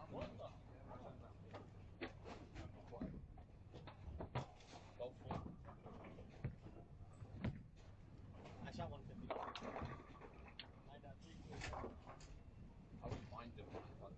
What the? Go for it. Actually, I want 50. Like that, 3 quid. I wouldn't mind doing that, but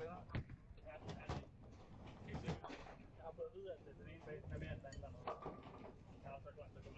spennende. Jeg har fået at vide, at den ene base er mere end den anden. Jeg har så godt til det.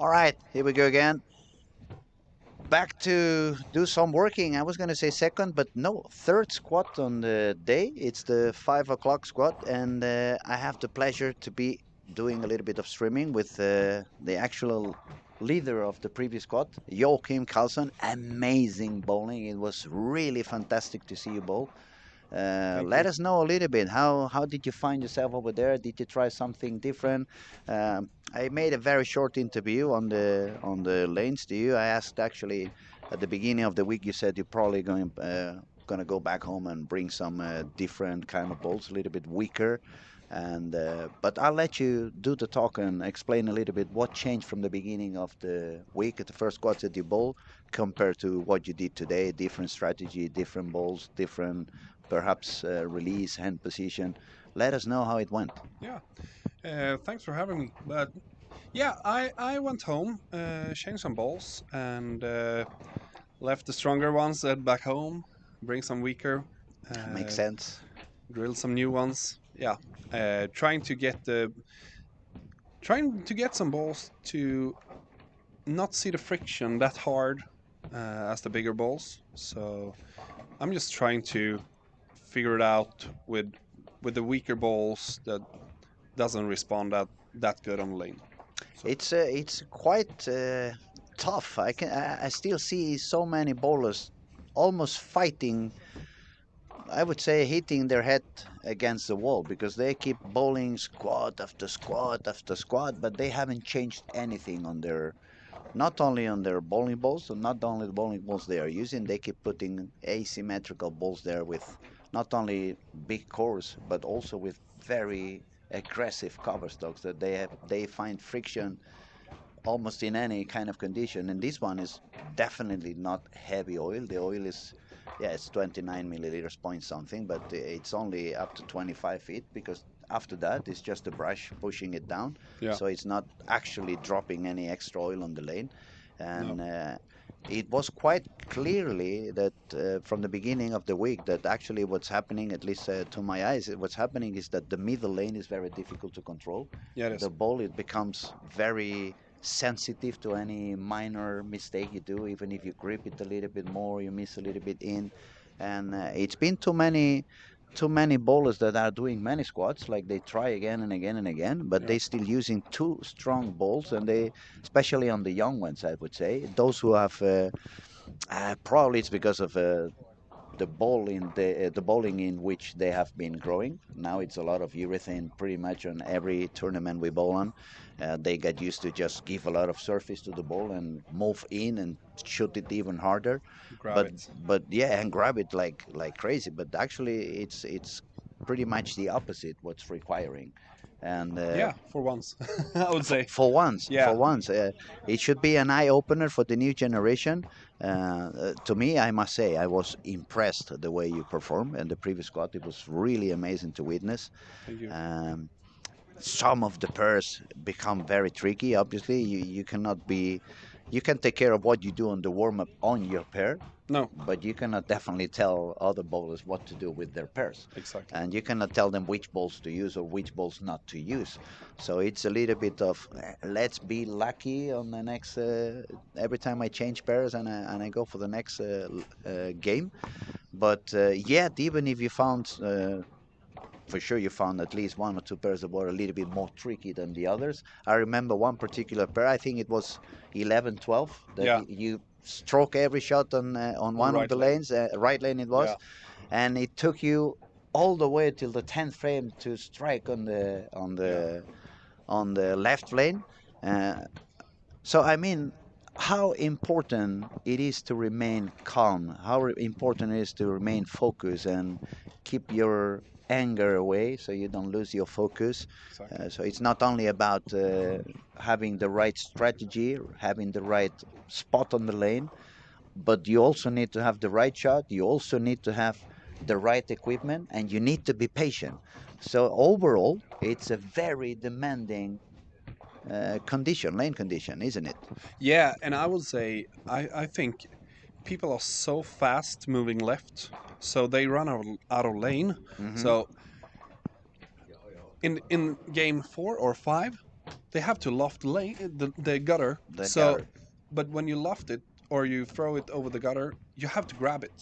All right, here we go again. Back to do some working. I was going to say second, but no, third squat on the day. It's the 5 o'clock squat, and I have the pleasure to be doing a little bit of streaming with the actual leader of the previous squat, Joachim Carlson. Amazing bowling. It was really fantastic to see you bowl. Thank Let you. us know a little bit. How did you find yourself over there? Did you try something different? I made a very short interview on the lanes to you. I asked actually at the beginning of the week. You said you're probably gonna go back home and bring some different kind of balls, a little bit weaker. And but I'll let you do the talk and explain a little bit what changed from the beginning of the week at the first squats at the bowl compared to what you did today. Different strategy, different balls, different perhaps release, hand position. Let us know how it went. Yeah, thanks for having me. But yeah, I went home, changed some balls, and left the stronger ones back home. Bring some weaker, Makes uh, sense. drill some new ones. Yeah, trying to get some balls to not see the friction that hard as the bigger balls. So I'm just trying to figure it out with the weaker balls that doesn't respond that good on lane. So It's quite tough. I still see so many bowlers almost fighting. I would say hitting their head against the wall because they keep bowling squat after squat after squat, but they haven't changed anything on their not only on their bowling balls, so not only the bowling balls they are using, they keep putting asymmetrical balls there with not only big cores, but also with very aggressive cover stocks that they find friction almost in any kind of condition. And this one is definitely not heavy oil. The oil is, yeah, it's 29 milliliters point something, but it's only up to 25 feet because after that it's just a brush pushing it down. yeah, So it's not actually dropping any extra oil on the lane. no, And it was quite clearly that from the beginning of the week that actually what's happening, at least to my eyes, what's happening is that the middle lane is very difficult to control. yeah, it The is. ball it becomes very sensitive to any minor mistake you do. Even if you grip it a little bit more, you miss a little bit in. And it's been too many bowlers that are doing many squats, like they try again and again and again, but Yeah, they still using too strong balls, and they, especially on the young ones, I would say, those who have probably it's because of the bowling in which they have been growing. Now it's a lot of urethane pretty much on every tournament we bowl on. They get used to just give a lot of surface to the ball and move in and shoot it even harder. grab But it. yeah, and grab it like crazy. But actually, it's pretty much the opposite what's requiring. And Yeah, for once, I would say. for Yeah, once, it should be an eye opener for the new generation. To me, I must say, I was impressed the way you performed, and the previous squad. It was really amazing to witness. thank you. Um, some of the pairs become very tricky. Obviously, you cannot be, you can take care of what you do on the warm up on your pair, No, but you cannot definitely tell other bowlers what to do with their pairs. exactly. And you cannot tell them which balls to use or which balls not to use. So it's a little bit of let's be lucky on the next. Every time I change pairs and I go for the next game. But yet, even if you found for sure you found at least one or two pairs that were a little bit more tricky than the others. I remember one particular pair, I think it was 11, 12, that Yeah, you stroke every shot on on the one of right the lane. lanes, right lane it Yeah, was, and it took you all the way till the 10th frame to strike yeah, on the left lane. Uh, so I mean, how important it is to remain calm, how important it is to remain focused and keep your anger away so you don't lose your focus. exactly. So it's not only about having the right strategy, having the right spot on the lane, but you also need to have the right shot. You also need to have the right equipment, and you need to be patient. So overall, it's a very demanding condition, lane condition, isn't it? Yeah, and I would say I think people are so fast moving left, so they run out of lane. Hmm. So in game 4 or 5, they have to loft the gutter. The So, gutter. but when you loft it or you throw it over the gutter, you have to grab it.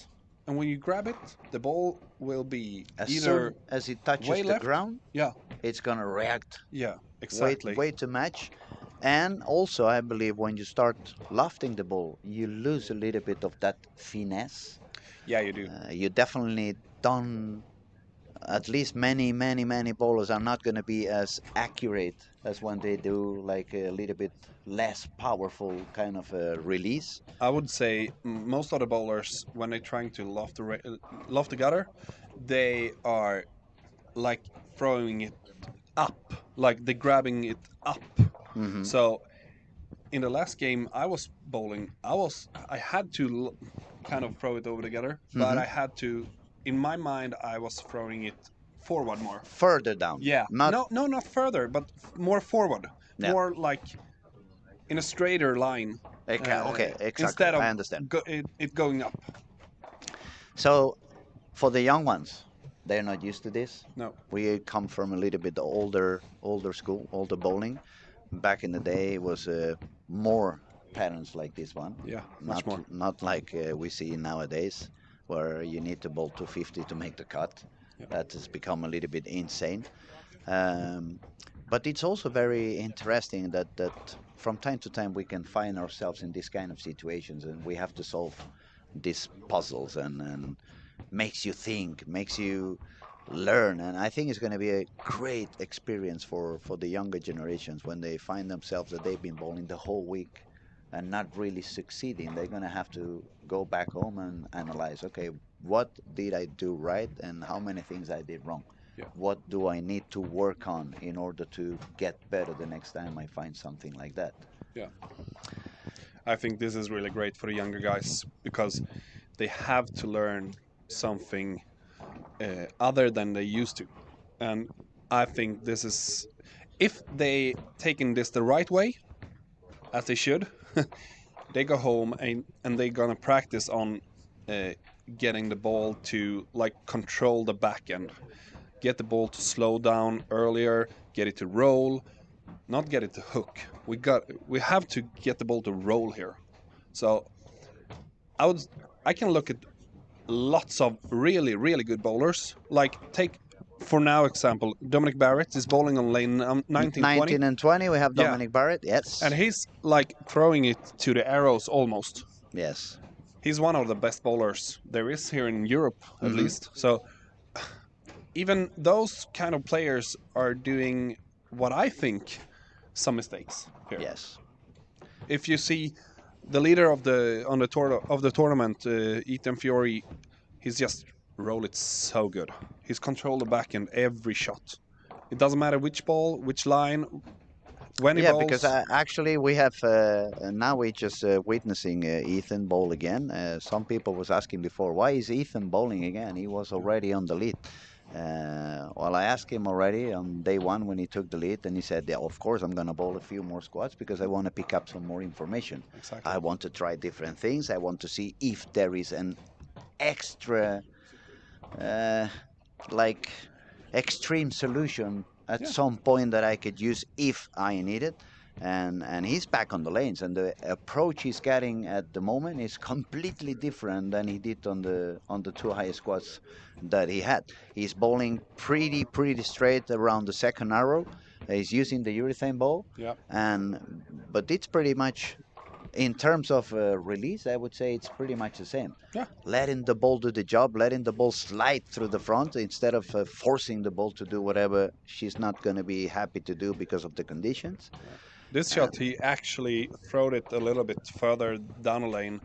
And when you grab it, the ball will be As either soon as it touches way the left. ground, Yeah, it's gonna react yeah, way exactly. way too much. And also, I believe when you start lofting the ball, you lose a little bit of that finesse. Yeah, you do. You definitely don't. At least many bowlers are not going to be as accurate as when they do like a little bit less powerful kind of a release. I would say most of the bowlers, when they're trying to loft the gutter, they are like throwing it up, like they're grabbing it up. Hmm. So in the last game I was bowling, I had to kind of throw it over the gutter, but Hmm. I had to, in my mind, I was throwing it forward more. Further down, Yeah, not no, not further, but more forward, yeah. more like in a straighter line, Okay, okay, exactly. instead of I understand. it going up. So for the young ones, they're not used to this. No, We come from a little bit older school, older bowling. Back in the day, it was more patterns like this one, yeah, not much more. not like we see nowadays, where you need to bowl 250 to make the cut. Yeah. That has become a little bit insane. Um, but it's also very interesting that from time to time we can find ourselves in this kind of situations, and we have to solve these puzzles, and makes you think, makes you learn. And I think it's going to be a great experience for the younger generations when they find themselves that they've been bowling the whole week and not really succeeding. They're going to have to go back home and analyze, okay, what did I do right and how many things I did wrong? Yeah. What do I need to work on in order to get better the next time I find something like that? Yeah. I think this is really great for the younger guys because they have to learn something other than they used to. And I think this is, if they taking this the right way, as they should, they go home and they're gonna practice on uh, getting the ball to like control the back end, get the ball to slow down earlier, get it to roll, not get it to hook. We have to get the ball to roll here. So I would I can look at lots of really good bowlers. Like take for now example, Dominic Barrett is bowling on lane 19, 20. 19 and 20, we have Yeah, Dominic Barrett. and Yes. he's like throwing it to the arrows almost. Yes. He's one of the best bowlers there is here in Europe, at Hmm. least. So even those kind of players are doing what I think some mistakes here. Yes. If you see the leader of the tournament, Ethan Fiore, he's just roll it so good. He's controlled the back end every shot. It doesn't matter which ball, which line, when he Yeah, bowls. because actually we have now we're just witnessing Ethan bowl again. Some people was asking before, why is Ethan bowling again? He was already on the lead. Well, I asked him already on day one when he took the lead, and he said, "Yeah, of course I'm gonna bowl a few more squats because I want to pick up some more information. Exactly. I want to try different things. I want to see if there is an extra, uh, like, extreme solution at Yeah. some point that I could use if I need it." And he's back on the lanes, and the approach he's getting at the moment is completely different than he did on the two highest squats that he had. He's bowling pretty straight around the second arrow. He's using the urethane ball, Yeah. and but it's pretty much in terms of release, I would say it's pretty much the same. Yeah. Letting the ball do the job, letting the ball slide through the front instead of forcing the ball to do whatever she's not going to be happy to do because of the conditions. This shot, he actually throwed it a little bit further down the lane,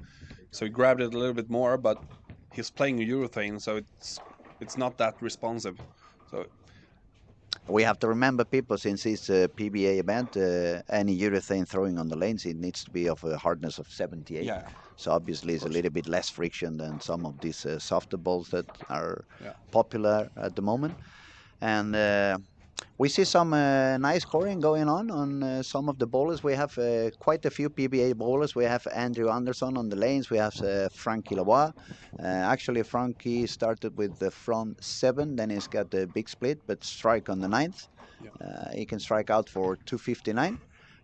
so he grabbed it a little bit more. But he's playing a urethane, so it's not that responsive. So We have to remember, people, since it's a PBA event, any urethane throwing on the lanes, it needs to be of a hardness of 78. yeah, So obviously it's a little bit less friction than some of these softer balls that are yeah, popular at the moment. And We see some nice scoring going on some of the bowlers. We have quite a few PBA bowlers. We have Andrew Anderson on the lanes. We have Frankie Lavoie. Actually, Frankie started with the front 7, then he's got the big split, but strike on the ninth. Yeah. He can strike out for 259.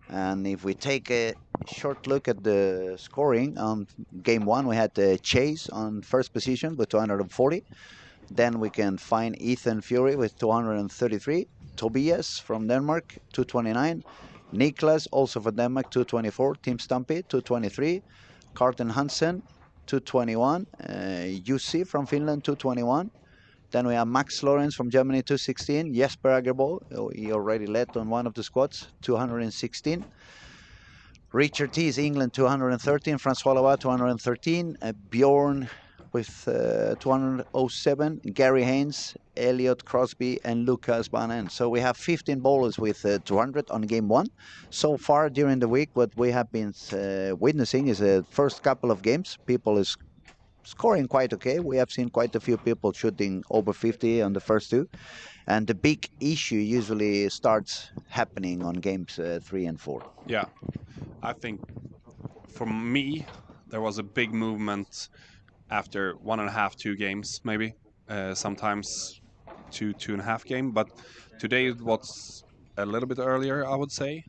And if we take a short look at the scoring on game 1, we had Chase on first position with 240. Then we can find Ethan Fury with 233. Tobias from Denmark, 229. Niklas, also for Denmark, 224. Tim Stumpy, 223. Carten Hansen, 221. Jussi from Finland, 221. Then we have Max Lorenz from Germany, 216. Jesper Agerbo, he already led on one of the squads, 216. Richard T is England, 213. Francois Lavoie, 213. Bjorn with 207. Gary Haynes, Elliot Crosby, and Lucas Banen. So we have 15 bowlers with 200 on game 1. So far during the week, what we have been witnessing is the first couple of games. People is scoring quite okay. We have seen quite a few people shooting over 50 on the first 2. And the big issue usually starts happening on games 3 and 4. Yeah, I think for me there was a big movement after 1.5, 2 games, maybe sometimes 2.5 game. But today it was a little bit earlier, I would say.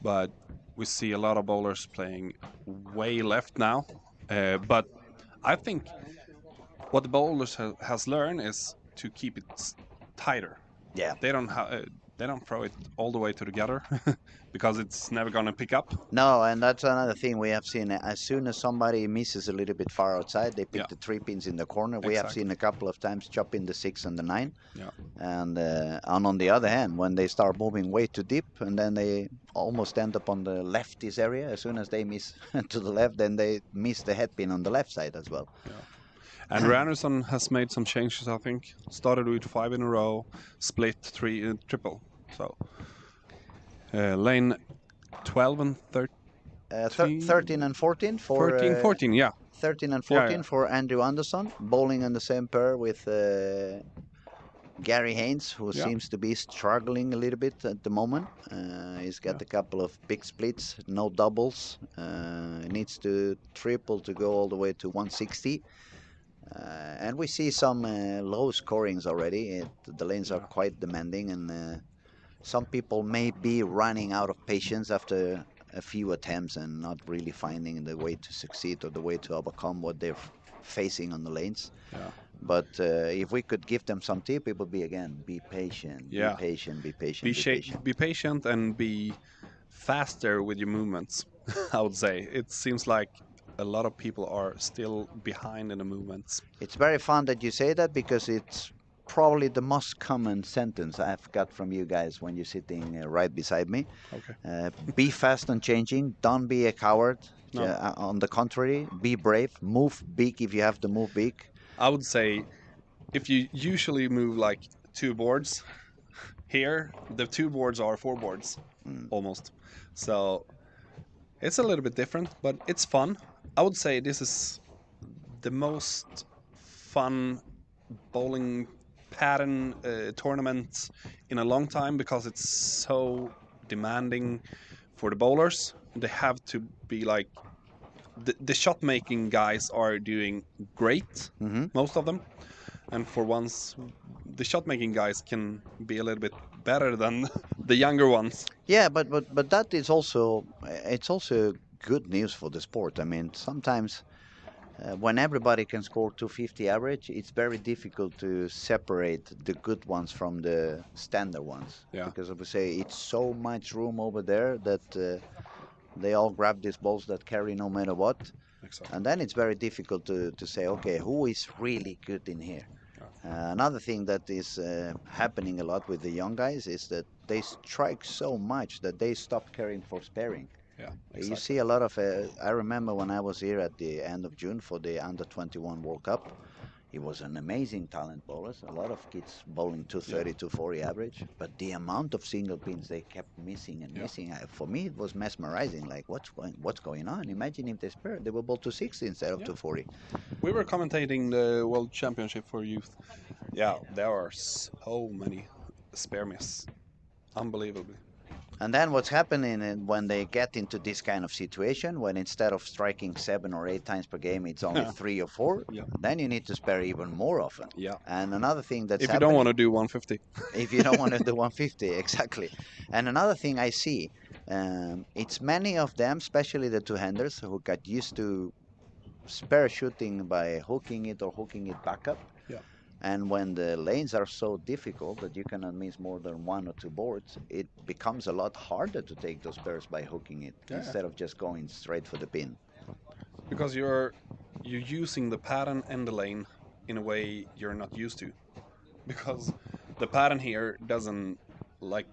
But we see a lot of bowlers playing way left now. But I think what the bowlers has learned is to keep it tighter. Yeah. They don't throw it all the way to the gutter because it's never gonna pick up. No, and that's another thing we have seen. As soon as somebody misses a little bit far outside, they pick Yeah. the 3 pins in the corner. We have Exactly. seen a couple of times chopping the 6 and the 9. Yeah. And on the other hand, when they start moving way too deep, and then they almost end up on the lefties area. As soon as they miss to the left, then they miss the head pin on the left side as well. And Anderson has made some changes, I think. Started with 5 in a row, split 3 triple. So lane 12 and 13 and 14 for 13, 14, yeah. 13 and Yeah, 14 yeah. for Andrew Anderson, bowling in the same pair with Gary Haynes, who Yeah. seems to be struggling a little bit at the moment. He's got a couple of big splits, no doubles. Needs to triple to go all the way to 160. And we see some low scorings already. The lanes are quite demanding, and some people may be running out of patience after a few attempts and not really finding the way to succeed or the way to overcome what they're facing on the lanes. Yeah. But if we could give them some tip, it would be again, be patient, Yeah. be patient, be patient, Be, be patient. be patient and be faster with your movements, I would say. It seems like a lot of people are still behind in the movements. It's very fun that you say that because it's probably the most common sentence I've got from you guys when you're sitting right beside me. Okay. Be fast on changing. Don't be a coward. No. On the contrary, be brave. Move big if you have to move big. I would say if you usually move like 2 boards, here the 2 boards are 4 boards almost. So it's a little bit different, but it's fun. I would say this is the most fun bowling pattern tournament in a long time because it's so demanding for the bowlers. They have to be like the shot making guys are doing great, most of them, and for once the shot making guys can be a little bit better than the younger ones. Yeah, but that is also it's also good news for the sport. I mean, sometimes when everybody can score 250 average, it's very difficult to separate the good ones from the standard ones. Yeah. Because I would say it's so much room over there that they all grab these balls that carry no matter what. Exactly. And then it's very difficult to say, okay, who is really good in here? Another thing that is happening a lot with the young guys is that they strike so much that they stop caring for sparing. Yeah, You see a lot of. I remember when I was here at the end of June for the Under 21 World Cup. It was an amazing talent bowlers. A lot of kids bowling 230, 240 average. But the amount of single pins they kept missing and missing, for me it was mesmerizing. Like what's going on? Imagine if they spare, they will bowl 260 instead of 240. We were commentating the World Championship for youth. Yeah, there are so many spare miss, unbelievably. And then what's happening when they get into this kind of situation, when instead of striking 7 or 8 times per game, it's only 3 or 4, Yeah, then you need to spare even more often. yeah. And another thing that's If you don't want happening, to do 150. if you don't want to do 150, exactly. And another thing I see, it's many of them, especially the two-handers, who got used to spare shooting by hooking it or hooking it back up. Yeah. And when the lanes are so difficult that you cannot miss more than 1 or 2 boards, it becomes a lot harder to take those pairs by hooking it Yeah, instead of just going straight for the pin. because you're using the pattern and the lane in a way you're not used to, because the pattern here doesn't like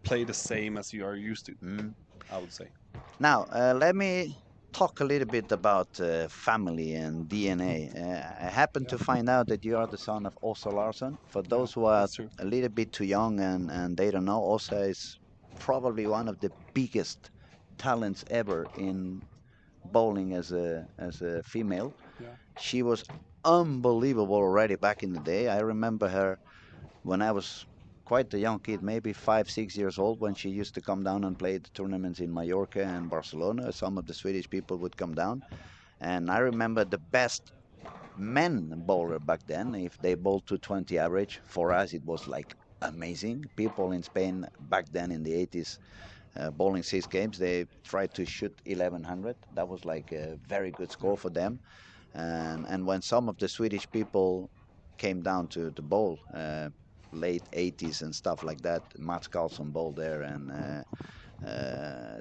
play the same as you are used to. Mm. I would say. Now, let me talk a little bit about family and DNA. I happen Yeah, to find out that you are the son of Åsa Larsen. For yeah, those who are that's true. a little bit too young and they don't know, Åsa is probably one of the biggest talents ever in bowling as a female. Yeah, She was unbelievable already back in the day. I remember her when I was quite a young kid, maybe 5, 6 years old, when she used to come down and play the tournaments in Mallorca and Barcelona. Some of the Swedish people would come down. And I remember the best men bowler back then, if they bowled to 20 average, for us it was like amazing. People in Spain back then in the 80s, bowling 6 games, they tried to shoot 1100. That was like a very good yeah, score for them. And when some of the Swedish people came down to bowl, late 80s and stuff like that, Mats Karlsson bowled there, and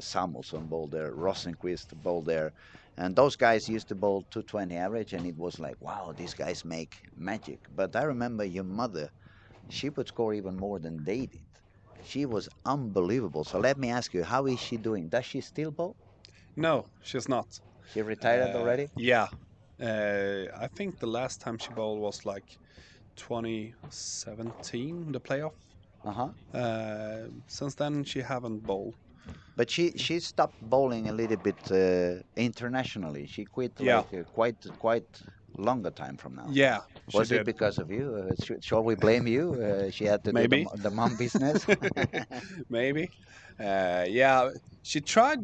Samuelsson bowled there, Rosenqvist bowled there, and those guys used to bowl 220 average, and it was like, wow, these guys make magic. But I remember your mother, she would score even more than they did. She was unbelievable. So let me ask you, how is she doing? Does she still bowl? no, she's not. She retired already? Yeah, I think the last time she bowled was like 2017, the playoff. Uh-huh. Since then, she haven't bowled. But she stopped bowling a little bit internationally. She quit Yeah, like quite longer time from now. yeah, she Was it did. because of you? Shall we blame you? She had to do Maybe, the mom business. maybe. Yeah, she tried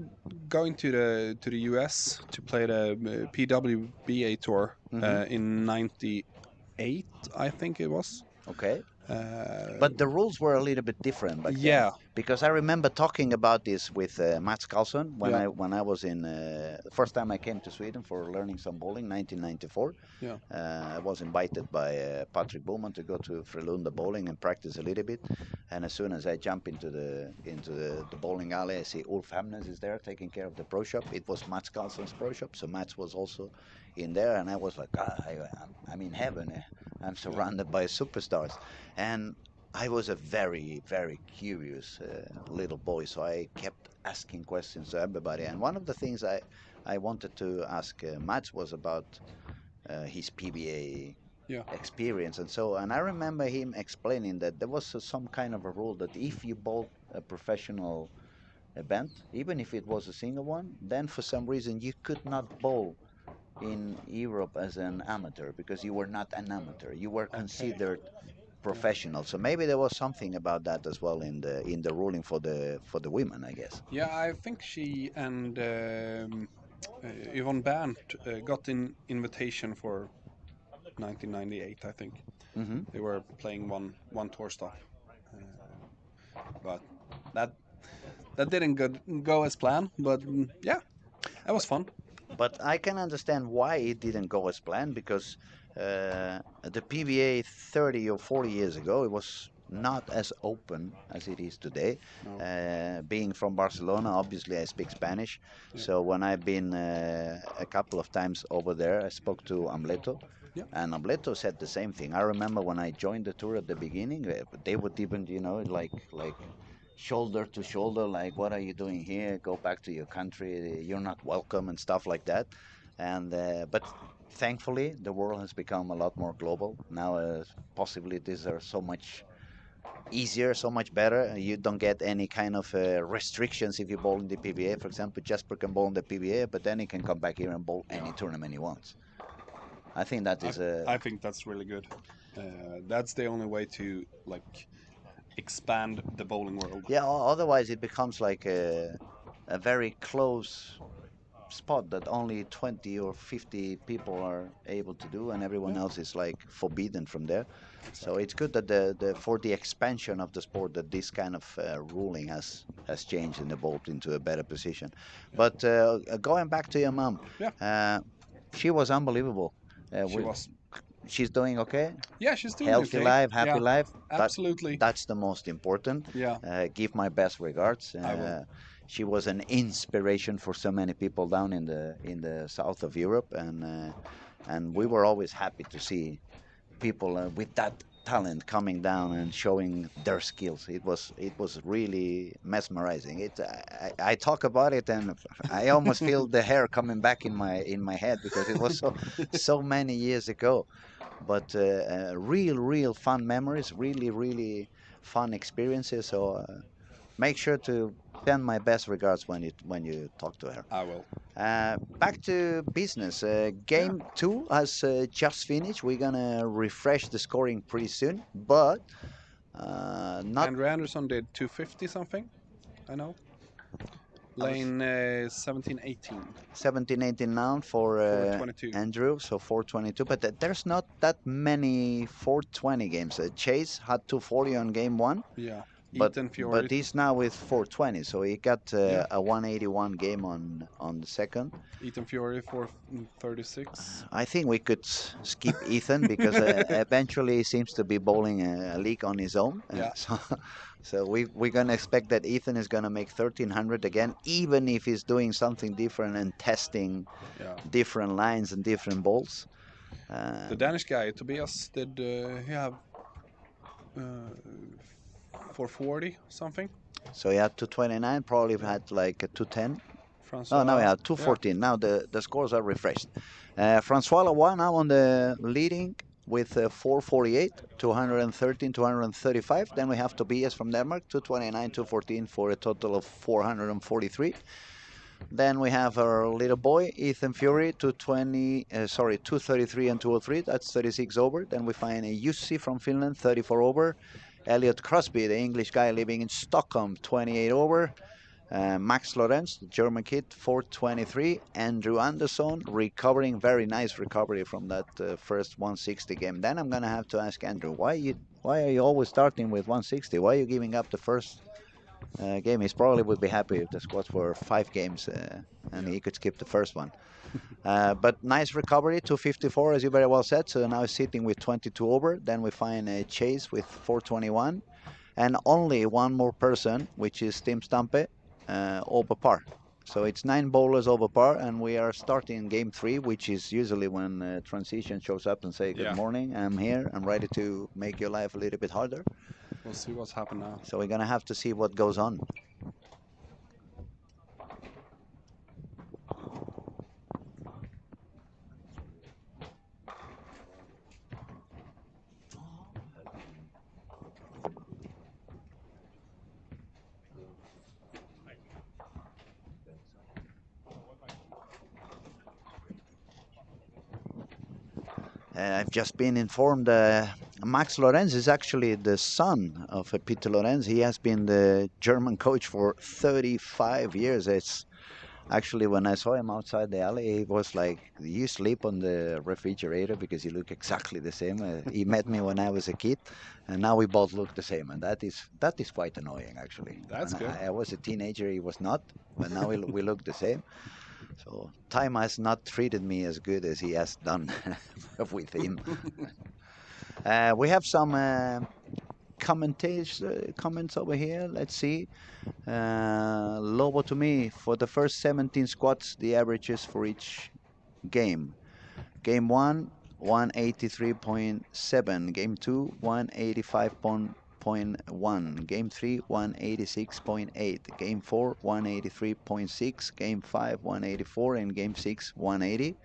going to the US to play the PWBA tour Hmm. in '98, I think it was. Okay. Uh, But the rules were a little bit different back then, yeah, because I remember talking about this with Mats Karlsson when yeah, I was in the first time I came to Sweden for learning some bowling, 1994. yeah, I was invited by Patrick Bowman to go to Frölunda bowling and practice a little bit. And as soon as I jump into the bowling alley, I see Ulf Hamnes is there taking care of the pro shop. It was Mats Karlsson's pro shop, so Mats was also in there, and I was like, I'm in heaven. I'm yeah, surrounded by superstars, and I was a very, very curious little boy, so I kept asking questions to everybody. And one of the things I wanted to ask Mats was about his PBA yeah. experience and so. And I remember him explaining that there was some kind of a rule that if you bought a professional event, even if it was a single one, then for some reason you could not bowl in Europe as an amateur because you were not an amateur. You were Okay. considered Yeah. professional. So maybe there was something about that as well in the ruling for the women, I guess. Yeah, I think she and Yvonne Bernt got an invitation for 1998. I think Hmm. they were playing one tour stop, but that that didn't go as planned. But yeah, that was fun. But I can understand why it didn't go as planned because the PBA 30 or 40 years ago, it was not as open as it is today. No. Being from Barcelona, obviously I speak Spanish. Yeah. So when I've been a couple of times over there, I spoke to Amleto. Yeah. And Amleto said the same thing. I remember when I joined the tour at the beginning, they would even, like shoulder to shoulder, like, what are you doing here? Go back to your country. You're not welcome and stuff like that. And but thankfully, the world has become a lot more global now. Possibilities are so much easier, so much better. You don't get any kind of restrictions if you bowl in the PBA. For example, Jasper can bowl in the PBA, but then he can come back here and bowl any tournament he wants. I think that I is a I think that's really good. That's the only way to like expand the bowling world. Yeah, otherwise it becomes like a very close spot that only 20 or 50 people are able to do, and everyone Yeah. else is like forbidden from there. So Exactly. it's good that the for the expansion of the sport that this kind of ruling has changed and evolved into a better position. Yeah. But going back to your mom, Yeah. uh, she was unbelievable. She was. She's doing okay, Yeah, she's doing healthy okay. life, happy Yeah, life. That absolutely. that's the most important. Yeah, Give my best regards. I will. She was an inspiration for so many people down in the south of Europe, and we Yeah. were always happy to see people with that talent coming down and showing their skills. It was really mesmerizing. I talk about it and I almost feel the hair coming back in my head because it was so many years ago. But real fun memories, really fun experiences. So make sure to send my best regards when you talk to her. I will. Back to business. Yeah. Game two has just finished. We're gonna refresh the scoring pretty soon, but not Andrew Anderson did 250 something. I know. I was Lane 17-18 17-18 now for 422. Andrew, so 422. But there's not that many 420 games. Chase had 240 on game one, Yeah. but Ethan Fiore. but he's now with 420, so he got Yeah. a 181 game on the second. Ethan Fiore 436. I think we could skip Ethan because eventually he seems to be bowling a league on his own. Yeah. So we're gonna expect that Ethan is gonna make 1300 again, even if he's doing something different and testing Yeah. different lines and different bowls. The Danish guy Tobias did he have 440 something? So he had 229, probably had like a 210. Oh, now we Francois. have Yeah. 214. Now the scores are refreshed. Francois Lavoie now on the leading with 448, 213, 235. Then we have Tobias from Denmark, 229, 214 for a total of 443. Then we have our little boy, Ethan Fury, 233 and 203. That's 36 over. Then we find a Jussi from Finland, 34 over. Elliot Crosby, the English guy living in Stockholm, 28 over. Max Lorenz, the German kid, 423. Andrew Anderson, recovering, very nice recovery from that first 160 game. Then I'm gonna have to ask Andrew, why are you always starting with 160? Why are you giving up the first game? He probably would be happy if the squads were 5 games and he could skip the first one. But nice recovery, 254 as you very well said. So now he's sitting with 22 over. Then we find Chase with 421. And only one more person, which is Tim Stampe, over par. So it's 9 bowlers over par, and we are starting game 3, which is usually when transition shows up and say, good morning, I'm here, I'm ready to make your life a little bit harder. We'll see what's happened now. So we're going to have to see what goes on. I've just been informed Max Lorenz is actually the son of Peter Lorenz. He has been the German coach for 35 years. It's actually, when I saw him outside the alley, he was like, you sleep on the refrigerator because you look exactly the same. He met me when I was a kid, and now we both look the same, and that is quite annoying, actually. That's When good. I was a teenager, he was not, but now we look the same. So time has not treated me as good as he has done with him. We have some comments over here. Let's see. Lobo to me, for the first 17 squats, the averages for each game. Game 1, 183.7. Game 2, 185.1. Game 3, 186.8. Game 4, 183.6. Game 5, 184. And Game 6, 180.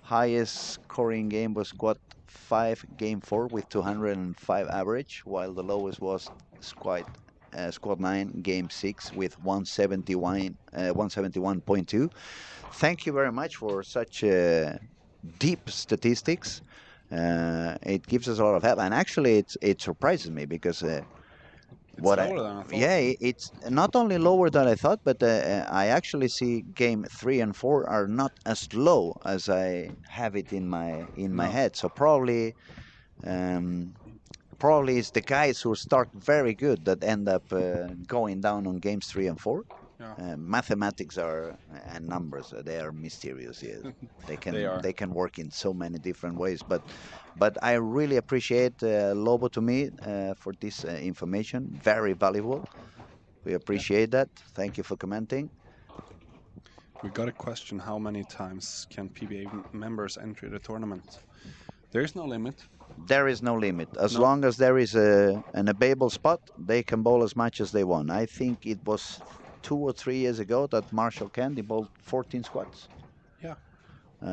Highest scoring game was squad 5, Game 4 with 205 average, while the lowest was squad 9, Game 6 with 171.2. Thank you very much for such deep statistics. It gives us a lot of help, and actually it surprises me because It's what I lower than I thought. yeah, it's not only lower than I thought, but I actually see game 3 and 4 are not as low as I have it in my No. head. So um, probably it's the guys who start very good that end up going down on games 3 and 4. Yeah. Mathematics are and numbers they are mysterious. Yes, They are. they can work in so many different ways. But I really appreciate Lobo to me for this information. Very valuable. We appreciate that. Thank you for commenting. We got a question: how many times can PBA members enter the tournament? There is no limit. There is no limit. As No. long as there is an available spot, they can bowl as much as they want. I think it was 2 or 3 years ago that Marshall Candy bowled 14 squads. Yeah.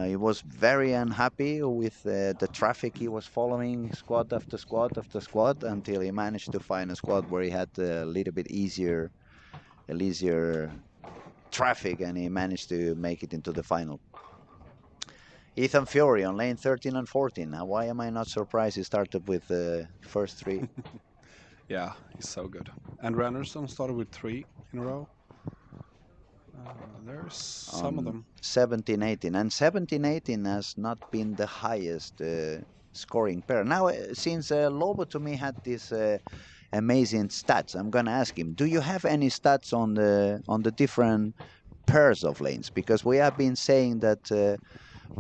He was very unhappy with the traffic he was following, squad after squad after squad, until he managed to find a squad where he had a little bit easier traffic, and he managed to make it into the final. Ethan Fiore on lane 13 and 14. Now, why am I not surprised he started with the first three? Yeah, he's so good. And Anderson started with 3 in a row. There's some of them. 17 18. And 17 18 has not been the highest scoring pair. Now, since Lobo to me had this amazing stats, I'm going to ask him, do you have any stats on the different pairs of lanes? Because we have been saying that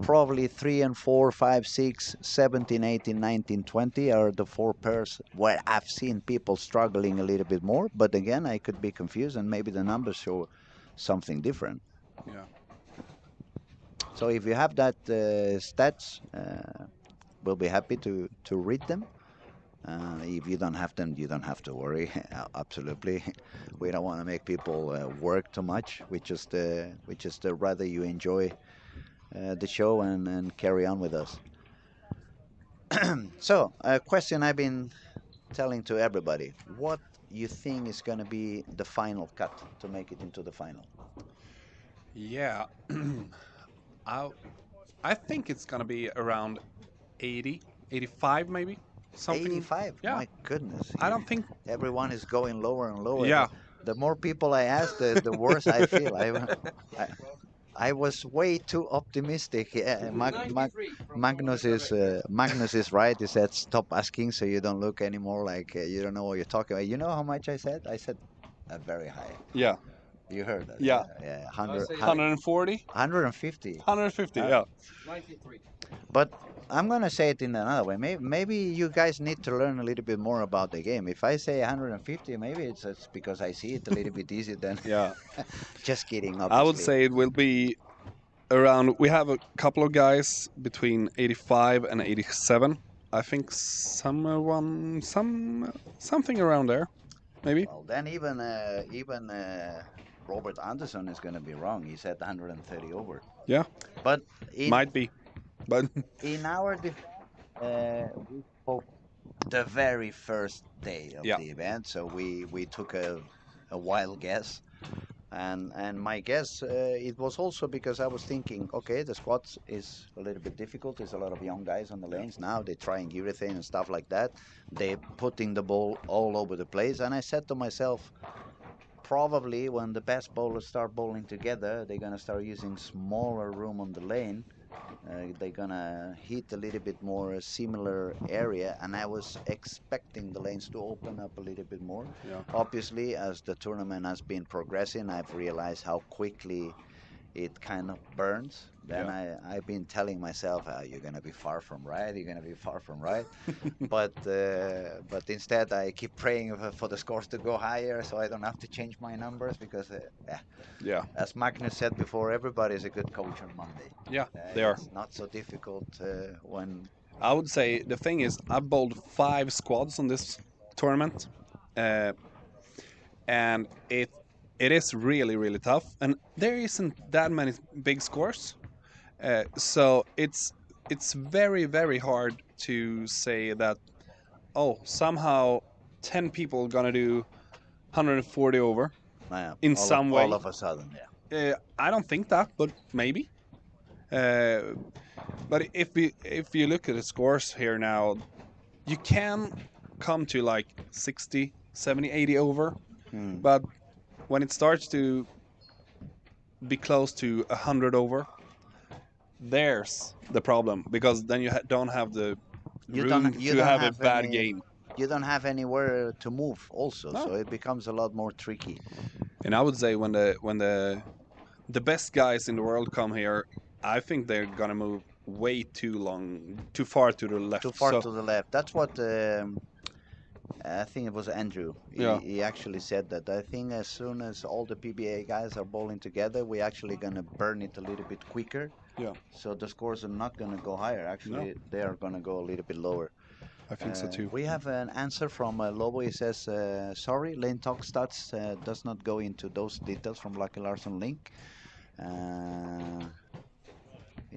probably 3 and 4, 5, 6, 17, 18, 19, 20 are the 4 pairs where I've seen people struggling a little bit more. But again, I could be confused, and maybe the numbers show something different. Yeah. So if you have that stats, we'll be happy to read them. If you don't have them, you don't have to worry. Absolutely, we don't want to make people work too much. We just rather you enjoy the show and carry on with us. So, a question I've been telling to everybody: what you think is going to be the final cut to make it into the final? Yeah. I I think it's gonna be around 80, 85 maybe. Something. 85. Yeah. My goodness. I don't think. Everyone is going lower and lower. Yeah. The more people I ask, the worse I feel. I, I was way too optimistic. Yeah, Magnus is right. He said stop asking so you don't look anymore like you don't know what you're talking about. You know how much I said? I said very high. Yeah. You heard that? Yeah. Yeah. I say 140, 150. 150. Yeah. 93. But I'm gonna say it in another way. Maybe you guys need to learn a little bit more about the game. If I say 150, maybe it's because I see it a little bit easier than. Yeah. Just kidding, I would obviously. say it will be around. We have a couple of guys between 85 and 87. I think something around there, maybe. Well, then even Robert Anderson is gonna be wrong. He said 130 over. Yeah. But in Might be, but in our we spoke the very first day of Yeah. the event, so we took a wild guess. And my guess, it was also because I was thinking, okay, the squats is a little bit difficult. There's a lot of young guys on the lanes now. They're trying urethane and stuff like that. They're putting the ball all over the place. And I said to myself, probably when the best bowlers start bowling together, they're gonna start using smaller room on the lane. They're gonna hit a little bit more similar area, and I was expecting the lanes to open up a little bit more. Yeah. Obviously, as the tournament has been progressing, I've realized how quickly it kind of burns. Then I've been telling myself, you're gonna be far from right. You're gonna be far from right. But instead, I keep praying for the scores to go higher, so I don't have to change my numbers because, Yeah. as Magnus said before, everybody's a good coach on Monday. Yeah, they are. It's not so difficult when. I would say the thing is, I bowled 5 squads on this tournament, and it is really tough, and there isn't that many big scores, so it's very hard to say that somehow 10 people gonna do 140 over in some way. All of a sudden, yeah. I don't think that, but maybe. But if you look at the scores here now, you can come to like 60, 70, 80 over. Hmm. But when it starts to be close to 100 over, there's the problem because then you don't have the room You to don't have a have bad any game. you don't have anywhere to move also, No. so it becomes a lot more tricky. And I would say when the best guys in the world come here, I think they're gonna move way too far to the Too left. far So to the left. That's what I think it was Andrew. yeah, He actually said that. I think as soon as all the PBA guys are bowling together, we're actually gonna burn it a little bit quicker. yeah, So the scores are not gonna go higher. no, Actually, they are gonna go a little bit lower. I think so too. We have an answer from Lobo. He says, "Sorry, lane talk stats does not go into those details from Lucky Larsen link. Uh,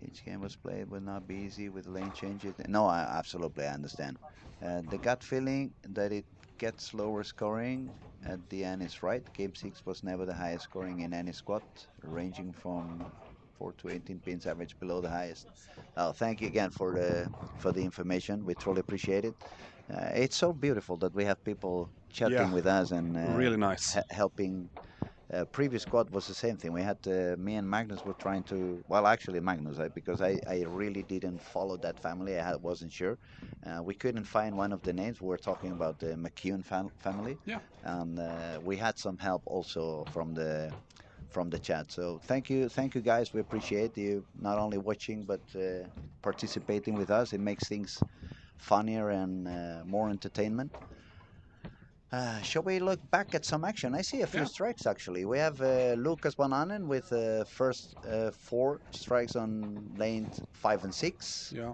each game was played would not be easy with lane changes." No, I absolutely understand. The gut feeling that it gets lower scoring at the end is right. Game 6 was never the highest scoring in any squad, ranging from 4 to 18 pins average below the highest. Oh, thank you again for the information. We truly appreciate it. It's so beautiful that we have people Yeah, chatting with us and really nice. helping. Previous squad was the same thing. We had me and Magnus were trying to. Well, actually Magnus, because I really didn't follow that family. Wasn't sure. We couldn't find one of the names. We were talking about the McEwen family, Yeah, and we had some help also from the chat. So thank you guys. We appreciate you not only watching but participating with us. It makes things funnier and more entertainment. Shall we look back at some action? I see a few yeah, strikes actually. We have Lucas Bananen with first 4 strikes on lane 5 and 6. yeah.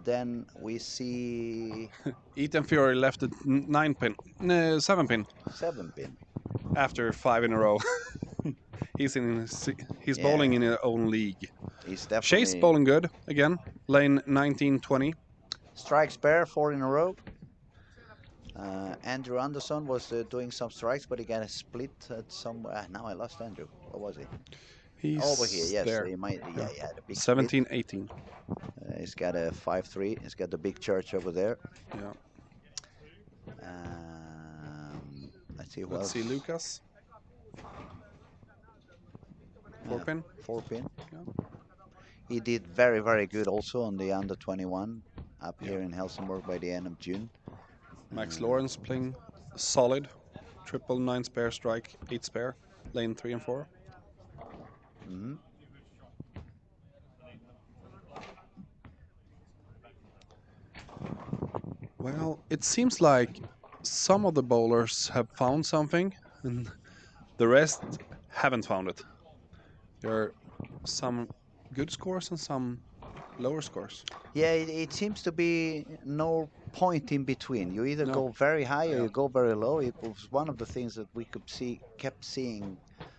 Then we see Ethan Fury left at 9 pin, no, 7 pin 7 pin. after 5 in a row. He's Yeah, bowling in his own league. he's Chase definitely bowling good again. Lane 19-20. strikes pair 4 in a row. Andrew Anderson was doing some strikes, but he got a split at some. Now I lost Andrew. What was he? Over here, He's yes. there. He might. Yeah, Yeah. he had a big split. 17-18. He's got a 5-3. He's got the big church over there. Yeah. Let's see who Let's else. see Lucas. 4 pin. 4 pin. Yeah. He did very, very good also on the under 21 up Yeah. here in Helsingborg by the end of June. Max Lawrence playing solid. Triple 9 spare strike, 8 spare. Lane 3 and 4. Hmm. Well, it seems like some of the bowlers have found something and the rest haven't found it. There are some good scores and some lower scores. Yeah, it seems to be no point in between. You either No. go very high or Yeah. you go very low. It was one of the things that we kept seeing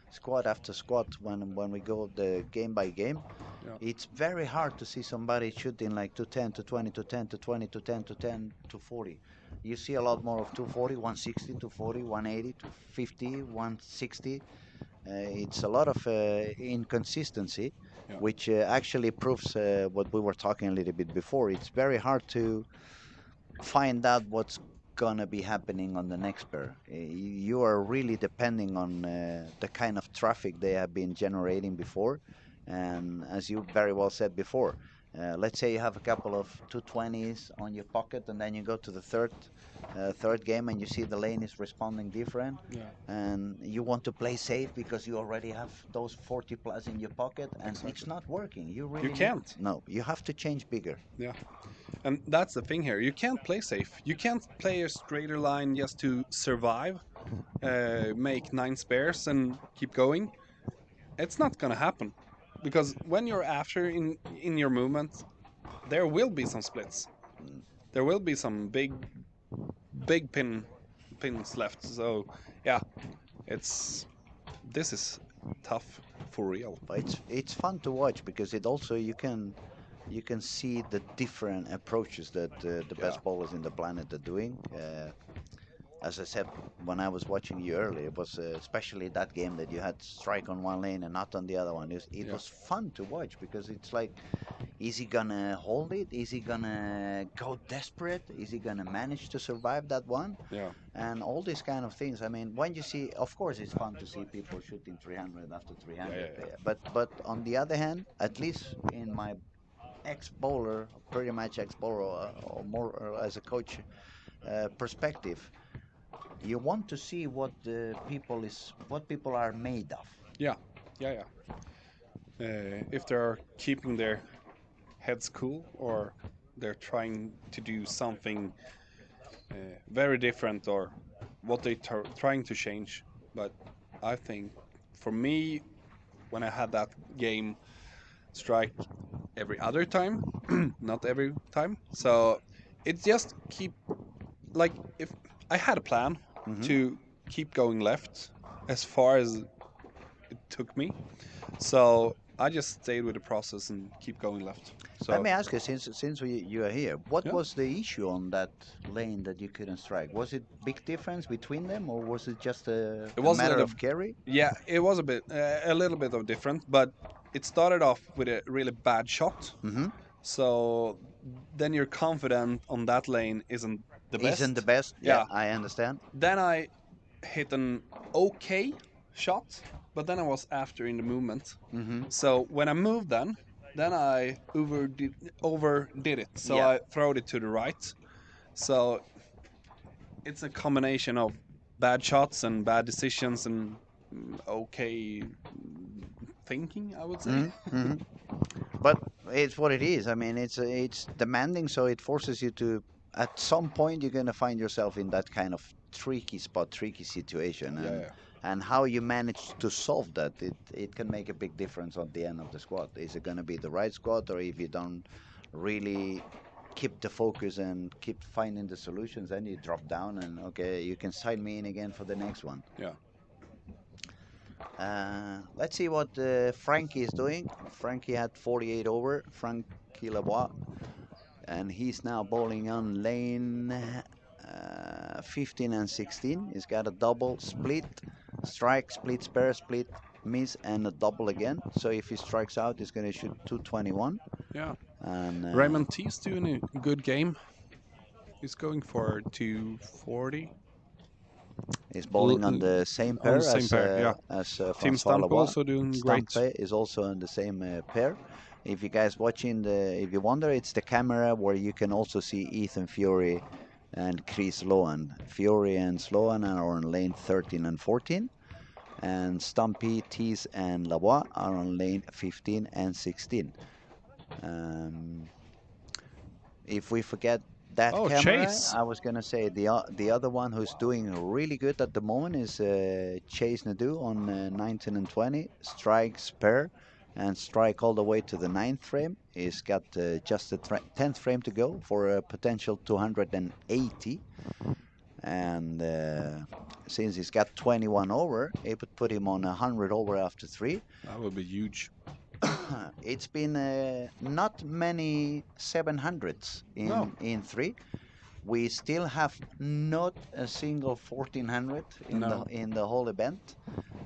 squad after squad when we go the game by game. Yeah. It's very hard to see somebody shooting like 210 to 20 to 10 to 20 to 10 to 10 to 40. You see a lot more of 240, 160, 240, 180, 250, 160. It's a lot of inconsistency, Yeah. which actually proves what we were talking a little bit before. It's very hard to find out what's gonna be happening on the next pair. You are really depending on the kind of traffic they have been generating before, and as you very well said before, let's say you have a couple of 220s on your pocket, and then you go to the third game and you see the lane is responding different, Yeah. and you want to play safe because you already have those 40 plus in your pocket, and it's Exactly. not working. You really You can't. no, you have to change bigger. Yeah. And that's the thing here. You can't play safe. You can't play a straighter line just to survive, make 9 spares and keep going. It's not gonna happen, because when you're after in your movement, there will be some splits. There will be some big pins left. So yeah, this is tough for real. But it's fun to watch because it also you can see the different approaches that the Yeah. best bowlers in the planet are doing. As I said when I was watching you earlier, it was especially that game that you had strike on one lane and not on the other one. It Yeah. was fun to watch because it's like Is he gonna hold it? Is he gonna go desperate? Is he gonna manage to survive that one? Yeah. And all these kind of things. I mean, when you see, of course, it's fun to see people shooting 300 after Yeah. 300. Yeah. But on the other hand, at least in my ex-bowler, pretty much ex-bowler or more as a coach perspective, you want to see what people are made of. Yeah. Yeah. Yeah. If they're keeping their heads cool or they're trying to do something very different or what they're trying to change. But I think for me, when I had that game strike every other time, not every time, so it just keep like if I had a plan Hmm. to keep going left as far as it took me, so I just stayed with the process and keep going left. Let So me ask you, since you are here, what yeah, was the issue on that lane that you couldn't strike? Was it big difference between them, or was it just it a was a matter little, of carry? yeah, it was a little bit of different, but it started off with a really bad shot. Hmm. So then you're confident on that lane isn't the Isn't the best. best? Yeah, Yeah. I understand. Then I hit an okay shot, but then I was after in the movement. Hmm. So when I moved then I overdid it. So Yeah. I throwed it to the right. So it's a combination of bad shots and bad decisions and okay thinking, I would say. Hmm. Hmm. But it's what it is. I mean, it's demanding, so it forces you to. At some point, you're gonna find yourself in that kind of tricky spot, tricky situation, Yeah, yeah. and how you manage to solve that, it can make a big difference on the end of the squad. Is it gonna be the right squad, or if you don't really keep the focus and keep finding the solutions, then you drop down and okay, you can sign me in again for the next one. Yeah. Let's see what Frankie is doing. Frankie had 48 over. Frankie Lebois, and he's now bowling on lane 15 and 16. He's got a double, split, strike, split, spare, split, miss, and a double again. So if he strikes out, he's going to shoot 221. Yeah. And Raymond T's doing a good game. He's going for 240. he's bowling on the same On the pair same pair, yeah. as Team Francois Stamp Lebois. also doing great. Stampe is also on the same pair. If you guys watching if you wonder, it's the camera where you can also see Ethan Fury and Chris Lohan. Fury and Sloan are on lane 13 and 14, and Stumpy, Tees, and Lavoie are on lane 15 and 16. Um, if we forget that Oh, camera, Chase. I was gonna say the other one who's doing really good at the moment is Chase Nadeau on 19 and 20, strike spare, and strike all the way to the ninth frame. He's got just the 10th frame to go for a potential 280, and since he's got 21 over, it would put him on 100 over after three. That would be huge. It's been not many 700s No. in three. We still have not a single 1400 No. in the whole event.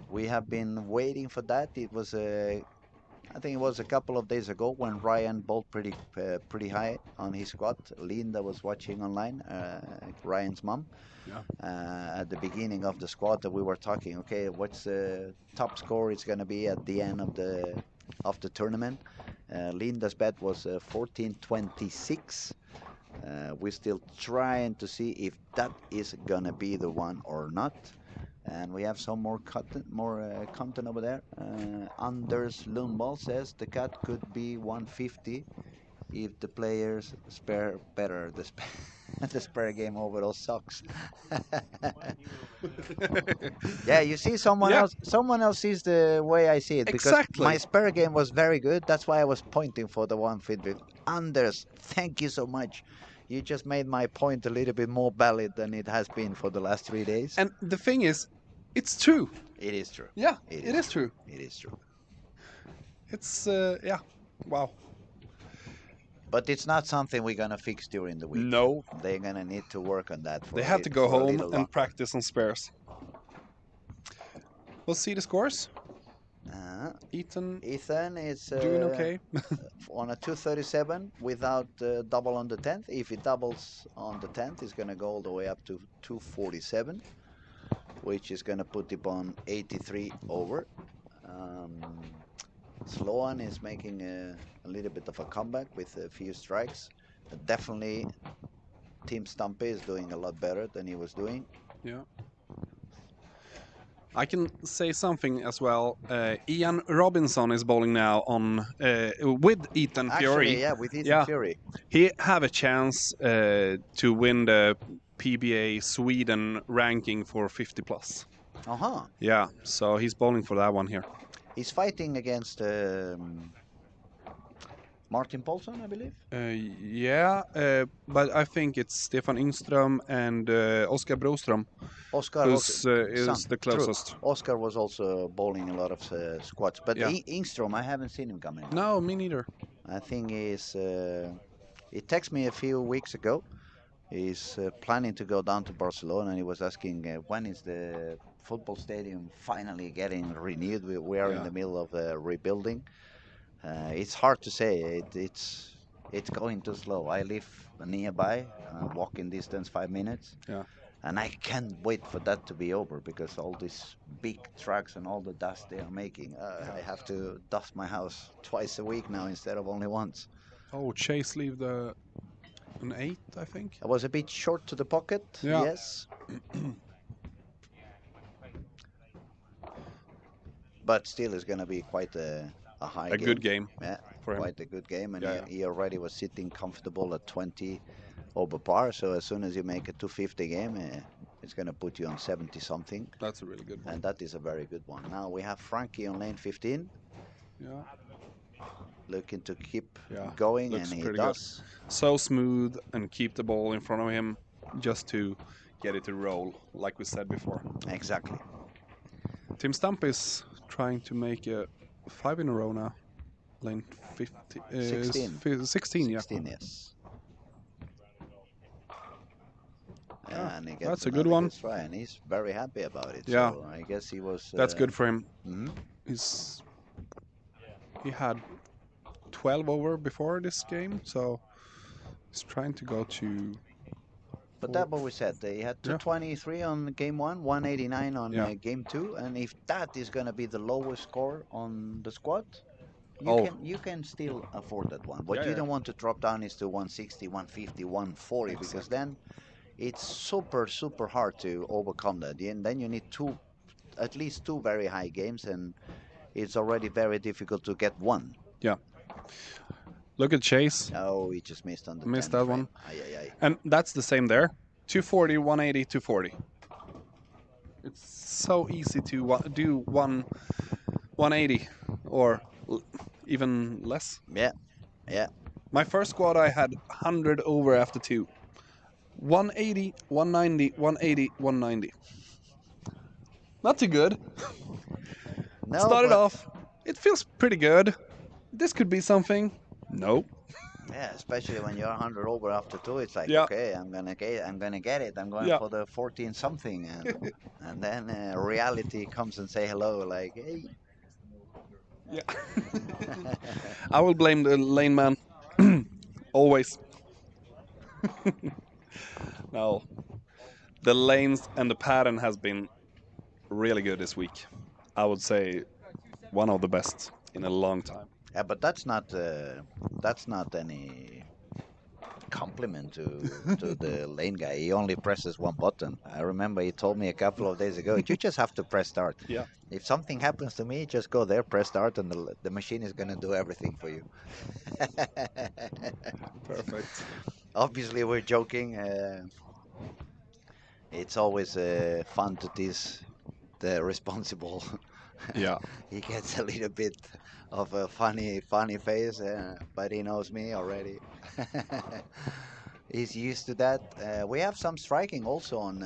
We have been waiting for that. It was I think it was a couple of days ago when Ryan bowled pretty high on his squad. Linda was watching online, Ryan's mom, Yeah. at the beginning of the squad that we were talking. Okay, what's the top score is going to be at the end of the tournament? Linda's bet was 1426. We're still trying to see if that is gonna be the one or not. And we have some more content over there. Anders Lundvall says the cut could be 150 if the players spare better. The spare game overall sucks. Yeah, you see, Yeah. someone else sees the way I see it because my Exactly. spare game was very good. That's why I was pointing for the 150. Anders, thank you so much. You just made my point a little bit more valid than it has been for the last 3 days. And the thing is, it's true. It is true. Yeah, It it is true. It is true. It's yeah. Wow. But it's not something we're gonna fix during the week. No, They're gonna need to work on that they have to go for a home little and longer. practice on spares. We'll see the scores. Uh, Ethan Ethan is doing okay. on a 237 without double on the 10th. If he doubles on the 10th, he's going to go all the way up to 247, which is going to put him on 83 over. Sloan is making a little bit of a comeback with a few strikes. But definitely, Team Stumpy is doing a lot better than he was doing. Yeah. I can say something as well. Ian Robinson is bowling now on with Ethan Fury. Actually, yeah, with Ethan Yeah. Fury. He have a chance to win the PBA Sweden ranking for 50 plus. Uh-huh. Yeah, so he's bowling for that one here. He's fighting against Martin Paulson, I believe. Yeah, but I think it's Stefan Ingström and Oskar Broström Oscar who's is the closest. True. Oscar was also bowling a lot of squats, but Yeah. Ingstrom, I haven't seen him coming. No, me neither. I think he texted me a few weeks ago. He's planning to go down to Barcelona, and he was asking when is the football stadium finally getting renewed. We are in Yeah. the middle of rebuilding. It's hard to say. It's going too slow. I live nearby, walking distance 5 minutes. Yeah. And I can't wait for that to be over because all these big trucks and all the dust they are making. I have to dust my house twice a week now instead of only once. Oh, Chase leave an 8, I think. I was a bit short to the pocket, Yeah. yes. But still, it's going to be quite a high game. A good game. Yeah, for him. quite a good game. And Yeah, he already was sitting comfortable at 20 over par. So as soon as you make a 250 game, it's going to put you on 70 something. That's a really good one. And that is a very good one. Now we have Frankie on lane 15. Yeah. Looking to keep Yeah, going, looks and he pretty does. So smooth and keep the ball in front of him just to get it to roll, like we said before. Exactly. Tim Stump is trying to make a 5 in a row now. Lane 50, 16. 16, yeah. 16, yes. Yeah, And he gets that's a good another one. try, and he's very happy about it. Yeah. So I guess he was. That's good for him. Mhm. He had 12 over before this game, so he's trying to go to. But that's what we said. He had 223 on game 1, 189 on game 2, and if that is going to be the lowest score on the squad, you can still afford that one. What you don't want to drop down is to 160, 150, 140, because then it's super hard to overcome that. And then you need at least two very high games, and it's already very difficult to get one. Yeah. Look at Chase. Oh, he just missed on the Missed 10 that frame. one. Aye, aye, aye. And that's the same there. 240, 180, 240. It's so easy to do 180 or even less. Yeah, yeah. My first squad, I had 100 over after 2. 180, 190, 180, 190. Not too good. No, Started but- off, it feels pretty good. This could be something. Nope. Yeah, especially when you're 100 over after 2, it's like, Yeah. okay, I'm gonna get it. I'm going Yeah. for the 14 something, and then reality comes and say hello, like, hey. Yeah. I will blame the lane man. Always. No. The lanes and the pattern has been really good this week. I would say one of the best in a long time. Yeah, but that's not any compliment to the lane guy. He only presses one button. I remember he told me a couple of days ago, you just have to press start. Yeah. If something happens to me, just go there, press start, and the machine is going to do everything for you. Perfect. Obviously, we're joking. It's always fun to tease the responsible. Yeah. He gets a little bit of a funny face, but he knows me already. He's used to that. We have some striking also on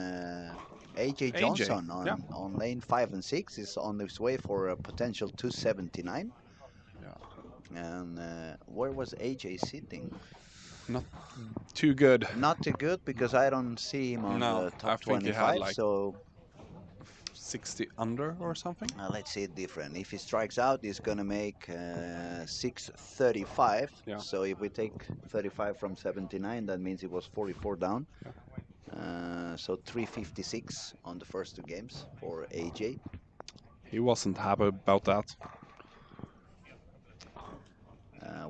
AJ Johnson on lane 5 and 6. Is on his way for a potential 279. Yeah. And where was AJ sitting? Not too good. Not too good because I don't see him on the top I think he 25. had like So 60 under or something. Let's see it different. If he strikes out, he's gonna make 635. Yeah. So if we take 35 from 79, that means it was 44 down. Yeah. So 356 on the first two games for AJ. He wasn't happy about that.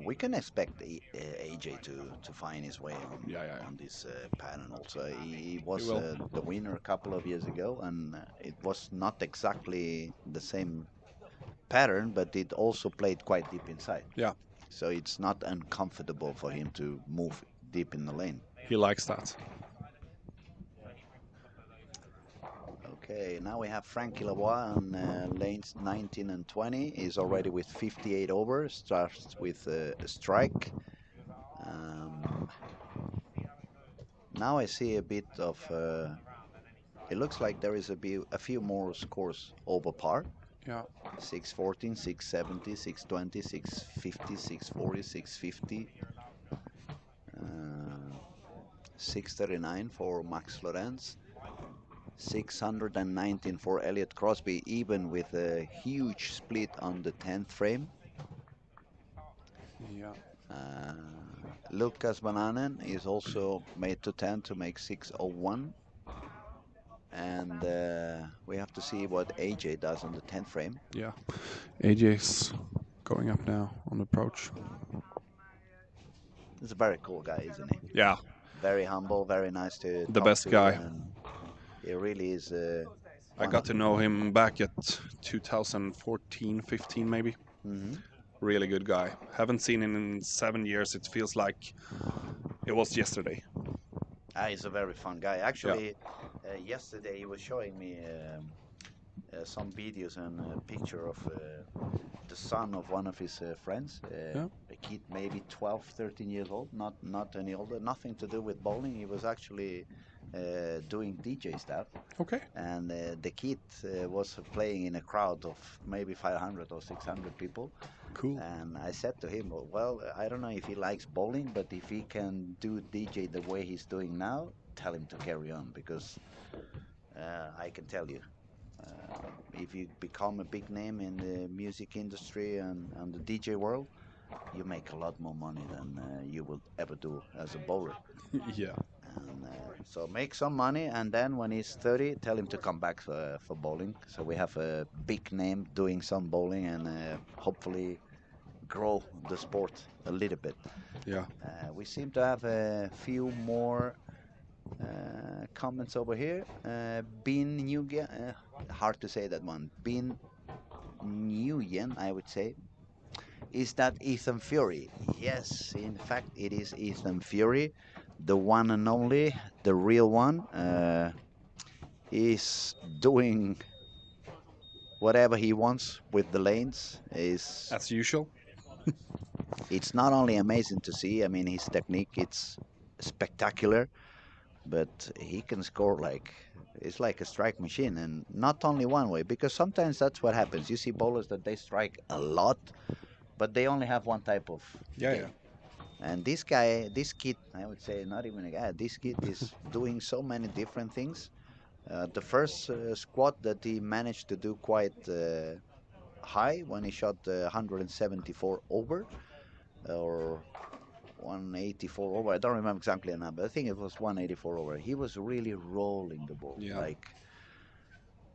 We can expect AJ to find his way Yeah, yeah, on this pattern. Also, he was will. the winner a couple of years ago, and it was not exactly the same pattern, but it also played quite deep inside. Yeah, So it's not uncomfortable for him to move deep in the lane. he likes that. Okay, now we have Frankie Lavoie on lanes 19 and 20. He's already with 58 over. Starts with a strike. Um, Now I see a bit of. It looks like there is a few more scores over par. Yeah, 614, 670, 620, 650, 640, 650. 639 for Max Lorenz. 619 for Elliot Crosby, even with a huge split on the 10th frame. yeah. Uh, Lucas Bananen is also made to 10 to make 601. And we have to see what AJ does on the 10th frame. Yeah, AJ's going up now on approach. He's a very cool guy, isn't he? Yeah, Very humble, very nice to the talk best to, guy. and he really is. I got to know him back at 2014, 15 maybe. Mm-hmm. Really good guy. Haven't seen him in 7 years. It feels like it was yesterday. He's a very fun guy. Actually, yesterday he was showing me some videos and a picture of the son of one of his friends, Yeah. a kid maybe 12, 13 years old, not any older, nothing to do with bowling. He was actually doing DJ stuff. Okay. And the kid was playing in a crowd of maybe 500 or 600 people. Cool. And I said to him, well, I don't know if he likes bowling, but if he can do DJ the way he's doing now, tell him to carry on, because I can tell you, if you become a big name in the music industry and the DJ world, you make a lot more money than you will ever do as a bowler. Yeah. And so make some money, and then when he's 30, tell him to come back for bowling. So we have a big name doing some bowling, and hopefully grow the sport a little bit. Yeah. We seem to have a few more comments over here. Bin Nguyen, hard to say that one. Bin Nguyen, I would say. Is that Ethan Fury? Yes, in fact, it is Ethan Fury, the one and only, the real one. He's doing whatever he wants with the lanes. As usual. It's not only amazing to see. I mean, his technique, it's spectacular, but he can score like it's like a strike machine, and not only one way. Because sometimes that's what happens. You see bowlers that they strike a lot, but they only have one type of Yeah, game. And this guy, this kid, I would say, not even a guy, this kid is doing so many different things. The first squat that he managed to do quite high when he shot 174 over or 184 over. I don't remember exactly the number. I think it was 184 over. He was really rolling the ball, Yeah. like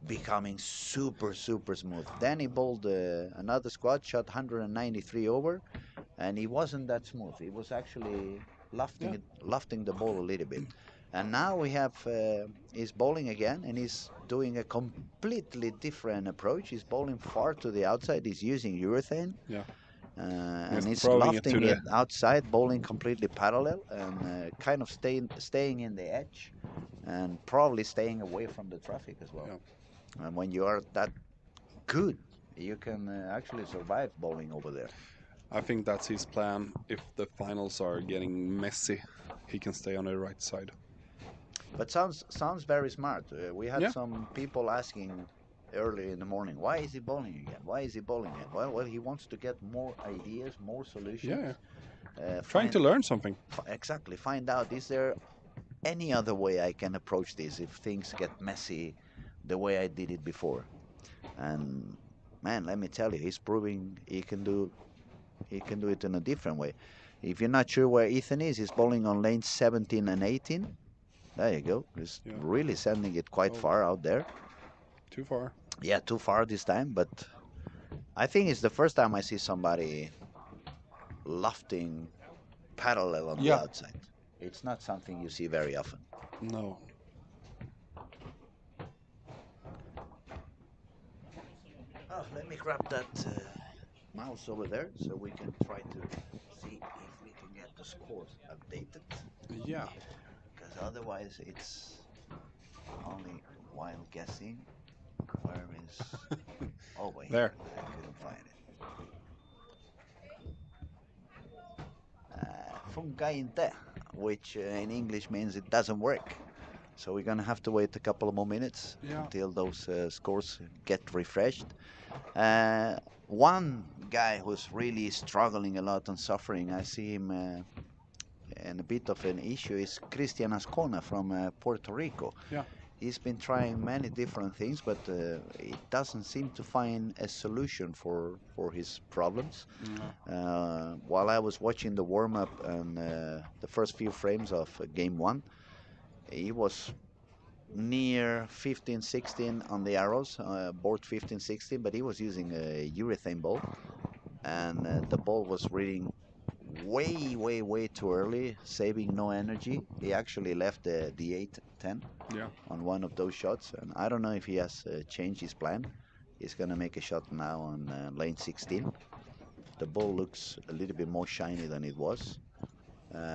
becoming super, super smooth. Then he bowled another squat, shot 193 over, and he wasn't that smooth. He was actually lofting the ball a little bit. And now we have he's bowling again, and he's doing a completely different approach. He's bowling far to the outside. He's using urethane. Yeah. And He's he's throwing it lofting to it the- outside, bowling completely parallel, and kind of staying in the edge, and probably staying away from the traffic as well. Yeah. And when you are that good, you can actually survive bowling over there. I think that's his plan. If the finals are getting messy, he can stay on the right side. But sounds very smart. We had Yeah. some people asking early in the morning, why is he bowling again? Why is he bowling again? Well, he wants to get more ideas, more solutions. Yeah. Trying to learn something. Exactly. Find out, is there any other way I can approach this if things get messy the way I did it before. And man, let me tell you, he's proving he can do it in a different way. If you're not sure where Ethan is, he's bowling on lanes 17 and 18. There you go. He's Yeah. really sending it quite Oh. far out there. Too far. Yeah, too far this time, but I think it's the first time I see somebody lofting parallel on the Yeah. outside. It's not something you see very often. No. Oh, let me grab that mouse over there so we can try to see if we can get the scores updated. Yeah. Because otherwise it's only while guessing. Where is... Oh, wait. There. I couldn't find it. Funkainte, which in English means it doesn't work. So we're going to have to wait a couple of more minutes until those scores get refreshed. One guy who's really struggling a lot and suffering, I see him in a bit of an issue, is Cristian Ascona from Puerto Rico. Yeah. He's been trying many different things, but it doesn't seem to find a solution for his problems. While I was watching the warm-up and the first few frames of game one, he was near 15-16 on the arrows, board 15-16, but he was using a urethane ball, and the ball was reading way too early, saving no energy. He actually left the 8-10 on one of those shots, and I don't know if he has changed his plan. He's gonna make a shot now on lane 16. The ball looks a little bit more shiny than it was.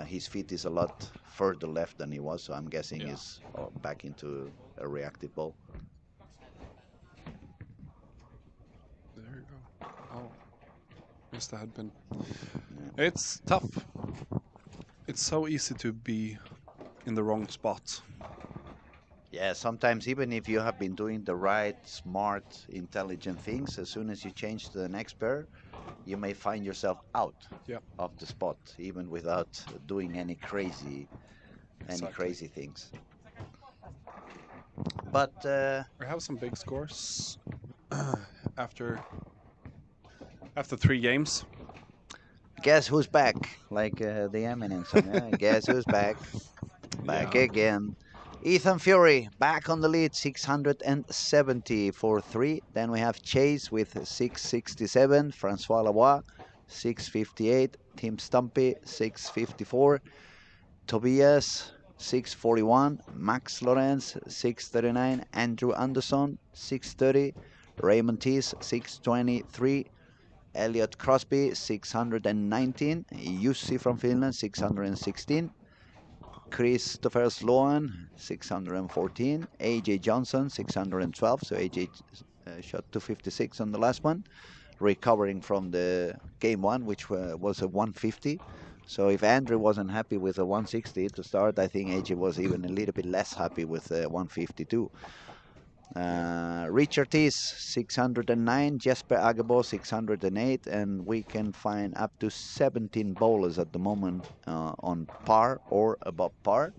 His feet is a lot further left than he was, so I'm guessing he's back into a reactive ball. There you go. Oh, missed the headpin. It's tough. It's so easy to be in the wrong spot. Yeah, sometimes even if you have been doing the right, smart, intelligent things, as soon as you change to the next pair, you may find yourself out of the spot, even without doing any crazy things. But we have some big scores after 3 games. Guess who's back? Like the Eminem song. Yeah? Guess who's back? Back again. Ethan Fury back on the lead, 670 for 3. Then we have Chase with 667, Francois Lavoie 658, Tim Stumpy 654, Tobias 641, Max Lorenz 639, Andrew Anderson 630, Raymond Tees 623, Elliot Crosby 619, Jussi from Finland 616, Christopher Sloan 614, AJ Johnson 612, so AJ shot 256 on the last one, recovering from the game one, which was a 150. So if Andrew wasn't happy with a 160 to start, I think AJ was even a little bit less happy with a 152. Richard is 609, Jesper Agabo 608, and we can find up to 17 bowlers at the moment on par or above par.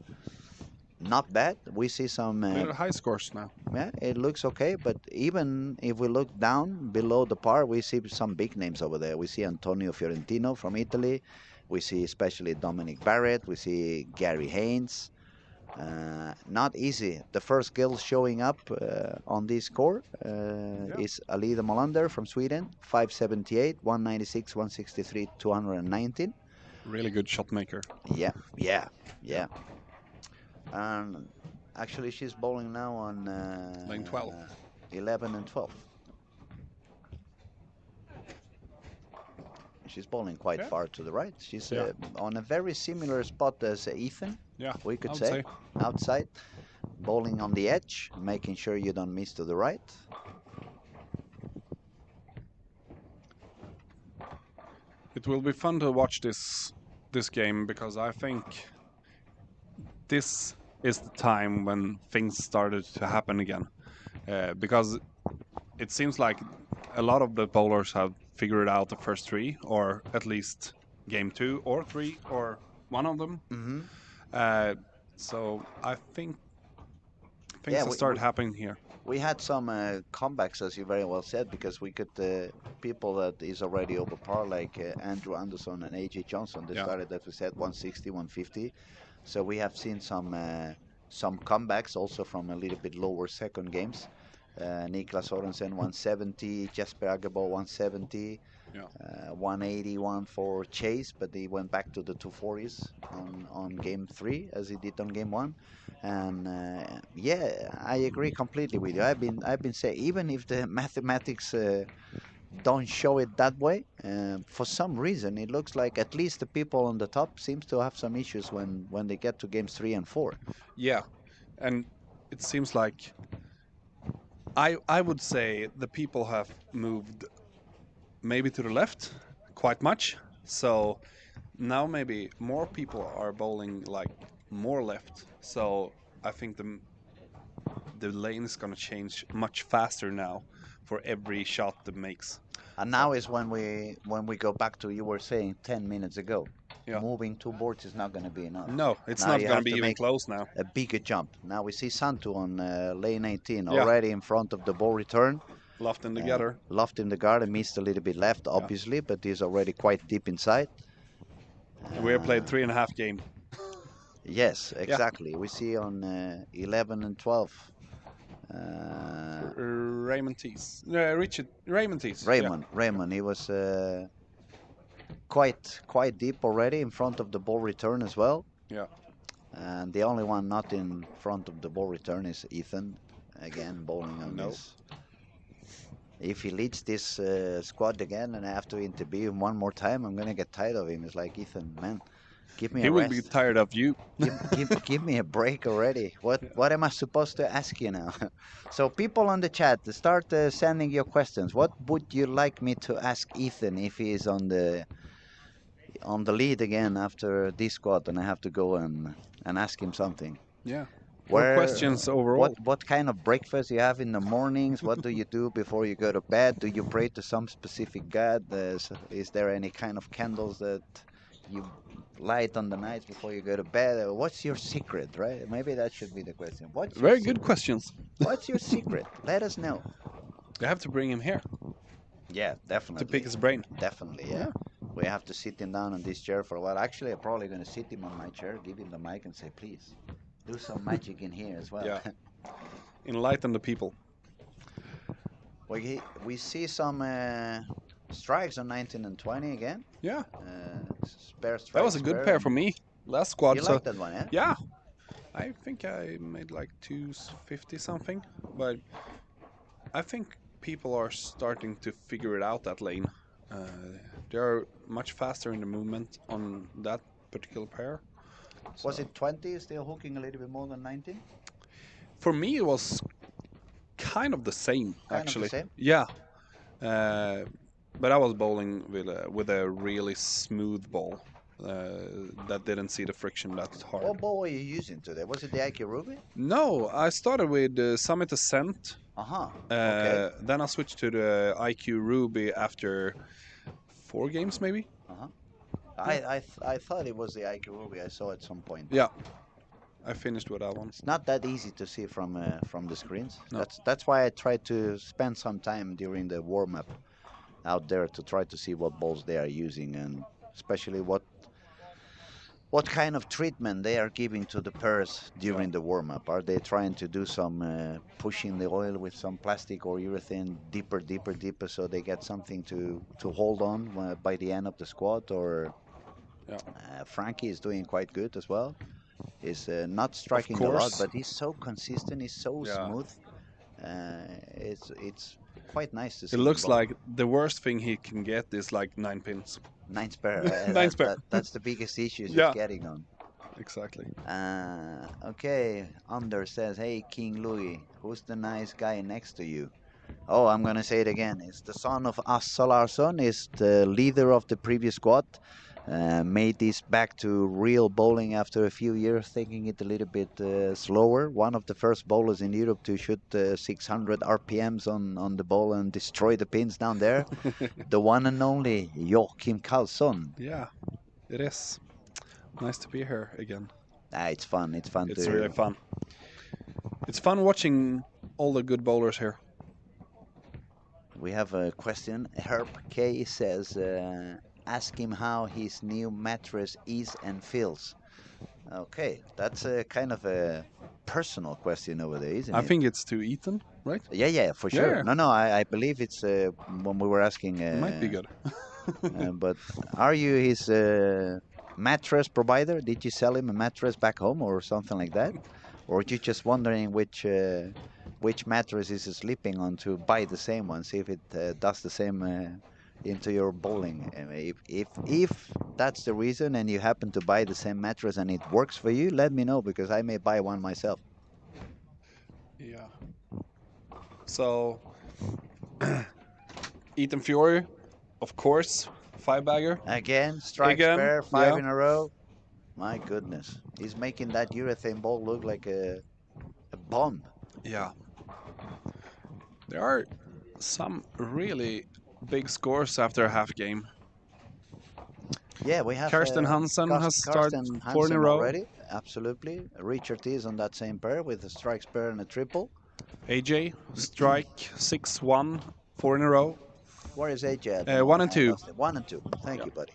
Not bad. We see some high scores now. Yeah, it looks okay, but even if we look down below the par, we see some big names over there. We see Antonio Fiorentino from Italy. We see especially Dominic Barrett. We see Gary Haynes. Not easy. The first girl showing up on this score is Alida Molander from Sweden, 578, 196, 163, 219. Really good shot maker. Yeah. Actually, she's bowling now on lane 12, 11 and 12. She's bowling quite far to the right. She's on a very similar spot as Ethan. Yeah, we could say outside, bowling on the edge, making sure you don't miss to the right. It will be fun to watch this game, because I think this is the time when things started to happen again. Because it seems like a lot of the bowlers have figured out the first 3, or at least game 2 or 3, or one of them. So I think things have started happening here. We had some comebacks, as you very well said, because we could people that is already over par, like Andrew Anderson and AJ Johnson. They Yeah, started, as we said, 160, 150. So we have seen some comebacks also from a little bit lower second games. Niklas Sorensen 170, Jesper Agebo 170, yeah. 181 for Chase, but he went back to the 240s on game three as he did on game one. And yeah, I agree completely with you. I've been saying even if the mathematics don't show it that way, for some reason it looks like at least the people on the top seems to have some issues when they get to games three and four. Yeah, and it seems like I would say the people have moved maybe to the left quite much. So now maybe more people are bowling like more left. So I think the lane is gonna change much faster now for every shot that makes. And So now is when we go back to you were saying 10 minutes ago. yeah, Moving two boards is not going to be enough. no, it's Now not you gonna have be to even make close now. a bigger jump. Now we see Santu on lane 18 Yeah, already in front of the ball return. left and together. Loft in the garden, missed a little bit left, Yeah, obviously, but he's already quite deep inside. and we have played Uh, 3.5 game. yes, Yeah, exactly. We see on 11 and 12. Uh, Raymond Tees, Richard Raymond Tees. Yeah, Raymond, he was quite deep already in front of the ball return as well. yeah, And the only one not in front of the ball return is Ethan. Again, bowling on no. this. If he leads this squad again and I have to interview him one more time, I'm going to get tired of him. It's like, Ethan, man, give me He a will be rest. tired of you. Give me a break already. What Yeah. what am I supposed to ask you now? So people on the chat, start sending your questions. What would you like me to ask Ethan if he is on the lead again after this squad and I have to go and ask him something? Yeah. Or Where, questions what overall. what kind of breakfast you have in the mornings? What do you do before you go to bed? Do you pray to some specific god? Is there any kind of candles that you light on the nights before you go to bed? What's your secret, right? Maybe that should be the question. What's your Very good secret? questions. What's your secret? Let us know. You have to bring him here Yeah, to definitely. pick his brain. Definitely, yeah. Yeah. We have to sit him down on this chair for a while. Actually, I'm probably going to sit him on my chair, give him the mic, and say, please, do some magic in here as well. Yeah. Enlighten the people. We see some strikes on 19 and 20 again. Yeah. Spare strike. That was a good spare, pair and for me last squad. You So like that one, yeah? yeah, I think I made like 250 something, but I think people are starting to figure it out that lane. They are much faster in the movement on that particular pair. Was So it 20 still hooking a little bit more than 19? for me, it was kind of the same Kind of the actually. same? Yeah. Uh, but I was bowling with a really smooth ball that didn't see the friction that hard. What ball were you using today? Was it the IQ Ruby? No, I started with Summit Ascent. Uh-huh. Okay. Then I switched to the IQ Ruby after 4 games, maybe. Uh-huh. I thought it was the IQ Ruby I saw at some point. Yeah, I finished with that one. It's not that easy to see from the screens. No. That's why I try to spend some time during the warm-up out there to try to see what balls they are using and especially what kind of treatment they are giving to the pairs during the warm-up. Are they trying to do some pushing the oil with some plastic or urethane deeper so they get something to hold on by the end of the squat? Or Frankie is doing quite good as well. He's not striking a lot, but he's so consistent. He's so smooth. It's quite nice to see. It looks like the worst thing he can get is like 9 pins. 9 spare. 9 spare. That's the biggest issue he's getting on. Exactly. Okay, Under says, hey, King Louis, who's the nice guy next to you? Oh, I'm going to say it again. It's the son of Assa Larsen. Is the leader of the previous squad. Made this back to real bowling after a few years, taking it a little bit slower. One of the first bowlers in Europe to shoot 600 RPMs on the ball and destroy the pins down there. The one and only Joachim Karlsson. Yeah, it is. Nice to be here again. It's fun. It's fun. It's really fun. It's fun watching all the good bowlers here. We have a question. Herb K says, ask him how his new mattress is and feels. Okay, that's a kind of a personal question over there, isn't I it? think it's to Ethan, right? Yeah, yeah, for sure. Yeah, No, I believe it's when we were asking. it might be good. But are you his mattress provider? Did you sell him a mattress back home or something like that? Or are you just wondering which mattress is he sleeping on to buy the same one, see if it does the same into your bowling? If that's the reason and you happen to buy the same mattress and it works for you, let me know because I may buy one myself. Yeah. So, Ethan Fury, of course, 5-bagger. Again, strike Again, spare, five yeah. in a row. My goodness, he's making that urethane ball look like a bomb. Yeah. There are some really big scores after a half game. Yeah, we have Karsten Hansen has started Karsten 4 in a Hansen row. already. Absolutely. Richard is on that same pair with a strike spare and a triple. AJ, strike 6-1, 4 in a row. Where is AJ at the 1 moment? and I 2. lost it. 1 and 2. Thank Yeah. you, buddy.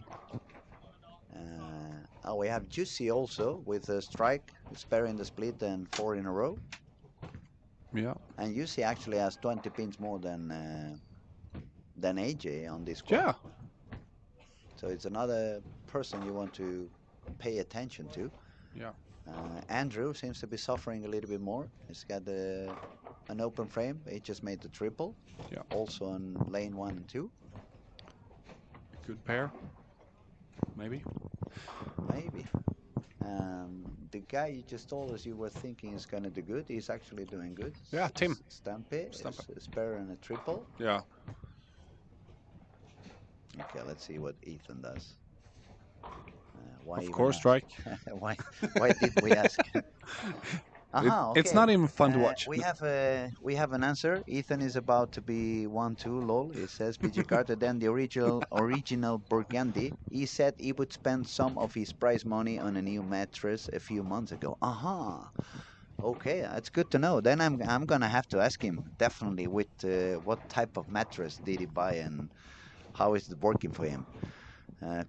Oh, we have Juicy also with a strike, spare in the split, and 4 in a row. Yeah. And Juicy actually has 20 pins more than AJ on this squad. Yeah. So it's another person you want to pay attention to. Yeah. Andrew seems to be suffering a little bit more. He's got an open frame. He just made the triple. Yeah. Also on lane 1 and 2. Good pair. Maybe. Maybe. The guy you just told us you were thinking is going to do good. He's actually doing good. Yeah, Tim. Stampy. Stampe. A spare and a triple. Yeah. Okay, let's see what Ethan does. Why Of even course, ask? strike. Why did we ask? Aha, okay. It's not even fun to watch. We have an answer. Ethan is about to be 1-2. Lol. It says PG Carter. Then the original Burgundy. He said he would spend some of his prize money on a new mattress a few months ago. Aha. Okay, that's good to know. Then I'm gonna have to ask him definitely with what type of mattress did he buy and how is it working for him.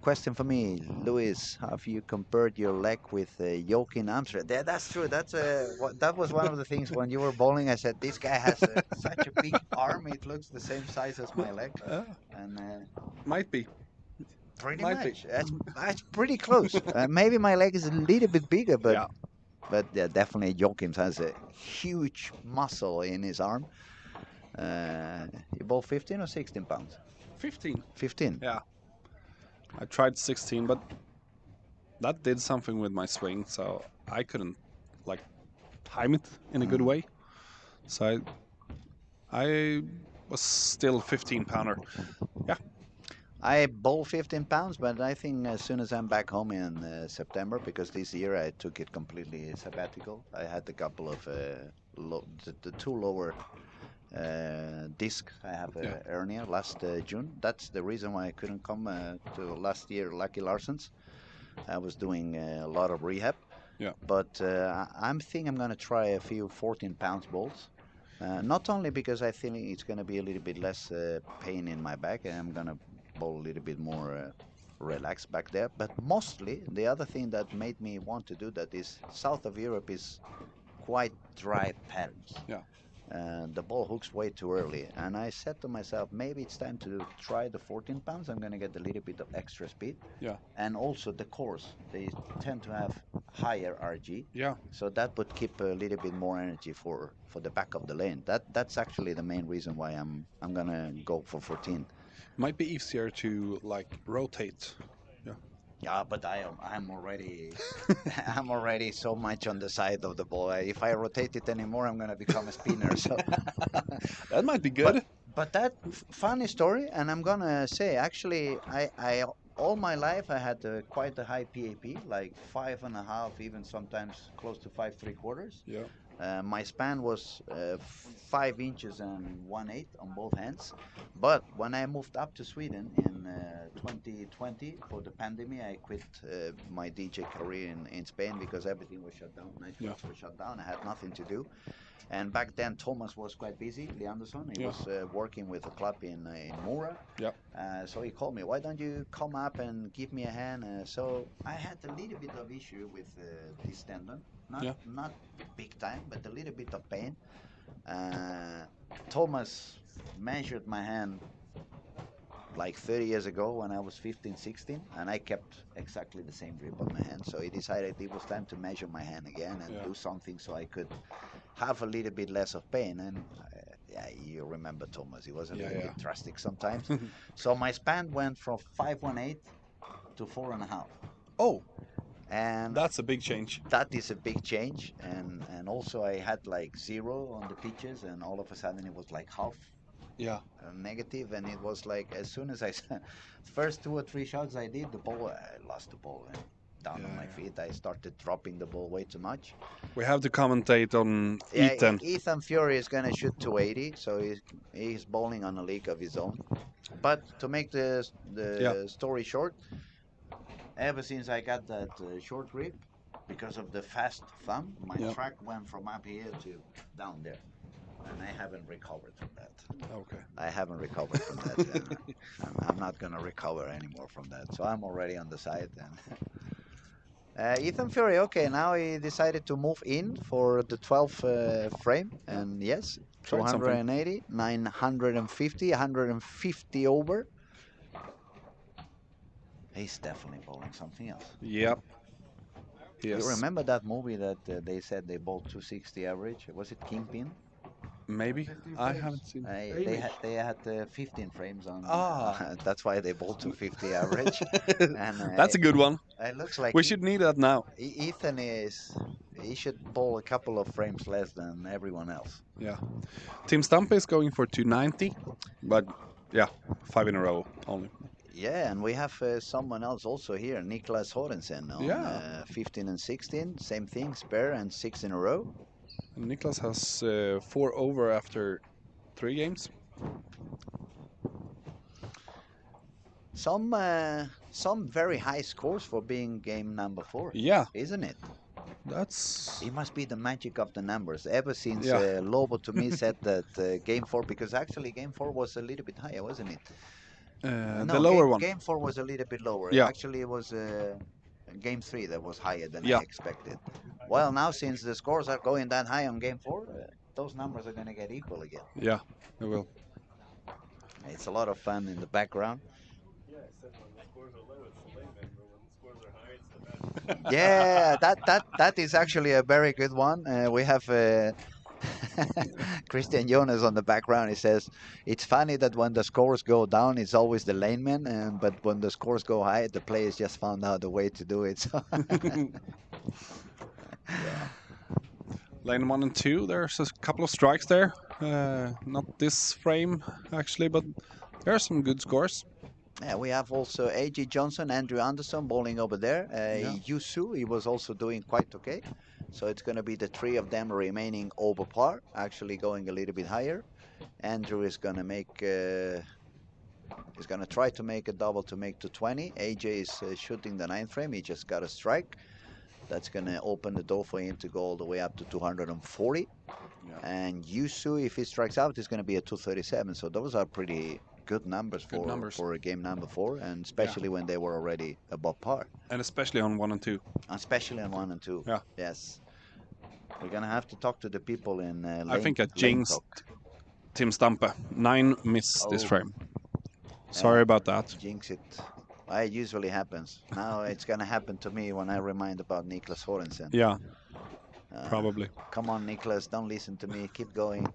Question for me, Luis. Have you compared your leg with Joachim Amsterdam? Yeah, that's true. That was one of the things when you were bowling. I said this guy has such a big arm. It looks the same size as my leg, and Might be. pretty Might be. much that's pretty close. Maybe my leg is a little bit bigger, Yeah. but yeah, definitely Joachim has a huge muscle in his arm. You bowl 15 or 16 pounds? 15. 15. Yeah. I tried 16, but that did something with my swing, so I couldn't like time it in a good way. So I was still 15 pounder. Yeah. I bowl 15 pounds, but I think as soon as I'm back home in September, because this year I took it completely sabbatical. I had a couple of the two lower disc. I have a Yeah. hernia last June. That's the reason why I couldn't come to last year Lucky Larsens. I was doing a lot of rehab. Yeah. But I'm think I'm gonna try a few 14 pounds bowls. Not only because I think it's gonna be a little bit less pain in my back, and I'm gonna bowl a little bit more relaxed back there. But mostly the other thing that made me want to do that is south of Europe is quite dry patterns. Yeah. The ball hooks way too early, and I said to myself, maybe it's time to try the 14 pounds. I'm gonna get a little bit of extra speed, Yeah. and also the course they tend to have higher RG, Yeah. so that would keep a little bit more energy for the back of the lane. That's actually the main reason why I'm gonna go for 14. Might be easier to like rotate. Yeah. Yeah, but I'm already I'm already so much on the side of the ball. If I rotate it anymore, I'm gonna become a spinner. So That might be good. but that funny story, and I'm gonna say actually, I all my life I had quite a high PAP, like 5.5, even sometimes close to 5.75. Yeah. My span was 5 inches and 1/8 on both hands. But when I moved up to Sweden in 2020 for the pandemic. I quit my DJ career in Spain because everything was shut down. Yeah. Nightclubs were shut down. I had nothing to do. And back then, Thomas was quite busy, Leanderson. He Yeah. was working with a club in Mora. Yeah. So he called me, why don't you come up and give me a hand? So I had a little bit of issue with this tendon. Yeah. Not big time, but a little bit of pain. Thomas measured my hand like 30 years ago when I was 15, 16, and I kept exactly the same grip on my hand. So he decided it was time to measure my hand again and Yeah. do something so I could have a little bit less of pain. And yeah, you remember Thomas, he was a little bit drastic sometimes. So my span went from 5.18 to 4.5. Oh, And that's a big change. that is a big change. And also I had like 0 on the pitches, and all of a sudden it was like half Yeah. negative, and it was like as soon as I first 2 or 3 shots I did, the ball, I lost the ball and down on my feet. I started dropping the ball way too much. We have to commentate on Yeah, Ethan. Ethan Fury is gonna shoot 280, so he's bowling on a league of his own. But to make the story short, ever since I got that short grip, because of the fast thumb, my track went from up here to down there. And I haven't recovered from that. Okay. I haven't recovered from that. I'm not going to recover anymore from that. So I'm already on the side. And Ethan Fury, okay, now he decided to move in for the 12 frame. And yes, Tried something. 280, 950, 150 over. He's definitely bowling something else. Yep. Yes. You remember that movie that they said they bowled 260 average? Was it Kingpin? Maybe. I haven't seen. They had 15 frames on. Ah. That's why they bowled 250 average. And That's a good one. It looks like We should need that now. Ethan he should bowl a couple of frames less than everyone else. Yeah. Team Stampe is going for 290, but yeah, 5 in a row only. Yeah, and we have someone else also here, Niklas Horensen on 15 and 16, same thing, spare and 6 in a row. And Niklas has 4 over after 3 games. Some very high scores for being game number 4. Yeah. Isn't it? That's. It must be the magic of the numbers. Ever since Yeah. Lobo to me said that game 4, because actually game 4 was a little bit higher, wasn't it? No, the lower one. Game 4 was a little bit lower. Yeah. Actually, it was game 3 that was higher than Yeah. I expected. Well, now since the scores are going that high on game 4, those numbers are going to get equal again. Yeah, it will. It's a lot of fun in the background. Yeah, I said when the scores are low, it's the layman, but when the scores are high, it's the bad. Yeah, that is actually a very good one. We have Christian Jonas on the background. He says it's funny that when the scores go down, it's always the laneman, but when the scores go high, the players just found out a way to do it. So Lane 1 and 2, there's a couple of strikes there. Not this frame, actually, but there are some good scores. yeah, we have also A.J. Johnson, Andrew Anderson bowling over there. Yusu, he was also doing quite okay. So it's going to be the 3 of them remaining over par, actually going a little bit higher. Andrew is going to make, he's going to try to make a double to make to 20. AJ is shooting the 9th frame. He just got a strike. That's going to open the door for him to go all the way up to 240. Yeah. And Yusu, if he strikes out, is going to be a 237. So those are pretty good numbers for a game number 4, and especially when they were already above par. And especially on 1 and 2. Especially on 1 and 2. Yeah. Yes. We're going to have to talk to the people in I think I jinxed Team Stampe. 9 miss this frame. Sorry about that. Jinx it. It usually happens. Now it's going to happen to me when I remind about Niklas Horensen. Yeah, probably. Come on, Niklas, don't listen to me. Keep going.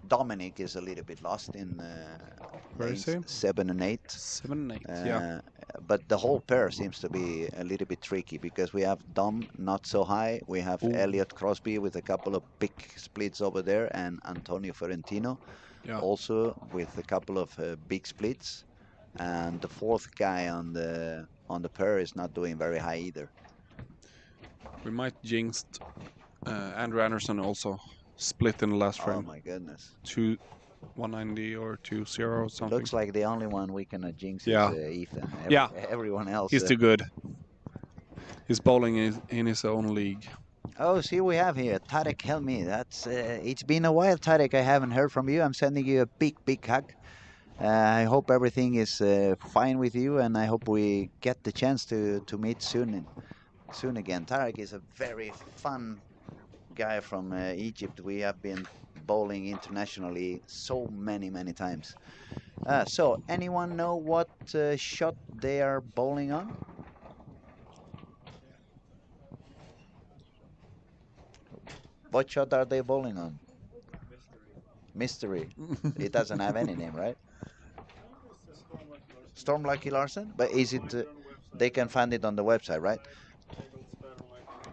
Dominic is a little bit lost in lanes 7 and 8. 7 and 8, yeah. But the whole pair seems to be a little bit tricky because we have Dom not so high. We have Elliot Crosby with a couple of big splits over there, and Antonio Ferentino also with a couple of big splits. And the 4th guy on the pair is not doing very high either. We might jinxed Andrew Anderson also split in the last frame. Oh my goodness. 190 or 20 or something. Looks like the only one we cannot jinx is Yeah. Ethan. Yeah. Everyone else. He's too good. He's bowling in his own league. Oh, see, we have here Tarek Helmi. That's it's been a while, Tarek. I haven't heard from you. I'm sending you a big, big hug. I hope everything is fine with you, and I hope we get the chance to meet soon again. Tarek is a very fun guy from Egypt. We have been bowling internationally so many times. So, anyone know what shot they are bowling on? What shot are they bowling on? Mystery. It doesn't have any name, right? Storm Lucky Larsen? But is it? They can find it on the website, right?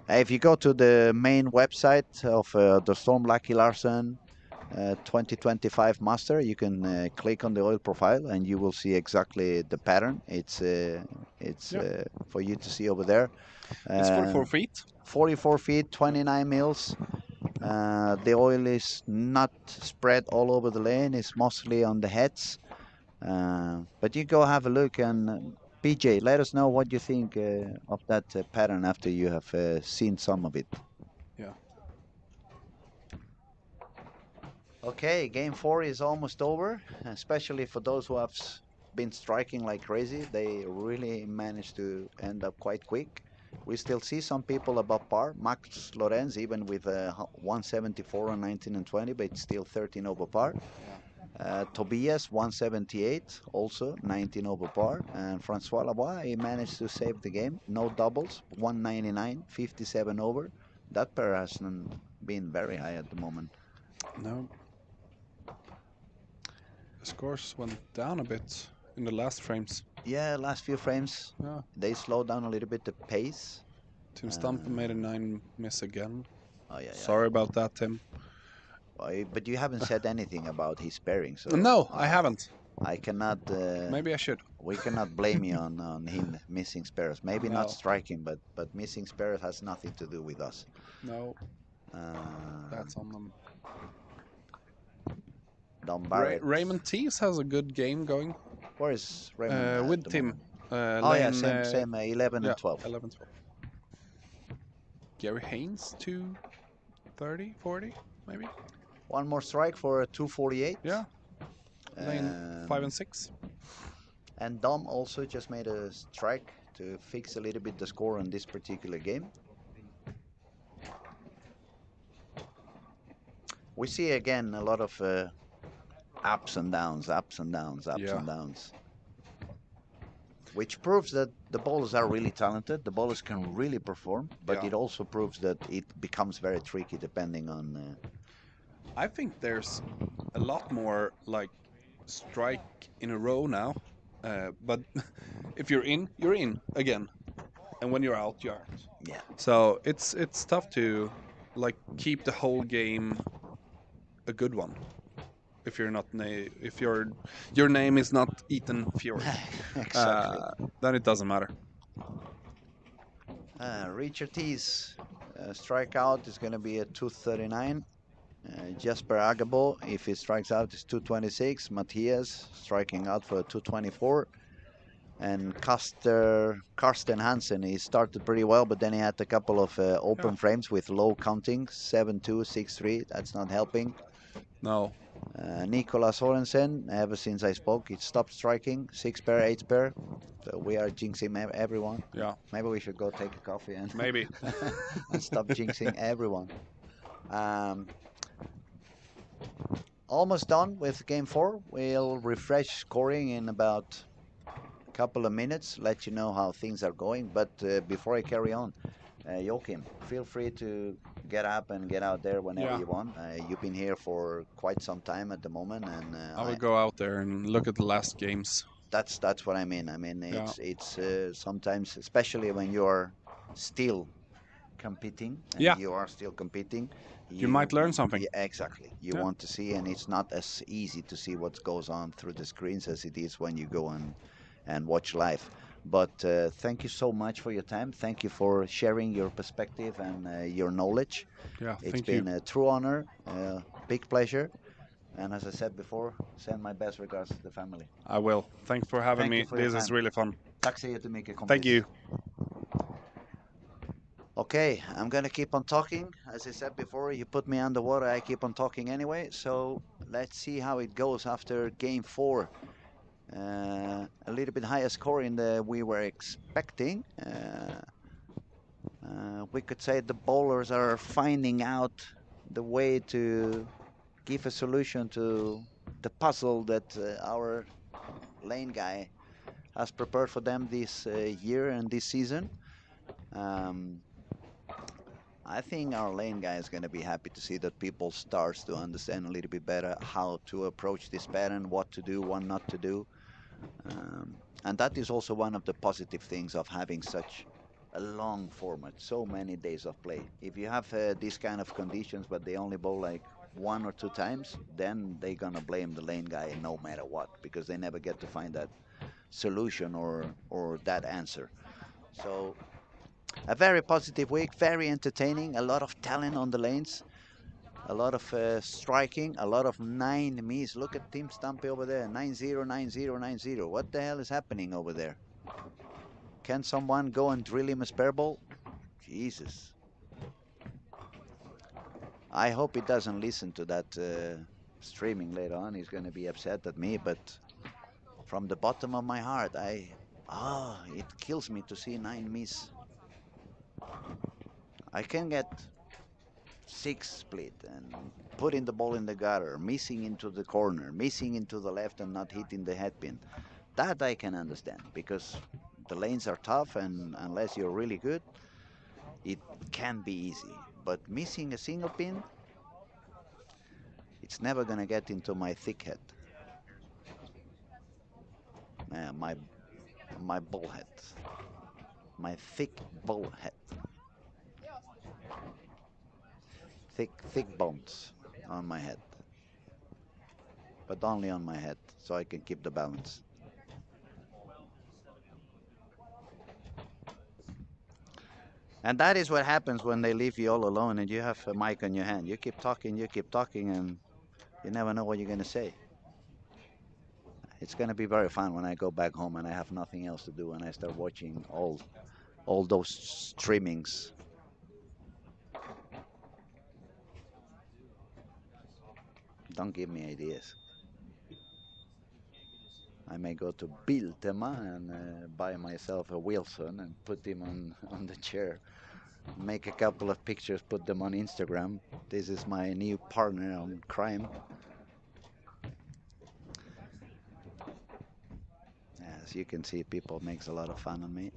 If you go to the main website of the Storm Lucky Larsen 2025 Master, you can click on the oil profile and you will see exactly the pattern. It's for you to see over there. It's 44 feet. 44 feet, 29 mils. The oil is not spread all over the lane. It's mostly on the heads. But you go have a look and PJ, let us know what you think of that pattern after you have seen some of it. Yeah. Okay, game 4 is almost over, especially for those who have been striking like crazy. They really managed to end up quite quick. We still see some people above par. Max Lorenz, even with 174 on 19 and 20, but it's still 13 over par. Tobias 178, also 19 over par, and Francois Lavoie, he managed to save the game. No doubles, 199, 57 over. That pair hasn't been very high at the moment. No. The scores went down a bit in the last frames. Yeah, last few frames, Yeah. they slowed down a little bit the pace. Tim Stump made a 9 miss again. Oh yeah, Sorry about that, Tim. But you haven't said anything about his pairing, so No, I haven't. I cannot. Maybe I should. We cannot blame you on him missing spares. Maybe not No. striking, but missing spares has nothing to do with us. No, Uh, that's on them. Don Barrett. Raymond Tees has a good game going Where is Raymond at with the Tim. moment? Oh Yeah, same 11 yeah, and 12. 11, 12. Gary Haynes, 230, 40, maybe? One more strike for a 248. Yeah. Lane 5 and 6. And Dom also just made a strike to fix a little bit the score on this particular game. We see again a lot of ups and downs, ups and downs, ups and downs. Which proves that the bowlers are really talented. The bowlers can really perform, but it also proves that it becomes very tricky depending on. I think there's a lot more like strike in a row now. But if you're in again, and when you're out, you're out. Yeah. So it's tough to like keep the whole game a good one. If you're not if your name is not Ethan Fjord, Exactly. then it doesn't matter. Richard T's strikeout is going to be a 239. Jasper Agabo, if he strikes out, is 226. Matthias striking out for 224. And Karsten Hansen, he started pretty well, but then he had a couple of open frames with low counting, 7-2, 6-3. That's not helping. No. Nicolas Sorensen, ever since I spoke, he stopped striking, 6 pair, 8 pair. So we are jinxing everyone. Yeah. Maybe we should go take a coffee and maybe and stop jinxing everyone. Almost done with game 4. We'll refresh scoring in about a couple of minutes, let you know how things are going. But before I carry on, Joachim, feel free to get up and get out there whenever you want. You've been here for quite some time at the moment, and I will go out there and look at the last games. That's what I mean. I mean, it's sometimes, especially when you're still competing, and you are still competing, you might learn something. Yeah, exactly. You want to see, and it's not as easy to see what goes on through the screens as it is when you go and watch live. But thank you so much for your time. Thank you for sharing your perspective and your knowledge. Yeah, it's been a true honor, big pleasure. And as I said before, send my best regards to the family. I will. Thanks for having Thank you me. for your This is time. really fun. Tack så jättemycket Thank kompis. you. Okay, I'm gonna keep on talking. As I said before, you put me underwater, I keep on talking anyway. So let's see how it goes after game 4. A little bit higher scoring than we were expecting. We could say the bowlers are finding out the way to give a solution to the puzzle that our lane guy has prepared for them this year and this season. Um, I think our lane guy is going to be happy to see that people starts to understand a little bit better how to approach this pattern, what to do, what not to do. And that is also one of the positive things of having such a long format, so many days of play. If you have these kind of conditions, but they only bowl like 1 or 2 times, then they're gonna blame the lane guy no matter what, because they never get to find that solution or that answer. So a very positive week, very entertaining, a lot of talent on the lanes, a lot of striking, a lot of 9 Ms. Look at Team Stumpy over there, 9-0, 9-0, 9-0. What the hell is happening over there? Can someone go and drill him a spare ball? Jesus. I hope he doesn't listen to that streaming later on. He's going to be upset at me, but from the bottom of my heart, it kills me to see 9 Ms. I can get 6 split and putting the ball in the gutter, missing into the corner, missing into the left and not hitting the headpin. That I can understand because the lanes are tough and unless you're really good, it can be easy. But missing a single pin, it's never gonna get into my thick head. My bull head. My thick bull head. Thick bones on my head. But only on my head, so I can keep the balance. And that is what happens when they leave you all alone and you have a mic on your hand. You keep talking, and you never know what you're going to say. It's going to be very fun when I go back home and I have nothing else to do and I start watching all those streamings. Don't give me ideas. I may go to Biltema and buy myself a Wilson and put him on the chair. Make a couple of pictures, put them on Instagram. This is my new partner on crime. As you can see, people makes a lot of fun of me.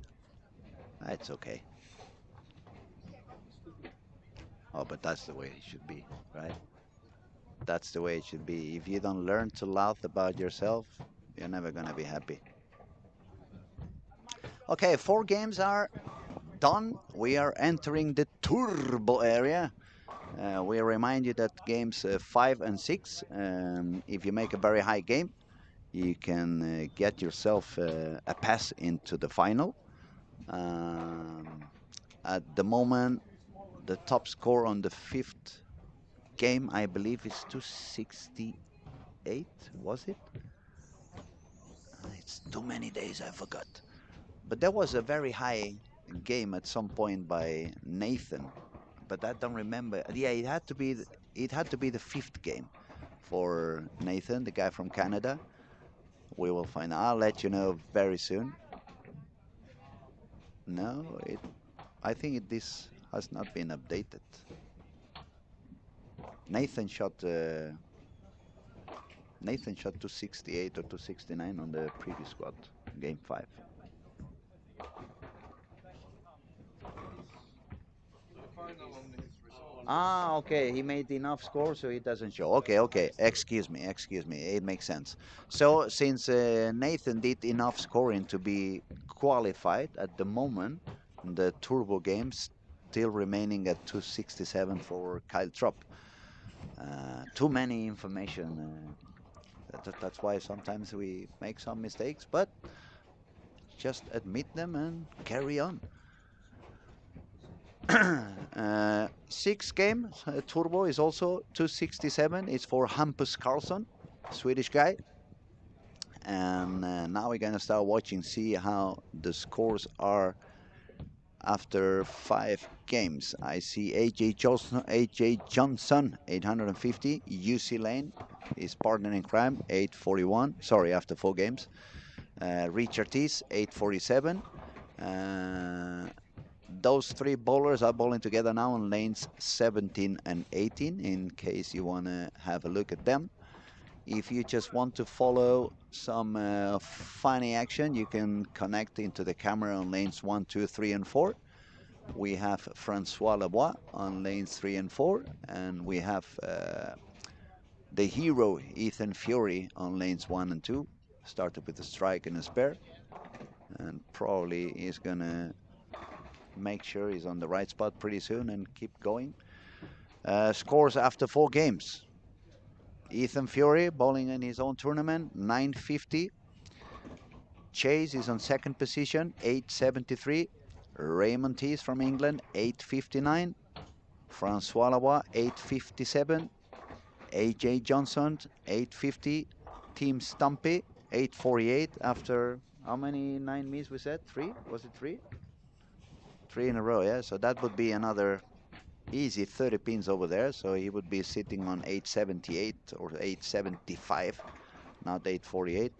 It's okay. Oh, but that's the way it should be, right? That's the way it should be. If you don't learn to laugh about yourself, you're never gonna be happy. Okay, 4 games are done. We are entering the turbo area. We remind you that games 5 and 6, if you make a very high game, you can get yourself a pass into the final. Um, at the moment, the top score on the 5th game, I believe, is 268, was it? It's too many days, I forgot. But there was a very high game at some point by Nathan, but I don't remember. Yeah, it had to be the 5th game for Nathan, the guy from Canada. We will find. I'll let you know very soon. No, I think this has not been updated. Nathan shot. Nathan shot 268 or 269 on the previous squad, game 5. Ah, okay. He made enough score, so it doesn't show. Okay, okay. Excuse me, excuse me. It makes sense. So since Nathan did enough scoring to be qualified at the moment, the turbo games still remaining at 267 for Kyle Trop. Too many information. That's why sometimes we make some mistakes, but just admit them and carry on. Sixth game, Turbo is also 267. It's for Hampus Karlsson, Swedish guy. And now we're gonna start watching, see how the scores are after 5 games. I see AJ Johnson 850, UC Lane, his partner in crime 841. Sorry, after 4 games. Richard Tees 847. Those 3 bowlers are bowling together now on lanes 17 and 18, in case you want to have a look at them. If you just want to follow some funny action, you can connect into the camera on lanes 1, 2, 3, and 4. We have Francois Lebois on lanes 3 and 4, and we have the hero Ethan Fury on lanes 1 and 2. Started with a strike and a spare, and probably is gonna make sure he's on the right spot pretty soon and keep going. Scores after 4 games. Ethan Fury bowling in his own tournament, 950. Chase is on second position, 873. Raymond Tees from England, 859. Francois Lavoie, 857. AJ Johnson, 850. Team Stumpy, 848 after how many 9 meets we said? 3? Was it 3? 3 in a row, yeah. So that would be another easy 30 pins over there. So he would be sitting on 878 or 875, not 848.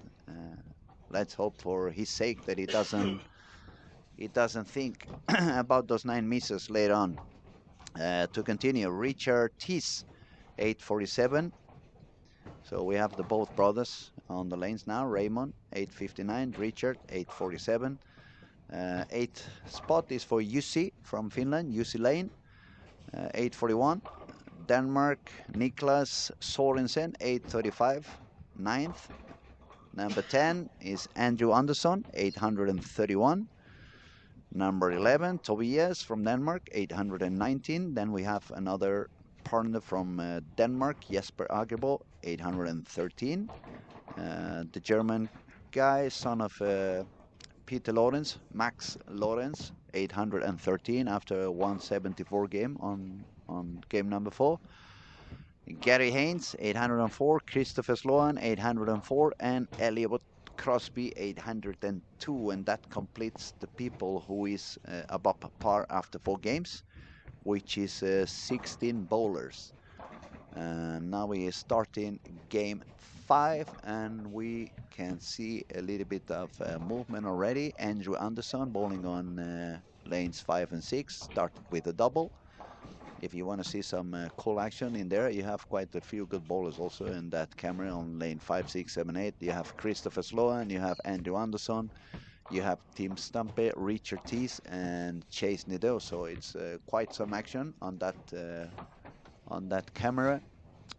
Let's hope for his sake that he doesn't think about those 9 misses later on. To continue, Richard Tees, 847. So we have the both brothers on the lanes now. Raymond, 859. Richard, 847. 8th spot is for UC from Finland, UC Lane, 841. Denmark, Niklas Sorensen, 835. 9th. Number 10 is Andrew Anderson, 831. Number 11, Tobias from Denmark, 819. Then we have another partner from Denmark, Jesper Agerbo, 813. The German guy, son of Peter Lorenz, Max Lorenz, 813 after a 174 game on game number 4. Gary Haynes, 804. Christopher Sloan, 804. And Elliot Crosby, 802. And that completes the people who is above par after 4 games, which is 16 bowlers. Now we are starting game 5, and we can see a little bit of movement already. Andrew Anderson bowling on lanes 5 and 6, started with a double. If you want to see some cool action in there, you have quite a few good bowlers also in that camera on lane 5, 6, 7, 8. You have Christopher Sloan, you have Andrew Anderson, you have Tim Stumpe, Richard Tees, and Chase Nadeau. So it's quite some action on that camera.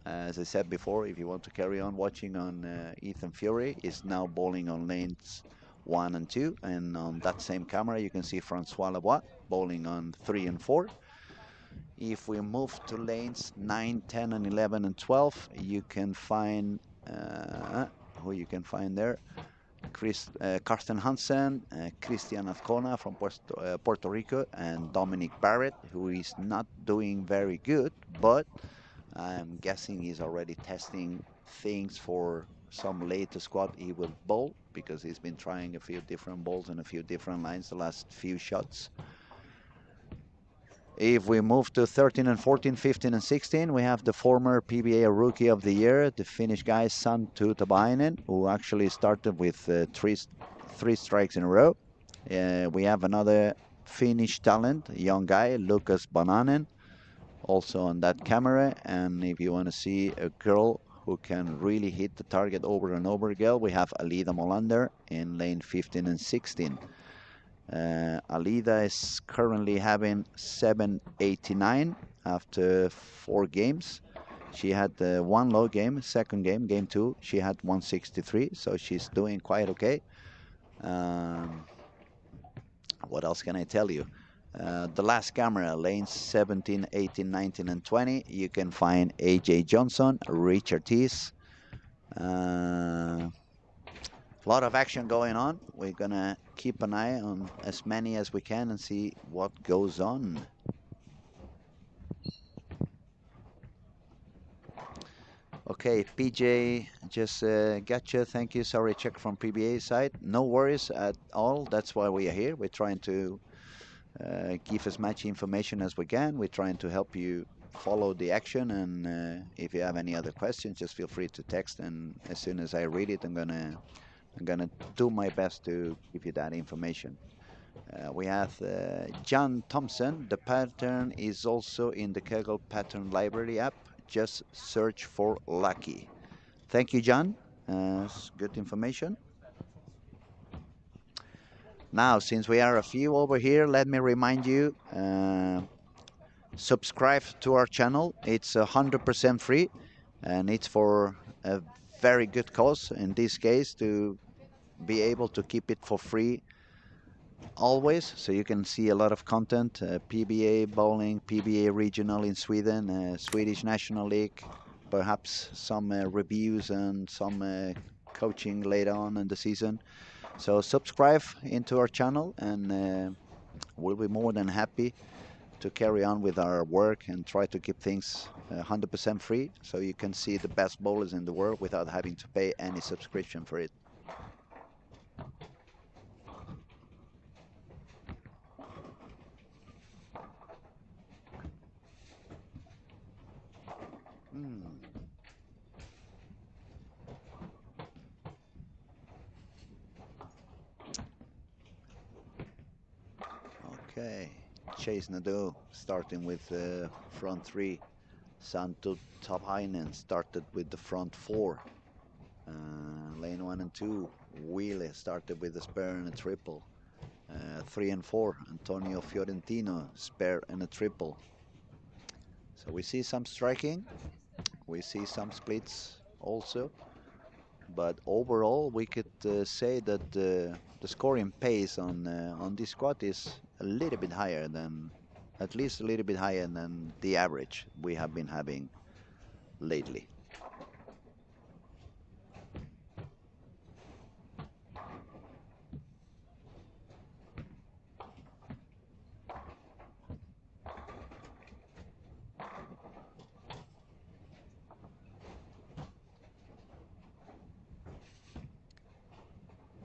As I said before, if you want to carry on watching on Ethan Fury, is now bowling on lanes 1 and 2. And on that same camera, you can see Francois Lebois bowling on 3 and 4. If we move to lanes 9, 10, and 11, and 12, you can find who you can find there. Karsten Hansen, Christian Azcona from Puerto Rico, and Dominic Barrett, who is not doing very good, but I'm guessing he's already testing things for some later squad he will bowl, because he's been trying a few different bowls and a few different lines the last few shots. If we move to 13 and 14, 15 and 16, we have the former PBA Rookie of the Year, the Finnish guy Santtu Tabainen, who actually started with three strikes in a row. We have another Finnish talent, young guy, Lucas Bananen, also on that camera. And if you want to see a girl who can really hit the target over and over again, we have Alida Molander in lane 15 and 16. Alida is currently having 789 after 4 games. She had one low game, second game, game 2, she had 163, so she's doing quite okay. What else can I tell you? The last camera, lanes 17, 18, 19, and 20, you can find AJ Johnson, Richard Tees. A lot of action going on. We're gonna keep an eye on as many as we can and see what goes on. Okay, PJ, just gotcha. Thank you. Sorry, check from PBA side. No worries at all. That's why we are here. We're trying to give as much information as we can. We're trying to help you follow the action. And if you have any other questions, just feel free to text. And as soon as I read it, I'm gonna do my best to give you that information. We have John Thompson. The pattern is also in the Kaggle Pattern Library app. Just search for Lucky. Thank you, John. It's good information. Now, since we are a few over here, let me remind you, subscribe to our channel. It's 100% free, and it's for a very good cause. In this case, to be able to keep it for free always, so you can see a lot of content, PBA bowling, PBA regional in Sweden, Swedish National League, perhaps some reviews and some coaching later on in the season. So subscribe into our channel, and we'll be more than happy to carry on with our work and try to keep things 100% free, so you can see the best bowlers in the world without having to pay any subscription for it. Okay, Chase Nadeau starting with front three. Santo Taphainen started with the front four. Lane 1 and 2, Wheeler started with a spare and a triple. 3 and 4, Antonio Fiorentino, spare and a triple. So we see some striking, we see some splits also, but overall we could say that the scoring pace on this squad is a little bit higher than, at least a little bit higher than the average we have been having lately.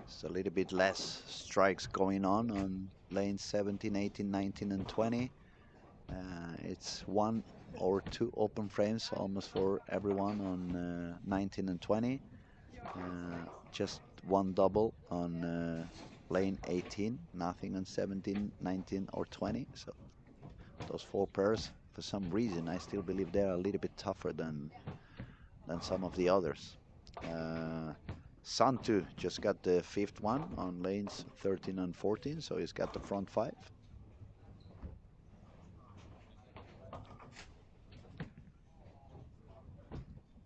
It's a little bit less strikes going on lanes 17, 18, 19, and 20. It's one or two open frames almost for everyone on 19 and 20. Just one double on lane 18, nothing on 17, 19, or 20. So those four pairs, for some reason, I still believe they're a little bit tougher than some of the others. Santu just got the fifth one on lanes 13 and 14, so he's got the front five.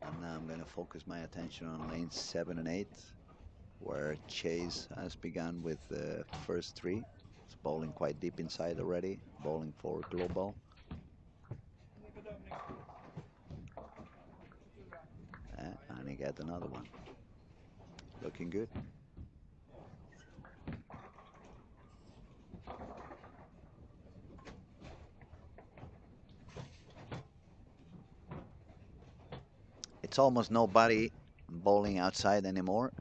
And now I'm going to focus my attention on lanes 7 and 8, where Chase has begun with the first three. It's bowling quite deep inside already, bowling for global. And he got another one. Looking good. It's almost nobody bowling outside anymore.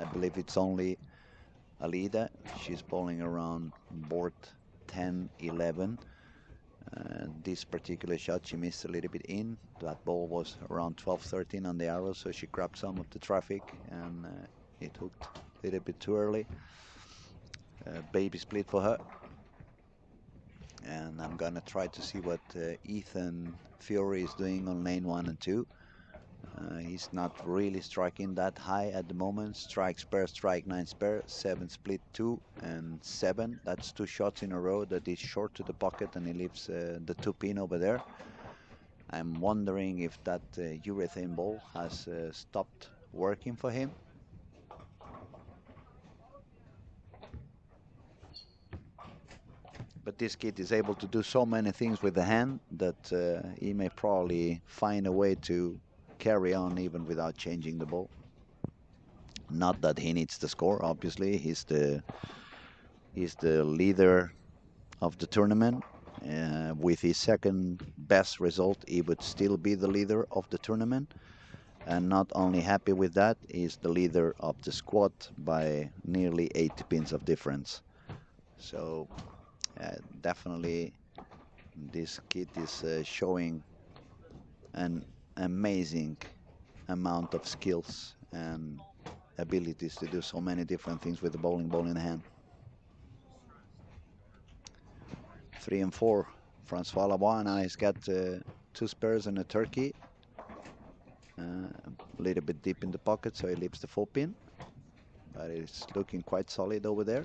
I believe it's only Alida. She's bowling around board 10, 11. This particular shot she missed a little bit in. That ball was around 12, 13 on the arrow, so she grabbed some of the traffic and it hooked a little bit too early. Baby split for her. And I'm gonna try to see what Ethan Fiore is doing on lane 1 and 2. He's not really striking that high at the moment. Strike spare, strike 9 spare, 7 split 2 and 7. That's 2 shots in a row that is short to the pocket, and he leaves the 2 pin over there. I'm wondering if that urethane ball has stopped working for him. But this kid is able to do so many things with the hand that he may probably find a way to carry on even without changing the ball. Not that he needs the score, obviously. He's the leader of the tournament. With his second best result, he would still be the leader of the tournament. And not only happy with that, he's the leader of the squad by nearly 80 pins of difference. So definitely this kid is showing an amazing amount of skills and abilities to do so many different things with the bowling ball in hand. 3 and 4. Francois Lavoie now has got 2 spares and a turkey. A little bit deep in the pocket, so he leaves the 4 pin. But it's looking quite solid over there.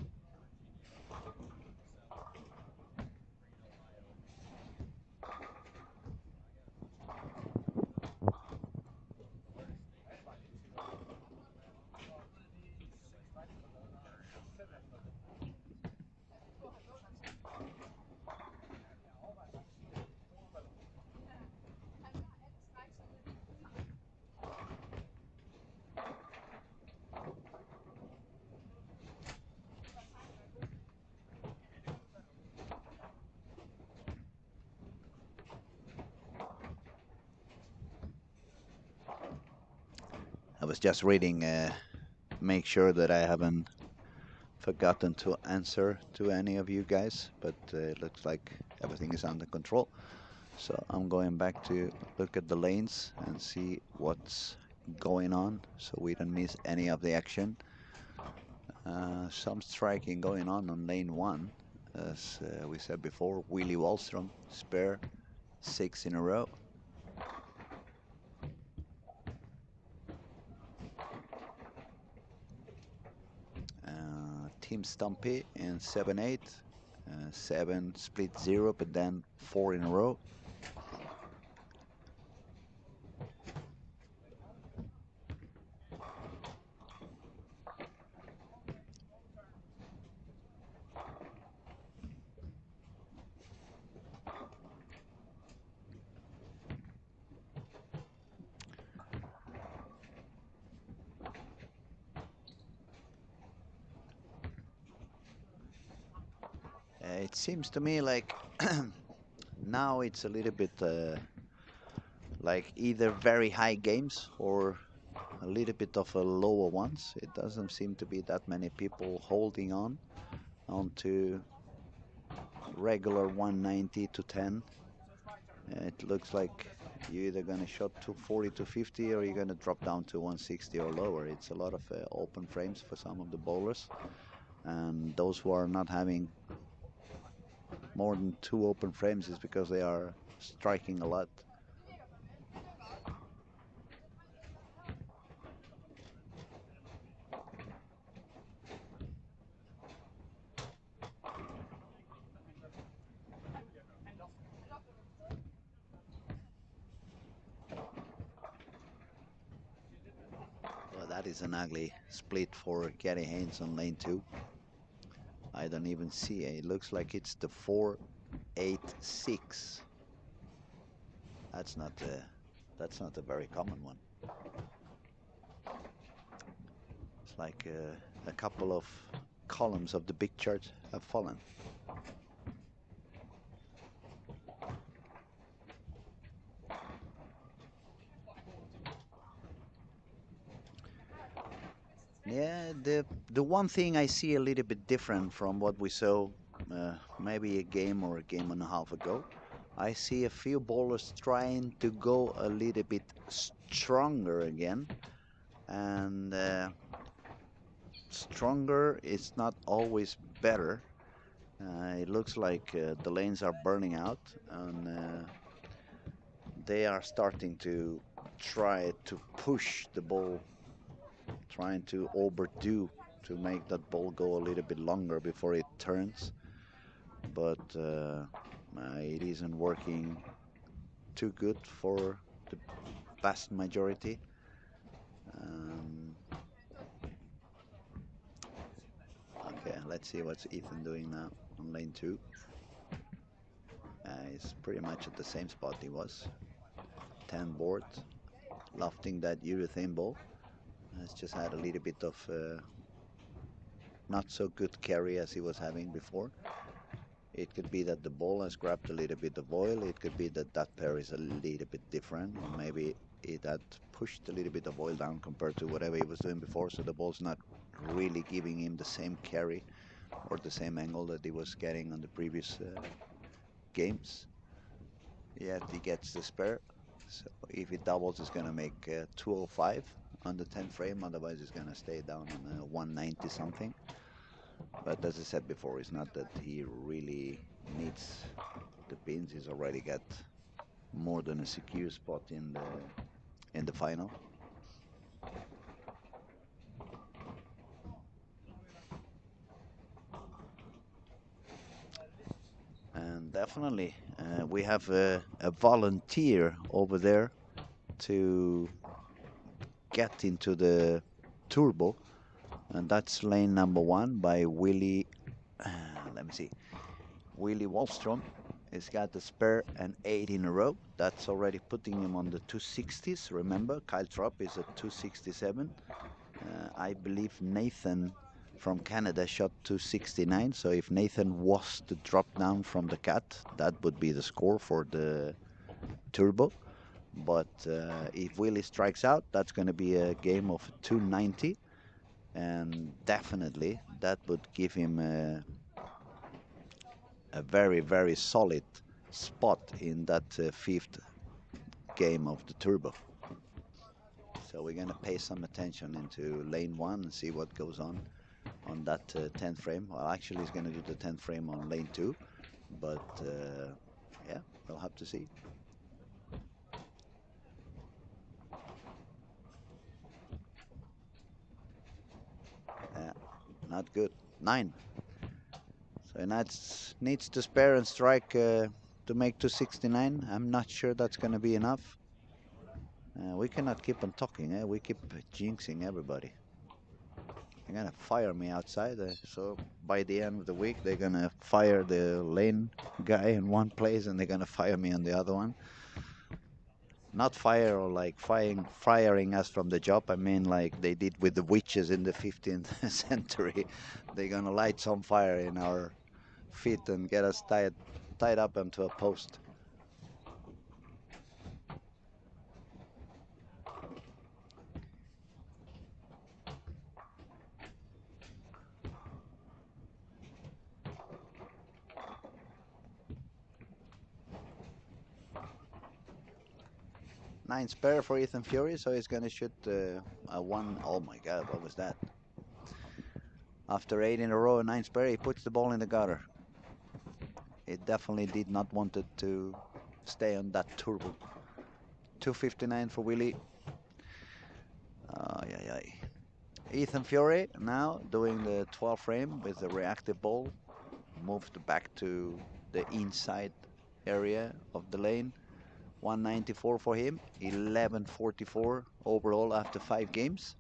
I was just reading, make sure that I haven't forgotten to answer to any of you guys, but it looks like everything is under control. So I'm going back to look at the lanes and see what's going on so we don't miss any of the action. Some striking going on lane 1. As we said before, Willie Wallstrom, spare, 6 in a row. Team Stumpy in 7-8. 7 split 0, but then 4 in a row. It seems to me like now it's a little bit like either very high games or a little bit of a lower ones. It doesn't seem to be that many people holding on onto regular 190 to 10. It looks like you're either going to shot to 40 to 50 or you're going to drop down to 160 or lower. It's a lot of open frames for some of the bowlers, and those who are not having more than 2 open frames is because they are striking a lot. Well, that is an ugly split for Gary Haynes on lane 2. I don't even see it. It looks like it's the 4-8-6. That's not a very common one. It's like a couple of columns of the big chart have fallen. Yeah, the one thing I see a little bit different from what we saw maybe a game or a game and a half ago, I see a few bowlers trying to go a little bit stronger again, and stronger is not always better. It looks like the lanes are burning out, and they are starting to try to push the ball, trying to overdo to make that ball go a little bit longer before it turns. But it isn't working too good for the vast majority. Okay, let's see what's Ethan doing now on lane 2. He's pretty much at the same spot he was. 10 board, lofting that urethane ball. Has just had a little bit of not so good carry as he was having before. It could be that the ball has grabbed a little bit of oil. It could be that that pair is a little bit different. Or maybe it had pushed a little bit of oil down compared to whatever he was doing before, so the ball's not really giving him the same carry or the same angle that he was getting on the previous games. Yet he gets the spare, so if it doubles, it's gonna make 205 on the 10 frame. Otherwise, it's gonna stay down on 190 something. But as I said before, it's not that he really needs the pins. He's already got more than a secure spot in the final. And definitely, we have a volunteer over there to get into the turbo, and that's lane number 1 by Willie. Let me see. Willie Wallstrom has got the spare and 8 in a row. That's already putting him on the 260s. Remember, Kyle Trop is at 267. I believe Nathan from Canada shot 269. So if Nathan was to drop down from the cut, that would be the score for the turbo. But if Willie strikes out, that's going to be a game of 290. And definitely that would give him a very, very solid spot in that 5th game of the turbo. So we're going to pay some attention into lane 1 and see what goes on that 10th frame. Well, actually, he's going to do the 10th frame on lane 2, but yeah, we'll have to see. Not good. 9. So that needs to spare and strike to make 269. I'm not sure that's going to be enough. We cannot keep on talking. We keep jinxing everybody. They're going to fire me outside. So by the end of the week, they're going to fire the lane guy in one place and they're going to fire me on the other one. Not fire or like firing us from the job. I mean like they did with the witches in the 15th century. They're going to light some fire in our feet and get us tied up onto a post. Nine spare for Ethan Fury, so he's gonna shoot a 1. Oh my God, what was that? After 8 in a row, 9 spare, he puts the ball in the gutter. It definitely did not want it to stay on that turbo. 259 for Willie. Ethan Fury now doing the 12 frame with the reactive ball. Moved back to the inside area of the lane. 194 for him, 1144 overall after 5 games.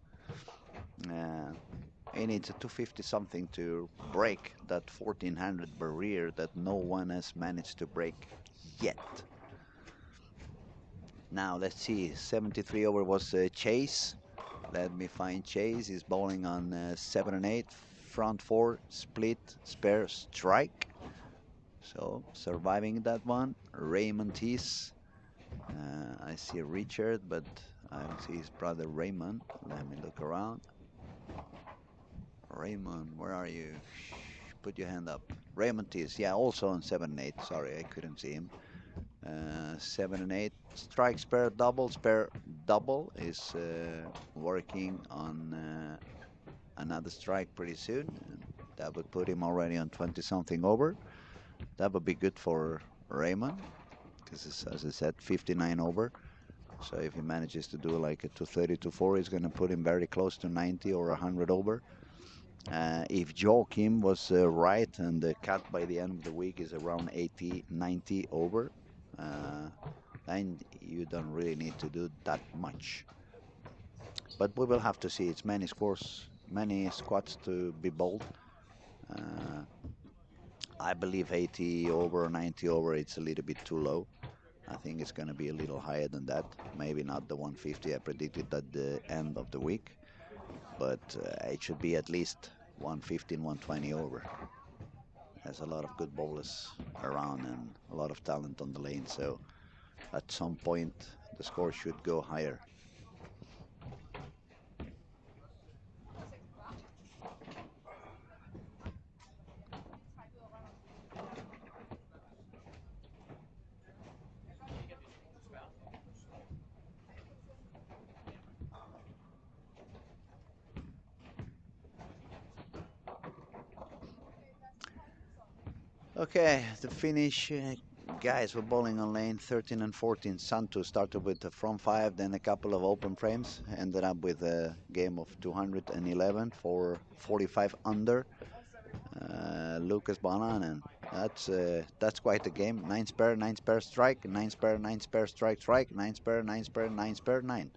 He needs a 250 something to break that 1400 barrier that no one has managed to break yet. Now let's see, 73 over was Chase. Let me find Chase. He's bowling on 7 and 8, front 4, split, spare, strike. So surviving that one. Raymond Tees. I see Richard, but I don't see his brother Raymond. Let me look around. Raymond, where are you? Shh, put your hand up. Raymond Tees, yeah, also on 7 and 8. Sorry, I couldn't see him. 7 and 8. Strike, spare, double. Spare, double is working on another strike pretty soon. That would put him already on 20 something over. That would be good for Raymond, because as I said, 59 over. So if he manages to do like a 230, 240, it's going to put him very close to 90 or 100 over. If Joachim was right and the cut by the end of the week is around 80, 90 over, then you don't really need to do that much. But we will have to see. It's many scores, many squats to be bowled. I believe 80 over, 90 over, it's a little bit too low. I think it's going to be a little higher than that. Maybe not the 150 I predicted at the end of the week, but it should be at least 115, 120 over. There's a lot of good bowlers around and a lot of talent on the lane, so at some point the score should go higher. Okay, the Finnish guys were bowling on lane 13 and 14. Santu started with a front five, then a couple of open frames, ended up with a game of 211 for 45 under. Lucas Bananen. That's quite a game. Nine spare strike, nine spare strike, strike, nine spare nine.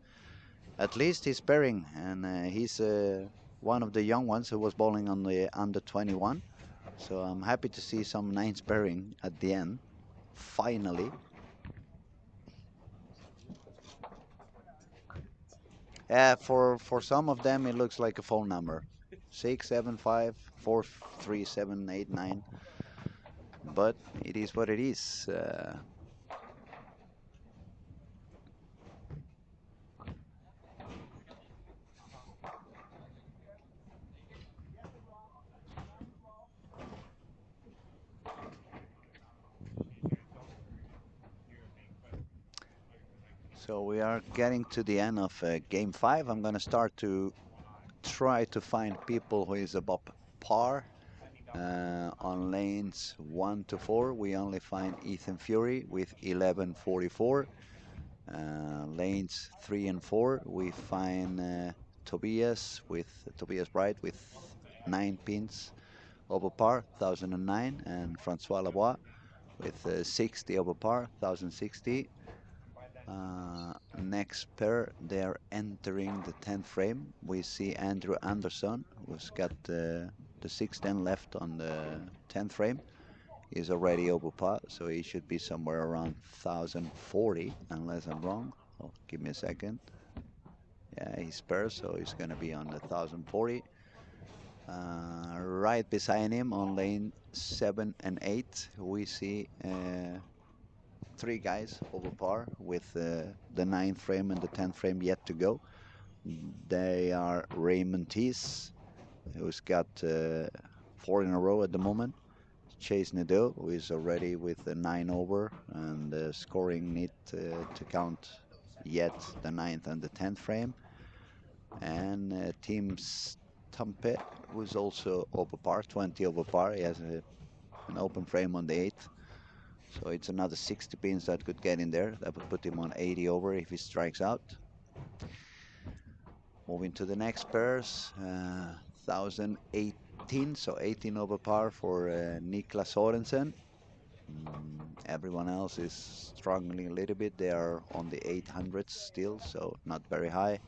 At least he's pairing, and he's one of the young ones who was bowling on the under 21. So I'm happy to see some nine pairing at the end. Finally. For some of them it looks like a phone number. 675 43789. But it is what it is. So we are getting to the end of game 5. I'm gonna start to try to find people who is above par. On lanes 1 to 4, we only find Ethan Fury with 1144. Lanes 3 and 4, we find Tobias Bright with 9 pins over par, 1009, and Francois Lavoie with 60 over par, 1060. Next pair, they are entering the 10th frame. We see Andrew Anderson, who's got the 610 left on the 10th frame. He's already over par, so he should be somewhere around 1040, unless I'm wrong. Oh, give me a second. Yeah, he's pairs, so he's going to be on the 1040. Right beside him on lane 7 and 8, we see 3 guys over par with the 9th frame and the 10th frame yet to go. They are Raymond Tees, who's got 4 in a row at the moment. Chase Nadeau, who is already with a 9 over and scoring need to count yet the 9th and the 10th frame. And Tim Stumpe, who's also over par, 20 over par. He has an open frame on the 8th. So it's another 60 pins that could get in there. That would put him on 80 over if he strikes out. Moving to the next pairs, 1018, so 18 over par for Niklas Sorensen. Everyone else is struggling a little bit. They are on the 800s still, so not very high.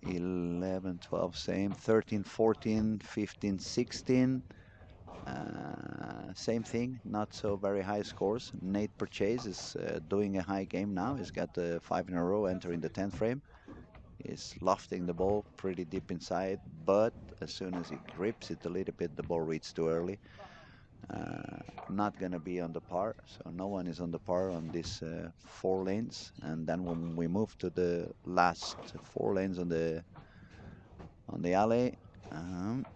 11, 12, same. 13, 14, 15, 16. Same thing, not so very high scores. Nate Purchase is doing a high game now. He's got 5 in a row entering the 10th frame. He's lofting the ball pretty deep inside, but as soon as he grips it a little bit, the ball reads too early. Not going to be on the par, so no one is on the par on these 4 lanes. And then when we move to the last 4 lanes on the alley,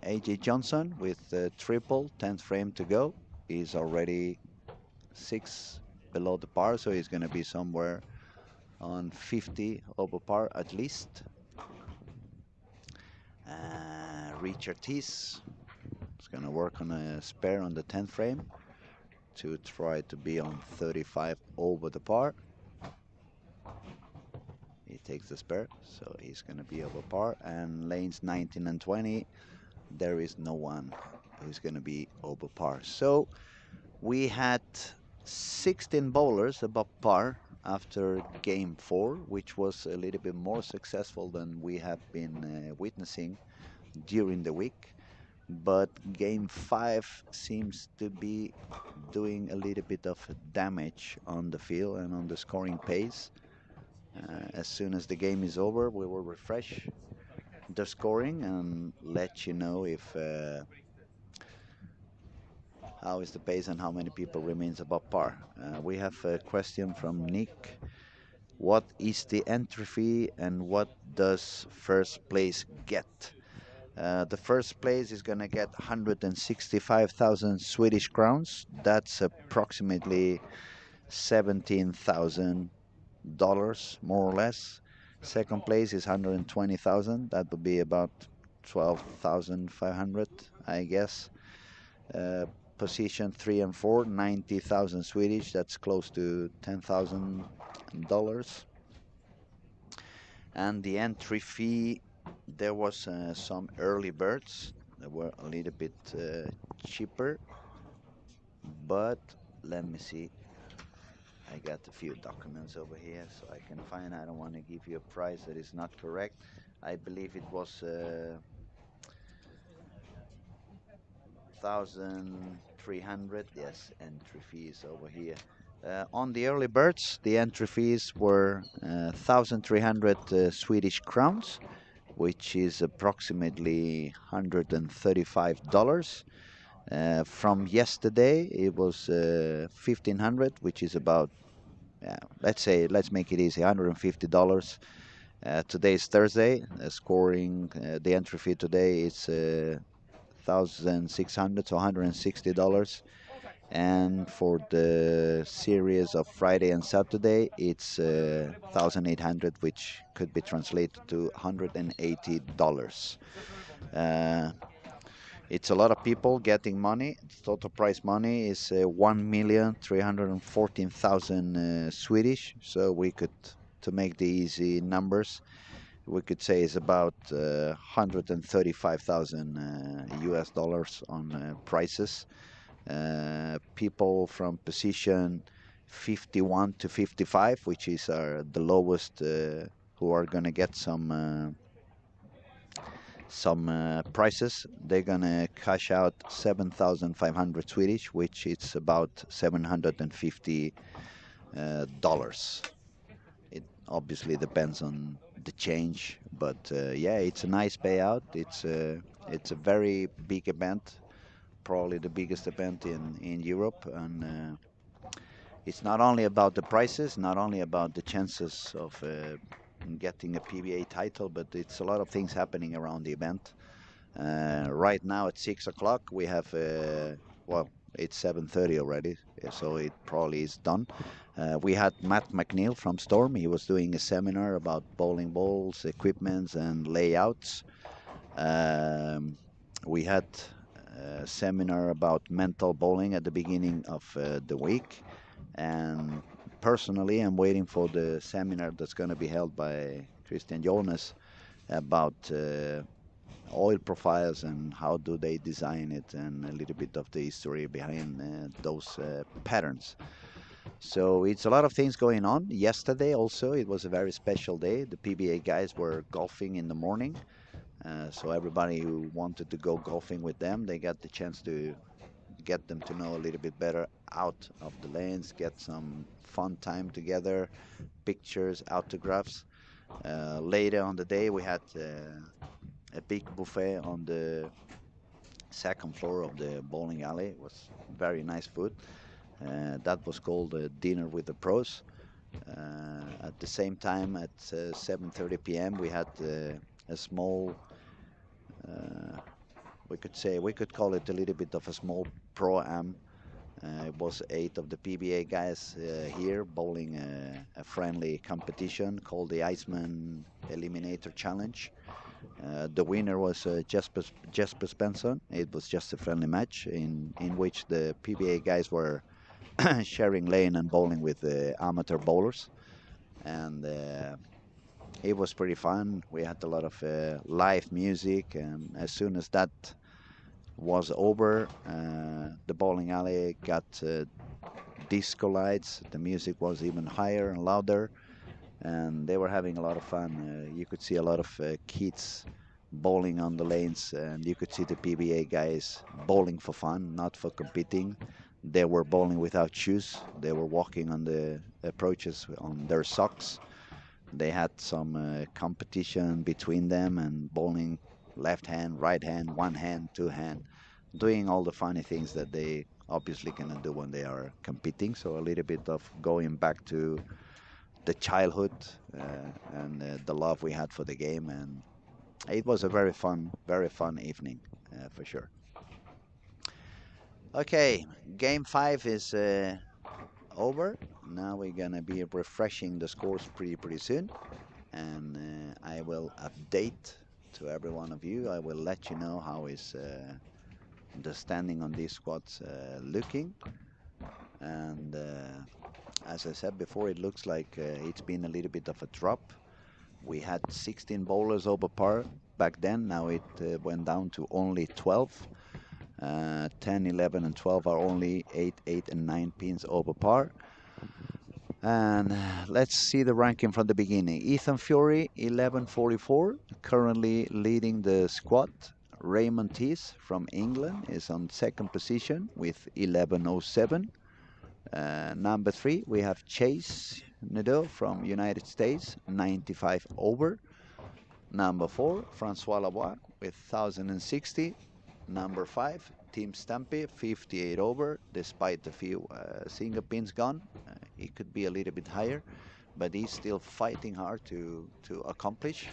AJ Johnson with triple, 10th frame to go. He's already 6 below the par, so he's going to be somewhere on 50 over par at least. Richard Tees is going to work on a spare on the 10th frame to try to be on 35 over the par. He takes the spare, so he's going to be over par. And lanes 19 and 20, there is no one who's going to be over par. So we had 16 bowlers above par after game 4, which was a little bit more successful than we have been witnessing during the week. But game 5 seems to be doing a little bit of damage on the field and on the scoring pace. As soon as the game is over, we will refresh the scoring and let you know if how is the pace and how many people remains above par. We have a question from Nick. What is the entry fee and what does first place get? The first place is going to get 165,000 Swedish crowns. That's approximately $17,000, more or less. Second place is 120,000. That would be about 12,500, I guess. Uh, Position 3 and 4, 90,000 Swedish. That's close to $10,000. And the entry fee, there was some early birds that were a little bit cheaper, but let me see. I got a few documents over here so I can find. I don't want to give you a price that is not correct. I believe it was 1,300. Yes, entry fees over here. On the early birds, the entry fees were 1,300 Swedish crowns, which is approximately $135. From yesterday, it was 1,500, which is about, let's make it easy, $150. Today's Thursday. The entry fee today is 1,600 to $160. And for the series of Friday and Saturday, it's 1,800, which could be translated to $180. Uh, it's a lot of people getting money. The total prize money is 1,314,000 Swedish. So we could, to make the easy numbers, we could say it's about 135,000 US dollars on prices. People from position 51 to 55, which is the lowest, who are going to get some prices. They're gonna cash out 7,500 Swedish, which is about $750. It obviously depends on the change, but yeah, it's a nice payout. It's a very big event, probably the biggest event in Europe, and it's not only about the prices, not only about the chances of getting a PBA title, but it's a lot of things happening around the event. Right now at 6 o'clock we have well, it's 7:30 already, so it probably is done. We had Matt McNeil from Storm. He was doing a seminar about bowling balls, equipments, and layouts. Um, we had a seminar about mental bowling at the beginning of the week, and personally, I'm waiting for the seminar that's going to be held by Christian Jonas about oil profiles and how do they design it, and a little bit of the history behind those patterns. So it's a lot of things going on. Yesterday also, it was a very special day. The PBA guys were golfing in the morning. So everybody who wanted to go golfing with them, they got the chance to get them to know a little bit better out of the lanes, get some fun time together, pictures, autographs. Later on the day, we had a big buffet on the second floor of the bowling alley. It was very nice food. That was called Dinner with the Pros. At the same time, at 7:30 p.m., we had a small, uh, we could call it a little bit of a small pro-am. It was 8 of the PBA guys here bowling a friendly competition called the Iceman Eliminator Challenge. The winner was Jesper Svensson. It was just a friendly match in which the PBA guys were sharing lane and bowling with the amateur bowlers, and it was pretty fun. We had a lot of live music, and as soon as that was over, the bowling alley got disco lights. The music was even higher and louder, and they were having a lot of fun. You could see a lot of kids bowling on the lanes, and you could see the PBA guys bowling for fun, not for competing. They were bowling without shoes. They were walking on the approaches on their socks. They had some competition between them and bowling left hand, right hand, one hand, two hand, doing all the funny things that they obviously gonna do when they are competing. So a little bit of going back to the childhood and the love we had for the game, and it was a very fun evening for sure. Okay, game 5 is over. Now we're gonna be refreshing the scores pretty soon, and I will update to every one of you. I will let you know how is the standing on these squads looking. And as I said before, it looks like it's been a little bit of a drop. We had 16 bowlers over par back then. Now it went down to only 12. 10, 11, and 12 are only 8, 8, and 9 pins over par. And let's see the ranking from the beginning. Ethan Fury, 1144, currently leading the squad. Raymond Tees from England is on second position with 1107. Number 3, we have Chase Nadeau from United States, 95 over. Number 4, Francois Lavoie with 1060. Number 5, Tim Stumpy, 58 over, despite the few single pins gone. It could be a little bit higher, but he's still fighting hard to accomplish.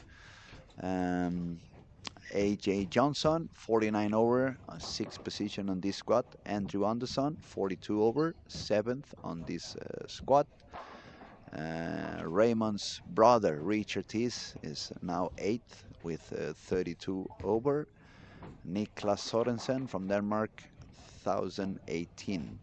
AJ Johnson, 49 over, 6th position on this squad. Andrew Anderson, 42 over, 7th on this squad. Raymond's brother, Richard Tees, is now 8th with 32 over. Niklas Sorensen from Denmark, 1018.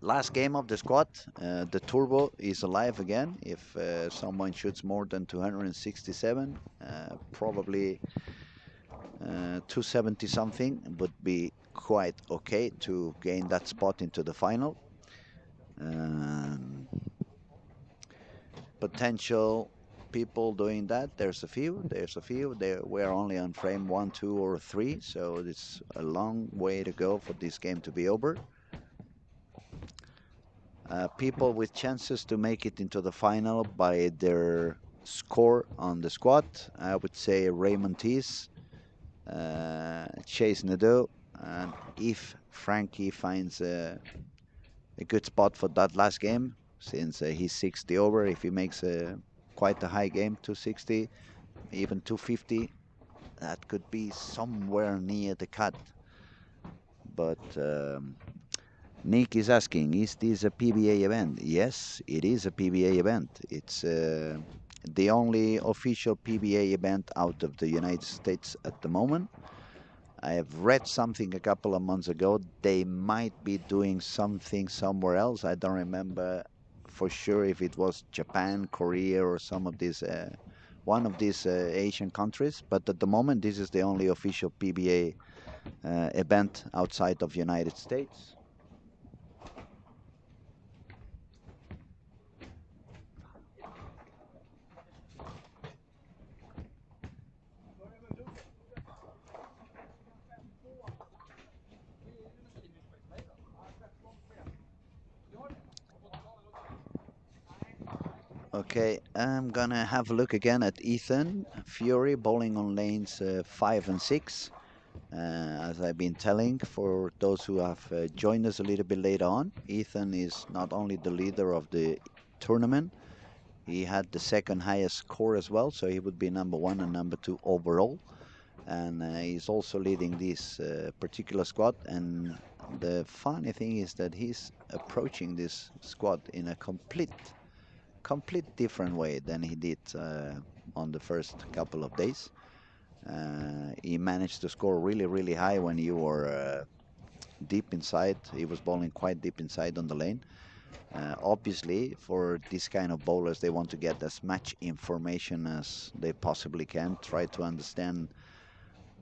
Last game of the squad, the turbo is alive again. If someone shoots more than 267, probably 270 something would be quite okay to gain that spot into the final. Potential people doing that, there's a few. We're only on frame 1, 2, or 3, so it's a long way to go for this game to be over. People with chances to make it into the final by their score on the squad, I would say Raymond Tees, Chase Nadeau, and if Frankie finds a good spot for that last game, since he's 60 over, if he makes quite a high game, 260, even 250, that could be somewhere near the cut. But Nick is asking, is this a PBA event? Yes, it is a PBA event. It's the only official PBA event out of the United States at the moment. I have read something a couple of months ago. They might be doing something somewhere else. I don't remember for sure if it was Japan, Korea, or some of these, one of these Asian countries. But at the moment, this is the only official PBA event outside of United States. Okay, I'm gonna have a look again at Ethan Fury bowling on lanes 5 and 6. As I've been telling, for those who have joined us a little bit later on, Ethan is not only the leader of the tournament, he had the second highest score as well, so he would be number 1 and number 2 overall. And he's also leading this particular squad. And the funny thing is that he's approaching this squad in a complete different way than he did on the first couple of days. He managed to score really high when you were deep inside. He was bowling quite deep inside on the lane. Obviously, for this kind of bowlers, they want to get as much information as they possibly can, try to understand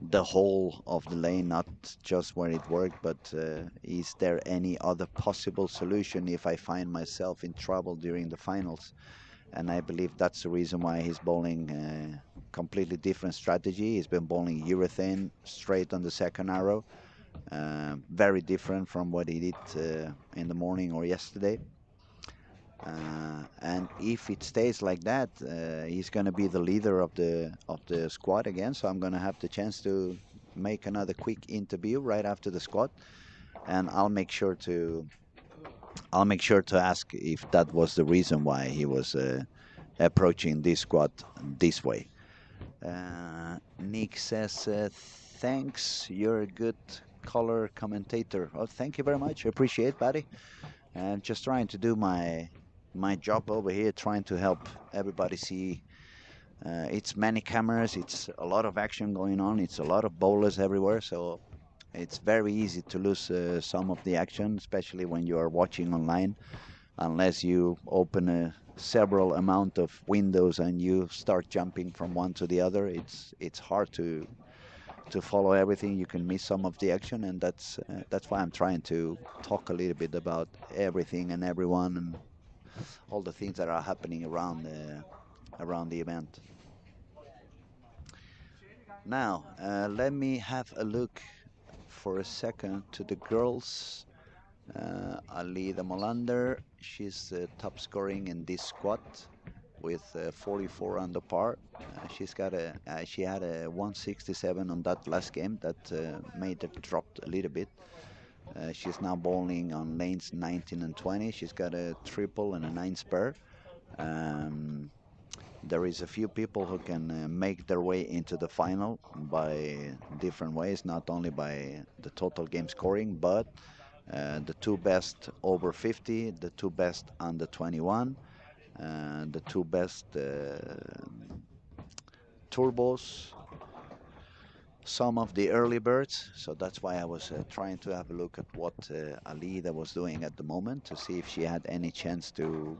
the whole of the lane, not just where it worked, but is there any other possible solution if I find myself in trouble during the finals? And I believe that's the reason why he's bowling a completely different strategy. He's been bowling urethane straight on the second arrow, very different from what he did in the morning or yesterday. And if it stays like that, he's going to be the leader of the squad again. So I'm going to have the chance to make another quick interview right after the squat, and I'll make sure to ask if that was the reason why he was approaching this squat this way. Nick says, thanks, you're a good color commentator. Oh, thank you very much. I appreciate, buddy. I'm just trying to do my job over here, trying to help everybody see. It's many cameras, it's a lot of action going on, it's a lot of bowlers everywhere, so it's very easy to lose some of the action, especially when you are watching online. Unless you open several amount of windows and you start jumping from one to the other, it's hard to follow everything. You can miss some of the action, and that's why I'm trying to talk a little bit about everything and everyone and all the things that are happening around the event. Now, let me have a look for a second to the girls. Alida Molander, she's top scoring in this squad with 44 under par. She had a 167 on that last game that made her drop a little bit. She's now bowling on lanes 19 and 20. She's got a triple and a 9 spare. Um, there is a few people who can make their way into the final by different ways, not only by the total game scoring, but the two best over 50, the two best under 21, the two best turbos, some of the early birds. So that's why I was trying to have a look at what Alida was doing at the moment to see if she had any chance to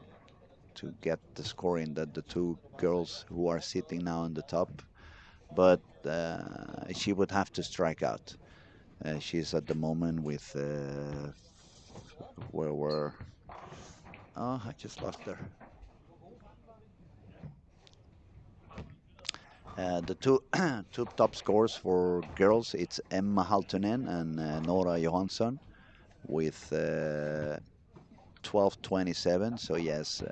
get the scoring that the two girls who are sitting now on the top. But she would have to strike out. She's at the moment with where were oh, I just lost her. The two two top scores for girls, it's Emma Haltunen and Nora Johansson with 12.27. So yes,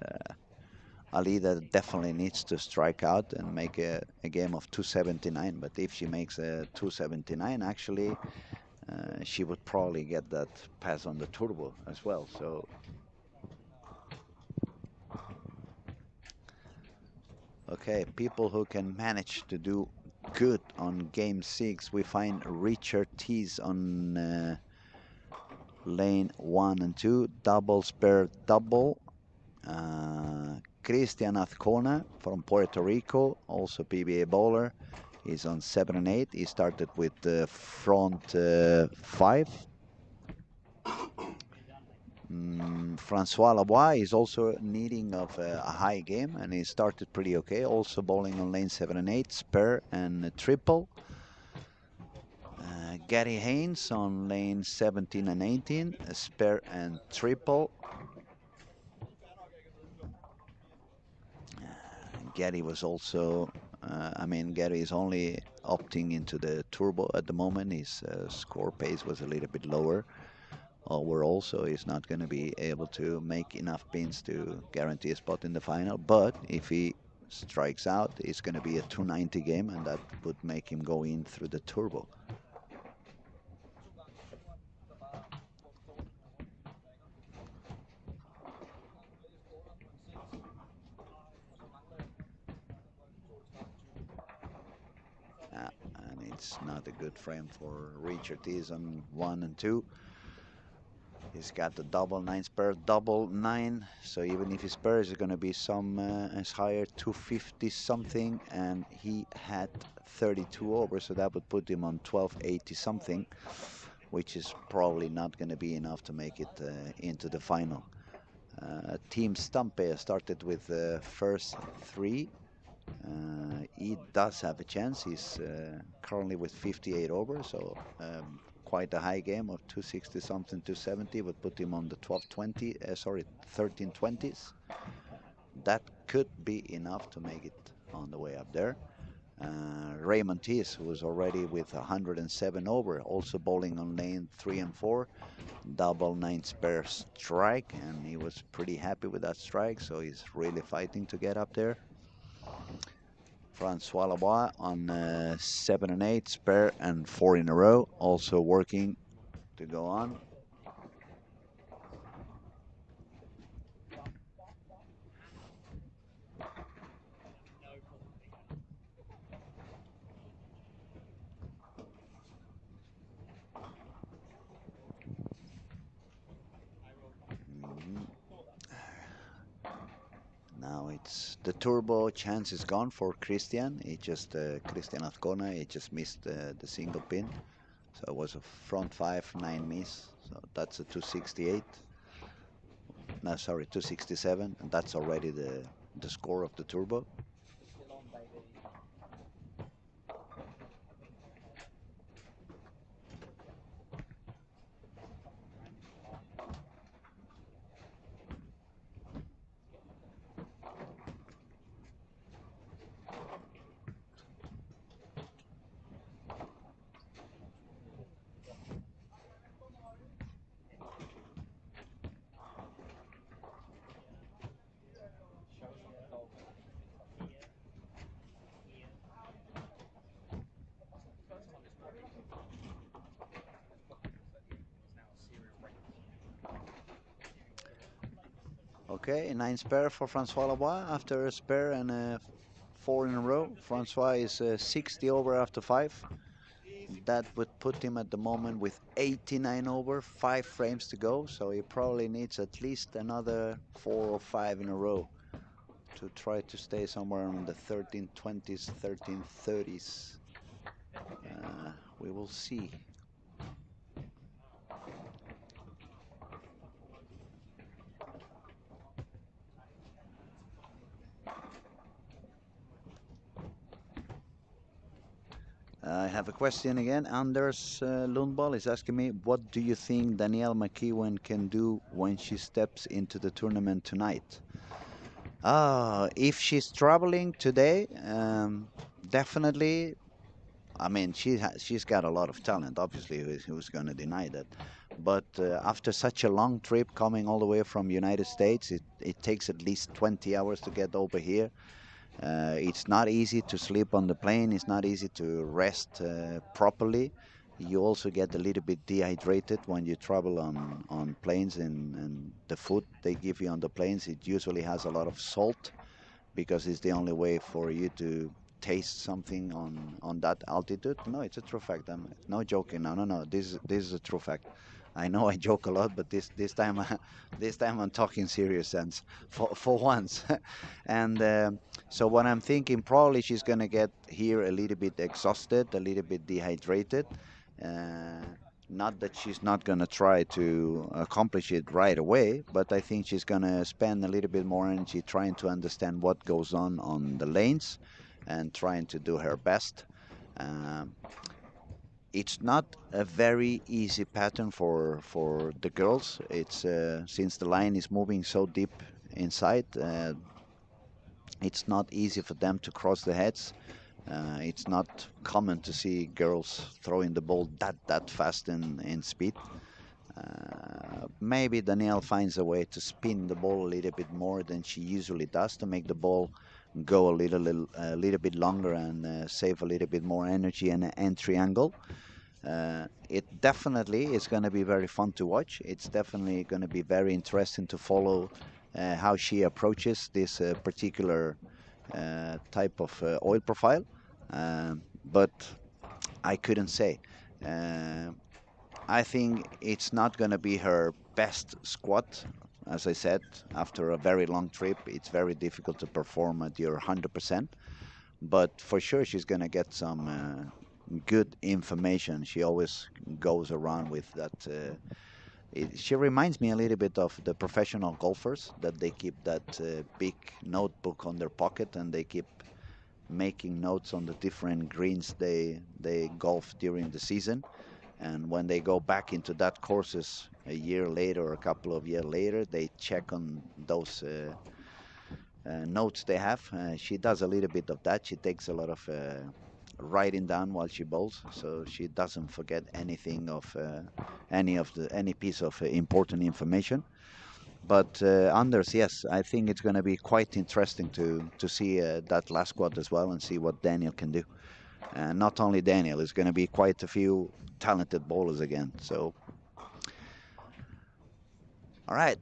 Alida definitely needs to strike out and make a game of 279. But if she makes a 279, actually, she would probably get that pass on the turbo as well. So okay, people who can manage to do good on game 6. We find Richard Tees on lane 1 and 2, double spare double. Cristian Azcona from Puerto Rico, also PBA bowler. He's on 7 and 8. He started with the front 5. Francois Lavoie is also needing of a high game, and he started pretty okay. Also bowling on lane 7 and 8, spare and triple. Gary Haynes on lane 17 and 18, a spare and triple. Gary was also, Gary is only opting into the turbo at the moment. His score pace was a little bit lower overall, so he's not going to be able to make enough pins to guarantee a spot in the final. But if he strikes out, it's going to be a 290 game, and that would make him go in through the turbo. And it's not a good frame for Richard. He's on 1 and 2. He's got the double 9 spare, double 9. So even if his spare is going to be some as higher, 250 something, and he had 32 over, so that would put him on 1280 something, which is probably not going to be enough to make it into the final. Team Stampe started with the first 3. He does have a chance. He's currently with 58 over, so quite a high game of 260 something, 270 would put him on the 1320s. That could be enough to make it on the way up there. Raymond Tees, who was already with 107 over, also bowling on lane 3 and 4, double 9 spare strike, and he was pretty happy with that strike, so he's really fighting to get up there. Francois Lavoie on 7 and 8, spare and 4 in a row, also working to go on. Mhm. Now it's the turbo chance is gone for Christian. He just Christian Azcona. He just missed the single pin, so it was a front 5 9 miss. So that's a 268. No, sorry, 267, and that's already the score of the turbo. Still on, baby. Okay, 9 spare for Francois Lavoie after a spare and a 4 in a row. Francois is 60 over after 5. That would put him at the moment with 89 over, 5 frames to go. So he probably needs at least another 4 or 5 in a row to try to stay somewhere in the 1320s, 1330s. We will see. I have a question again. Anders Lundball is asking me, what do you think Danielle McEwen can do when she steps into the tournament tonight? If she's traveling today, definitely. I mean, she's got a lot of talent. Obviously, who's going to deny that? But after such a long trip, coming all the way from United States, it takes at least 20 hours to get over here. It's not easy to sleep on the plane. It's not easy to rest properly. You also get a little bit dehydrated when you travel on planes, and the food they give you on the planes, it usually has a lot of salt because it's the only way for you to taste something on that altitude. No, it's a true fact. I'm no joking. No, no, no. This is a true fact. I know I joke a lot, but this time this time I'm talking serious sense for once. And so what I'm thinking, probably she's gonna get here a little bit exhausted, a little bit dehydrated. Uh, Not that she's not gonna try to accomplish it right away, but I think she's gonna spend a little bit more energy trying to understand what goes on the lanes and trying to do her best. Um, it's not a very easy pattern for the girls. It's since the line is moving so deep inside, it's not easy for them to cross the heads. It's not common to see girls throwing the ball that fast in speed. Maybe Danielle finds a way to spin the ball a little bit more than she usually does to make the ball go a little bit longer and save a little bit more energy and entry angle. It definitely is going to be very fun to watch. It's definitely going to be very interesting to follow how she approaches this particular type of oil profile. But I couldn't say. Uh, I think it's not going to be her best squat. As I said, after a very long trip, it's very difficult to perform at your 100%. But for sure, she's going to get some good information. She always goes around with that. She reminds me a little bit of the professional golfers that they keep that big notebook on their pocket and they keep making notes on the different greens they golf during the season. And when they go back into that courses a year later or a couple of years later, they check on those notes they have. She does a little bit of that. She takes a lot of writing down while she bowls, so she doesn't forget anything of any piece of important information. But Anders, yes, I think it's going to be quite interesting to see that last squad as well and see what Daniel can do. Not only Daniel, it's going to be quite a few talented bowlers again. So, all right,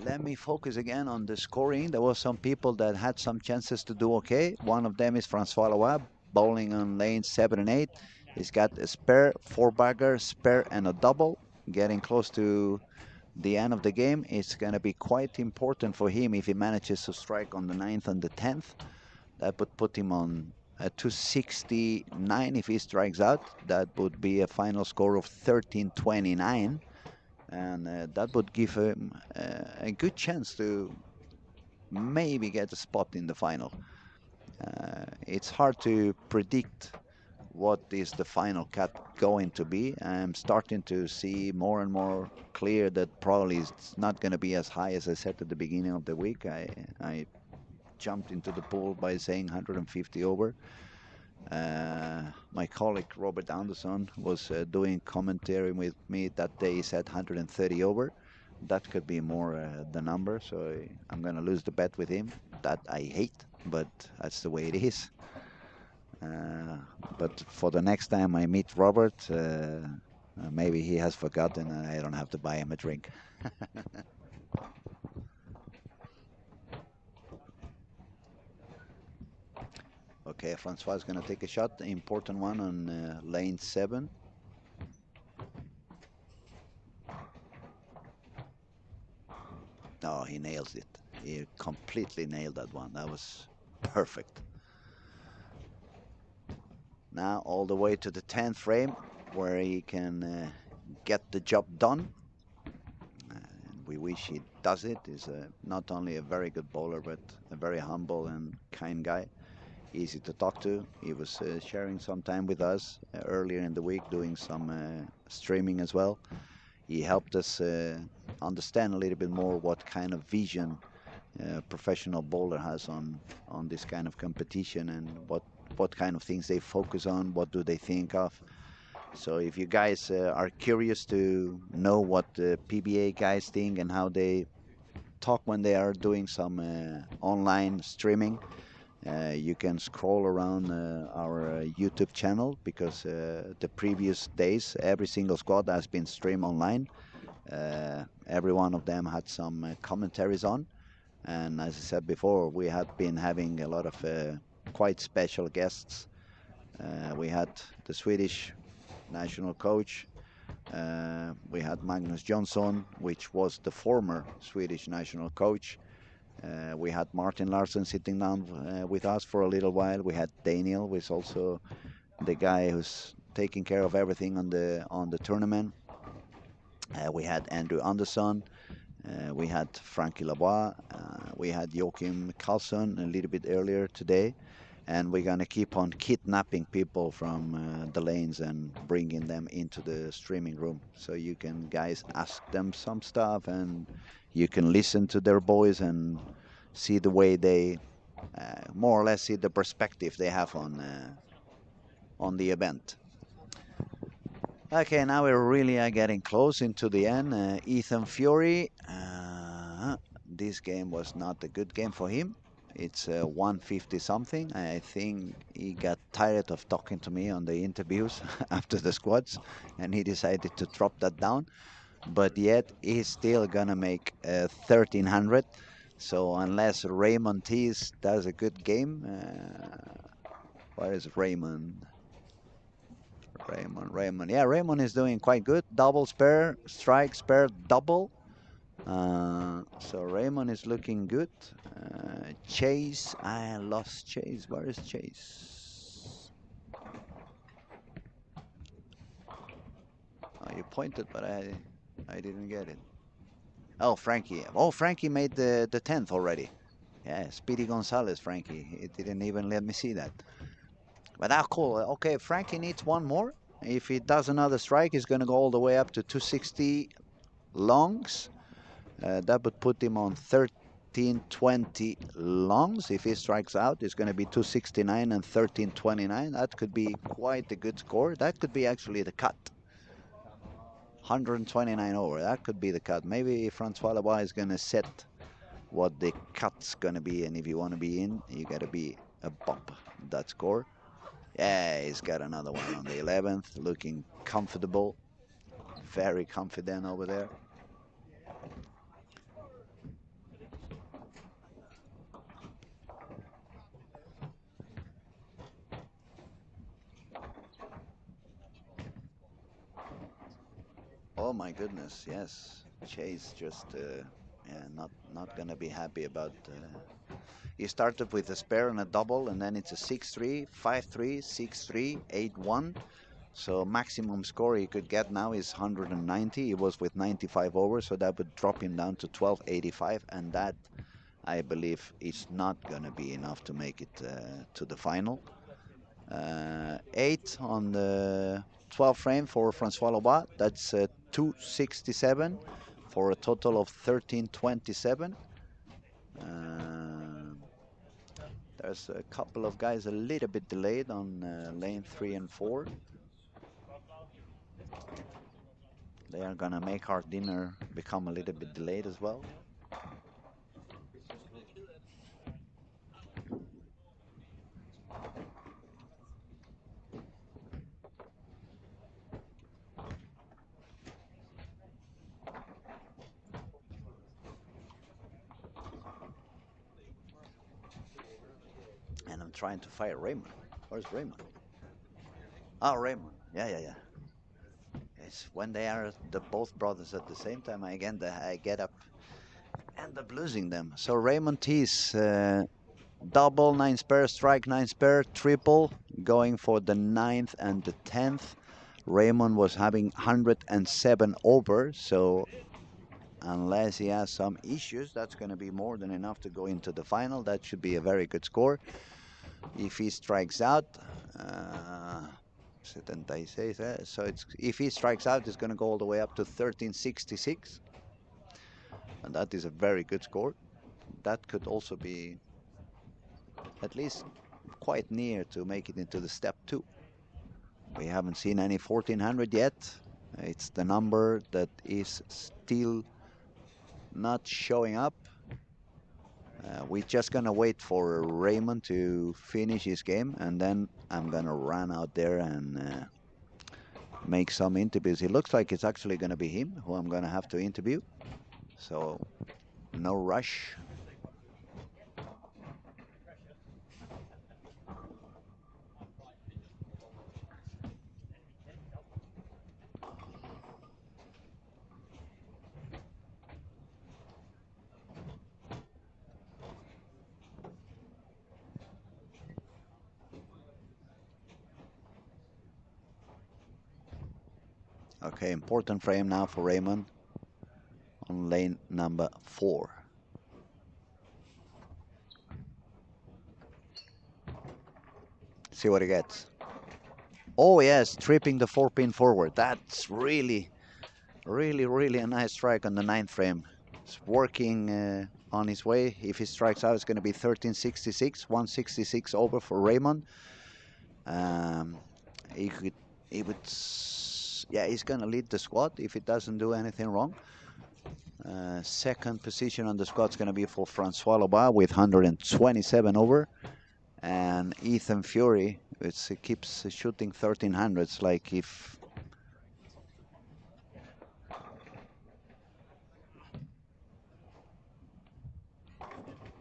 let me focus again on the scoring. There were some people that had some chances to do okay. One of them is Francois Loab, bowling on lanes 7 and 8. He's got a spare, four-bagger, spare, and a double, getting close to the end of the game. It's going to be quite important for him if he manages to strike on the 9th and the 10th. That would put him on 269 if he strikes out. That would be a final score of 1329, and that would give him a good chance to maybe get a spot in the final. It's hard to predict what is the final cut going to be. I'm starting to see more and more clear that probably it's not going to be as high as I said at the beginning of the week. I jumped into the pool by saying 150 over. My colleague Robert Anderson was doing commentary with me that day. He said 130 over. That could be more the number, so I'm going to lose the bet with him. That I hate, but that's the way it is. Uh, but for the next time I meet Robert, maybe he has forgotten and I don't have to buy him a drink. Okay, Francois is going to take a shot, the important one on lane 7. Oh, he nails it. He completely nailed that one. That was perfect. Now all the way to the 10th frame where he can get the job done. And we wish he does it. He's not only a very good bowler, but a very humble and kind guy. Easy to talk to. He was sharing some time with us earlier in the week, doing some streaming as well. He helped us understand a little bit more what kind of vision professional bowler has on this kind of competition and what kind of things they focus on, what do they think of. So if you guys are curious to know what the PBA guys think and how they talk when they are doing some online streaming, you can scroll around our YouTube channel because the previous days every single squad has been streamed online. Every one of them had some commentaries on. And as I said before, we have been having a lot of quite special guests. We had the Swedish national coach. We had Magnus Johnson, which was the former Swedish national coach. We had Martin Larsen sitting down with us for a little while. We had Daniel, who is also the guy who's taking care of everything on the tournament. We had Andrew Anderson. We had Frankie Lavoie. We had Joachim Carlson a little bit earlier today. And we're going to keep on kidnapping people from the lanes and bringing them into the streaming room. So you can, guys, ask them some stuff and you can listen to their voice and see the way they more or less see the perspective they have on the event. Okay, now we really are getting close into the end. Ethan Fury, this game was not a good game for him. It's 150 something. I think he got tired of talking to me on the interviews after the squads, and he decided to drop that down. But yet he's still gonna make 1300. So unless Raymond Tees does a good game, where is Raymond? Raymond. Yeah, Raymond is doing quite good. Double spare, strike, spare, double. So Raymond is looking good. Chase, I lost Chase. Where is Chase? Oh, you pointed, but I didn't get it. Oh, Frankie. Oh, Frankie made the 10th already. Yeah, Speedy Gonzalez, Frankie. He didn't even let me see that. But cool. Okay, Frankie needs one more. If he does another strike, he's going to go all the way up to 260 longs. That would put him on 1320 longs. If he strikes out, it's going to be 269 and 1329. That could be quite a good score. That could be actually the cut. 129 over. That could be the cut. Maybe Francois Lebois is going to set what the cut's going to be. And if you want to be in, you got to be above that score. Yeah, he's got another one on the 11th. Looking comfortable. Very confident over there. Oh my goodness, yes. Chase just yeah, not gonna be happy about. He started with a spare and a double, and then it's a 6-3, 5-3, 6-3, 8-1. So maximum score he could get now is 190. He was with 95 over, so that would drop him down to 1285, and that I believe is not gonna be enough to make it to the final. 8 on the 12 frame for Francois Lobat. That's 267 for a total of 1327. There's a couple of guys a little bit delayed on lane 3 and 4. They are gonna make our dinner become a little bit delayed as well. And I'm trying to fire Raymond. Where's Raymond? Oh, Raymond. Yeah, yeah, yeah. It's when they are the both brothers at the same time. I get up, end up losing them. So Raymond Tees, double 9 spare, strike 9 spare, triple, going for the 9th and the 10th. Raymond was having 107 over, so unless he has some issues, that's going to be more than enough to go into the final. That should be a very good score. If he strikes out, 76, so if he strikes out, it's going to go all the way up to 1366, and that is a very good score. That could also be at least quite near to make it into the step 2. We haven't seen any 1400 yet. It's the number that is still not showing up. We're just gonna wait for Raymond to finish his game, and then I'm gonna run out there and make some interviews. It looks like it's actually gonna be him who I'm gonna have to interview, so no rush. Okay, important frame now for Raymond on lane number 4. See what he gets. Oh yes, tripping the 4-pin forward. That's really a nice strike on the 9th frame. It's working on his way. If he strikes out, it's going to be 1366, 166 over for Raymond. He could, he would, yeah, he's going to lead the squad if he doesn't do anything wrong. Second position on the squad is going to be for Francois Lobat with 127 over. And Ethan Fury, he keeps shooting 1300s, like if...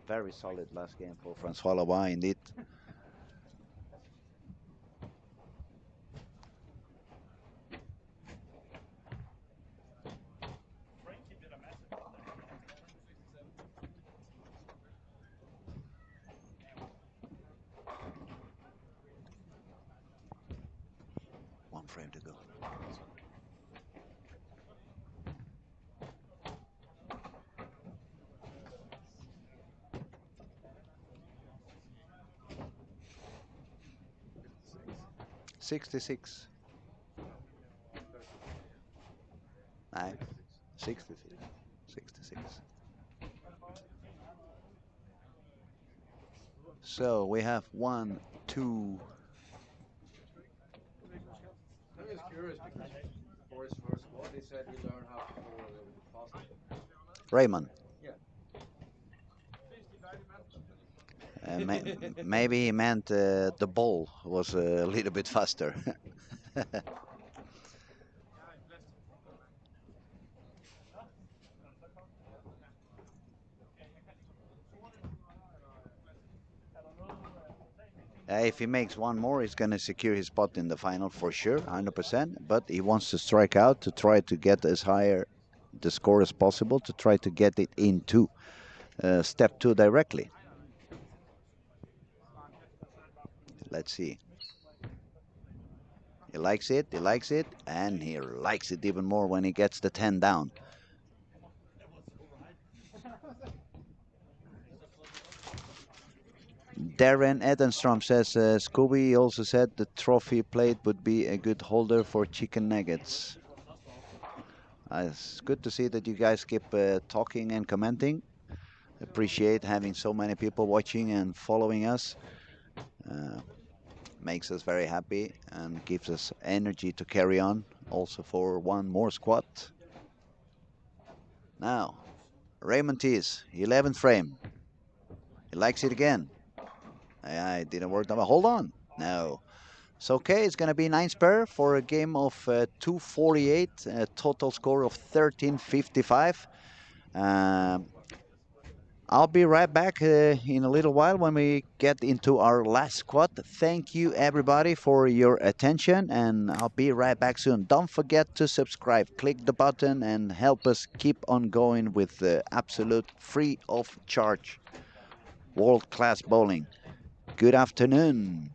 Very solid last game for Francois Lobat, indeed. One frame to go. $66. 66. 66. So we have 1, 2. He said he learned how to score a little bit faster. Raymond. Yeah. Maybe he meant the ball was a little bit faster. If he makes one more, he's going to secure his spot in the final for sure, 100%. But he wants to strike out to try to get as higher the score as possible to try to get it into step two directly. Let's see. He likes it, and he likes it even more when he gets the 10 down. Darren Edenstrom says Scooby also said the trophy plate would be a good holder for chicken nuggets. It's good to see that you guys keep talking and commenting. Appreciate having so many people watching and following us. Makes us very happy and gives us energy to carry on also for one more squat. Now, Raymond Tees, 11th frame. He likes it again. It didn't work. Hold on. No. It's okay. It's going to be 9 spare for a game of 248, a total score of 1355. I'll be right back in a little while when we get into our last squat. Thank you, everybody, for your attention, and I'll be right back soon. Don't forget to subscribe. Click the button and help us keep on going with the absolute free of charge world-class bowling. Good afternoon.